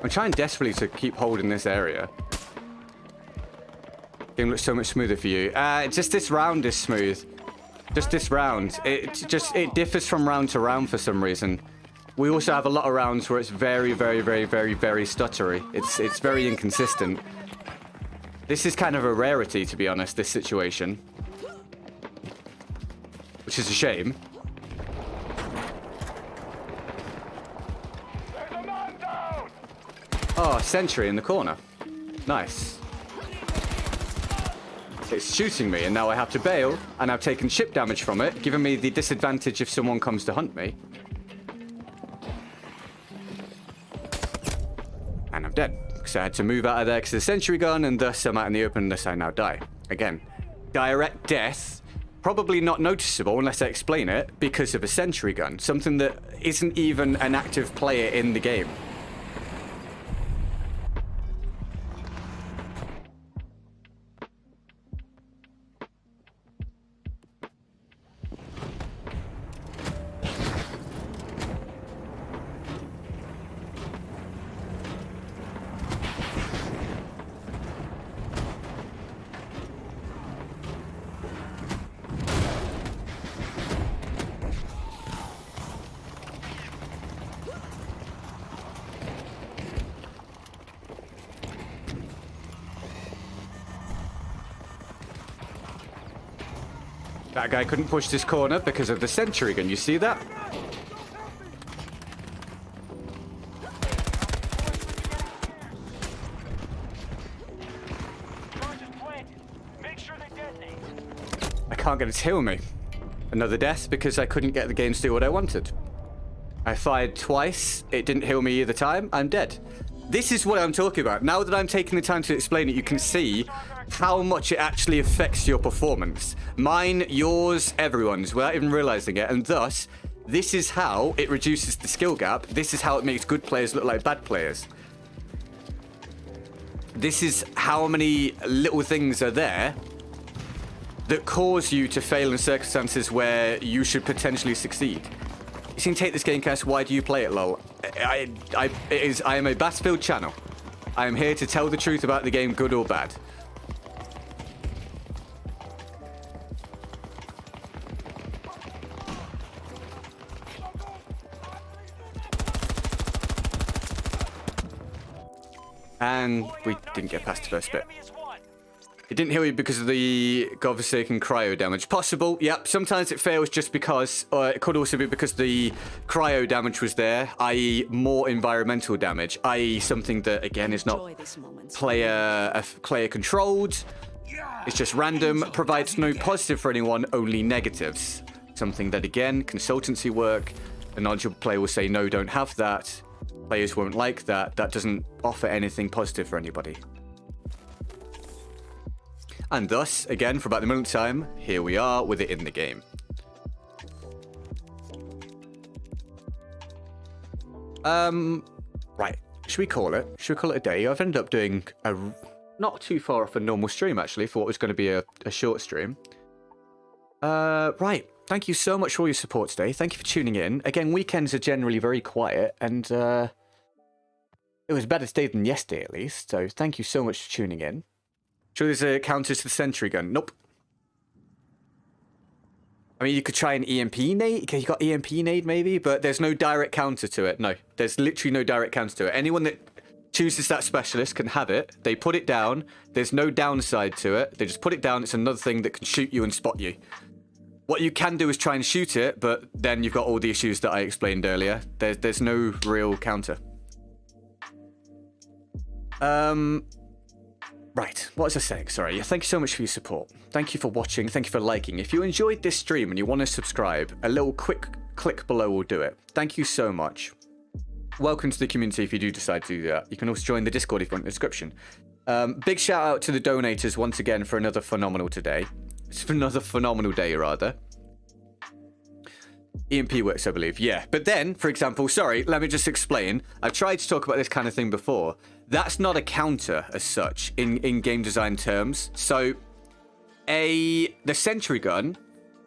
I'm trying desperately to keep holding this area. Game looks so much smoother for you. Just this round is smooth. Just this round. It differs from round to round for some reason. We also have a lot of rounds where it's very, very, very, very, very stuttery. It's very inconsistent. This is kind of a rarity, to be honest, this situation. Which is a shame. Oh, sentry in the corner. Nice. It's shooting me, and now I have to bail, and I've taken ship damage from it, giving me the disadvantage if someone comes to hunt me. And I'm dead, because I had to move out of there because of the sentry gun, and thus I'm out in the open, and thus I now die. Again, direct death, probably not noticeable unless I explain it, because of a sentry gun. Something that isn't even an active player in the game. That guy couldn't push this corner because of the sentry gun. You see that? I can't get it to heal me. Another death because I couldn't get the game to do what I wanted. I fired twice. It didn't heal me either time. I'm dead. This is what I'm talking about. Now that I'm taking the time to explain it, you can see how much it actually affects your performance. Mine, yours, everyone's, without even realizing it. And thus, this is how it reduces the skill gap. This is how it makes good players look like bad players. This is how many little things are there that cause you to fail in circumstances where you should potentially succeed. You can take this gamecast. Why do you play it, lol? I am a Battlefield channel. I am here to tell the truth about the game, good or bad. And we didn't get past the first bit. It didn't heal you because of the godforsaken cryo damage. Possible, yep. Sometimes it fails just because, or it could also be because the cryo damage was there, i.e. more environmental damage, i.e. something that, again, is not player controlled. It's just random, provides no positive for anyone, only negatives. Something that, again, consultancy work, a knowledgeable player will say, no, don't have that. Players won't like that. That doesn't offer anything positive for anybody. And thus, again, for about the millionth time, here we are with it in the game. Right. Should we call it? Should we call it a day? I've ended up doing a not too far off a normal stream, actually, for what was going to be a short stream. Right. Thank you so much for all your support today. Thank you for tuning in. Again, weekends are generally very quiet, and it was better today than yesterday, at least. So thank you so much for tuning in. Sure, there's a counter to the sentry gun. Nope. I mean, you could try an EMP nade. You got EMP nade, maybe, but there's no direct counter to it. No, there's literally no direct counter to it. Anyone that chooses that specialist can have it. They put it down. There's no downside to it. They just put it down. It's another thing that can shoot you and spot you. What you can do is try and shoot it, but then you've got all the issues that I explained earlier. There's no real counter. Right, what was I saying? Sorry. Thank you so much for your support. Thank you for watching. Thank you for liking. If you enjoyed this stream and you want to subscribe, a little quick click below will do it. Thank you so much. Welcome to the community if you do decide to do that. You can also join the Discord if you want in the description. Big shout out to the donators once again for another phenomenal today. It's another phenomenal day, rather. EMP works, I believe. Yeah. But then, for example, sorry, let me just explain. I've tried to talk about this kind of thing before. That's not a counter as such in game design terms. So the sentry gun,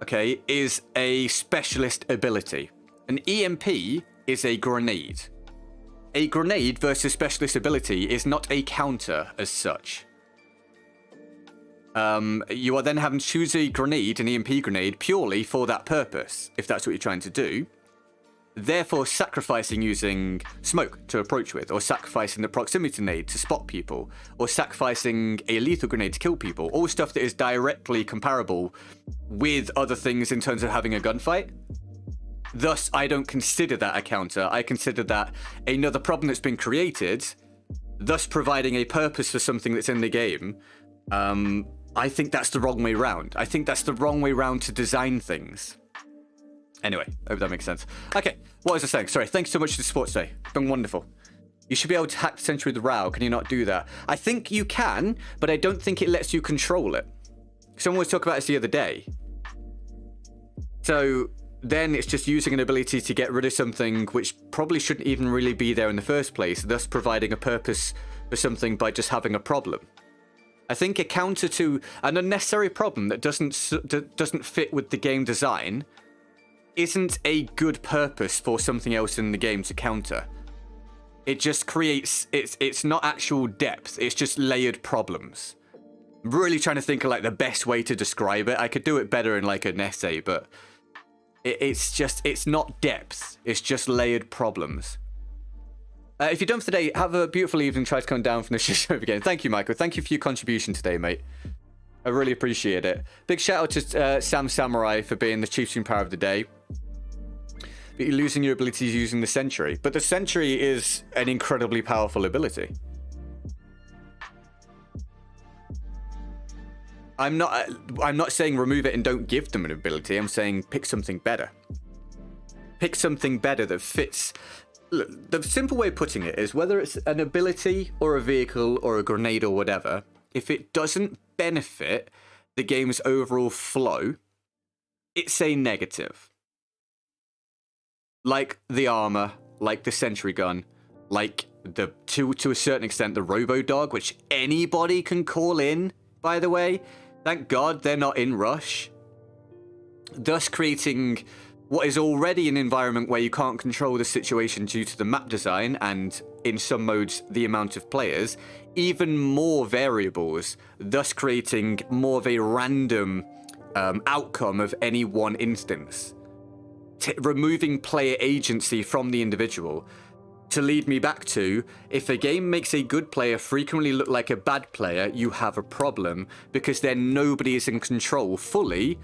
okay, is a specialist ability. An EMP is a grenade. A grenade versus specialist ability is not a counter as such. You are then having to choose a grenade, an EMP grenade, purely for that purpose, if that's what you're trying to do. Therefore, sacrificing using smoke to approach with, or sacrificing the proximity nade to spot people, or sacrificing a lethal grenade to kill people, all stuff that is directly comparable with other things in terms of having a gunfight. Thus, I don't consider that a counter. I consider that another problem that's been created, thus providing a purpose for something that's in the game. I think that's the wrong way round. I think that's the wrong way round to design things. Anyway, I hope that makes sense. Okay, what was I saying? Sorry, thanks so much for the support today. It's been wonderful. You should be able to hack the sentry with the RAW. Can you not do that? I think you can, but I don't think it lets you control it. Someone was talking about this the other day. So then it's just using an ability to get rid of something which probably shouldn't even really be there in the first place, thus providing a purpose for something by just having a problem. I think a counter to an unnecessary problem that doesn't fit with the game design isn't a good purpose for something else in the game to counter. It just creates, it's not actual depth, it's just layered problems. I'm really trying to think of like the best way to describe it. I could do it better in like an essay, but it's not depth, it's just layered problems. If you're done for today, have a beautiful evening. Try to come down from the show again. Thank you, Michael. Thank you for your contribution today, mate. I really appreciate it. Big shout out to Sam Samurai for being the chief superpower of the day. But you're losing your abilities using the sentry. But the sentry is an incredibly powerful ability. I'm not saying remove it and don't give them an ability. I'm saying pick something better. Pick something better that fits Look, the simple way of putting it is whether it's an ability or a vehicle or a grenade or whatever, if it doesn't benefit the game's overall flow, it's a negative. Like the armor, like the sentry gun, like the to a certain extent the robo dog, which anybody can call in, by the way. Thank God they're not in Rush. Thus creating what is already an environment where you can't control the situation due to the map design and, in some modes, the amount of players, even more variables, thus creating more of a random outcome of any one instance. Removing player agency from the individual. To lead me back to, if a game makes a good player frequently look like a bad player, you have a problem, because then nobody is in control fully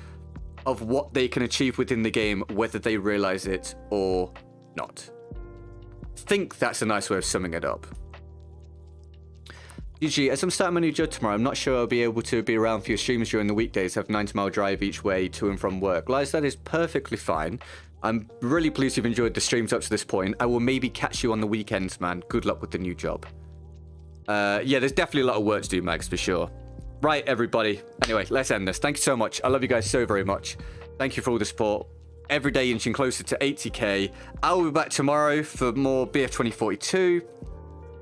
of what they can achieve within the game, whether they realize it or not. I think that's a nice way of summing it up. GG, as I'm starting my new job tomorrow, I'm not sure I'll be able to be around for your streams during the weekdays. Have 90-mile drive each way to and from work. Lies, that is perfectly fine. I'm really pleased you've enjoyed the streams up to this point. I will maybe catch you on the weekends, man. Good luck with the new job. Yeah, there's definitely a lot of work to do, Max, for sure. Right, everybody. Anyway, let's end this. Thank you so much. I love you guys so very much. Thank you for all the support. Every day inching closer to 80k. I will be back tomorrow for more BF 2042.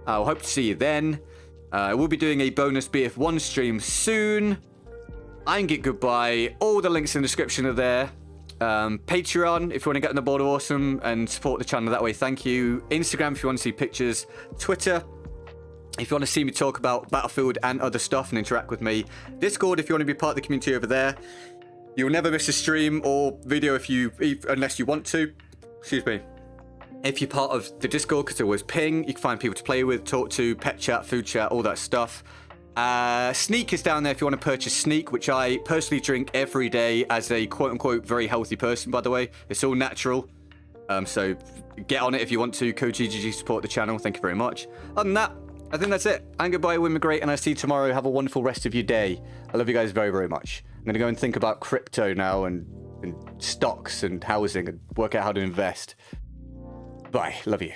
I'll hope to see you then. We'll be doing a bonus BF1 stream soon. I'm GetGoodGuy. All the links in the description are there. Patreon, if you want to get on the board of awesome and support the channel that way, thank you. Instagram, if you want to see pictures. Twitter, if you want to see me talk about Battlefield and other stuff and interact with me. Discord, if you want to be part of the community over there. You'll never miss a stream or video unless you want to. Excuse me. If you're part of the Discord, because it always ping, you can find people to play with, talk to, pet chat, food chat, all that stuff. Sneak is down there if you want to purchase Sneak, which I personally drink every day as a quote-unquote very healthy person, by the way. It's all natural. So get on it if you want to. Code GGG, support the channel. Thank you very much. Other than that, I think that's it. I'm goodbye, win great, and I'll see you tomorrow. Have a wonderful rest of your day. I love you guys very, very much. I'm going to go and think about crypto now and stocks and housing and work out how to invest. Bye. Love you.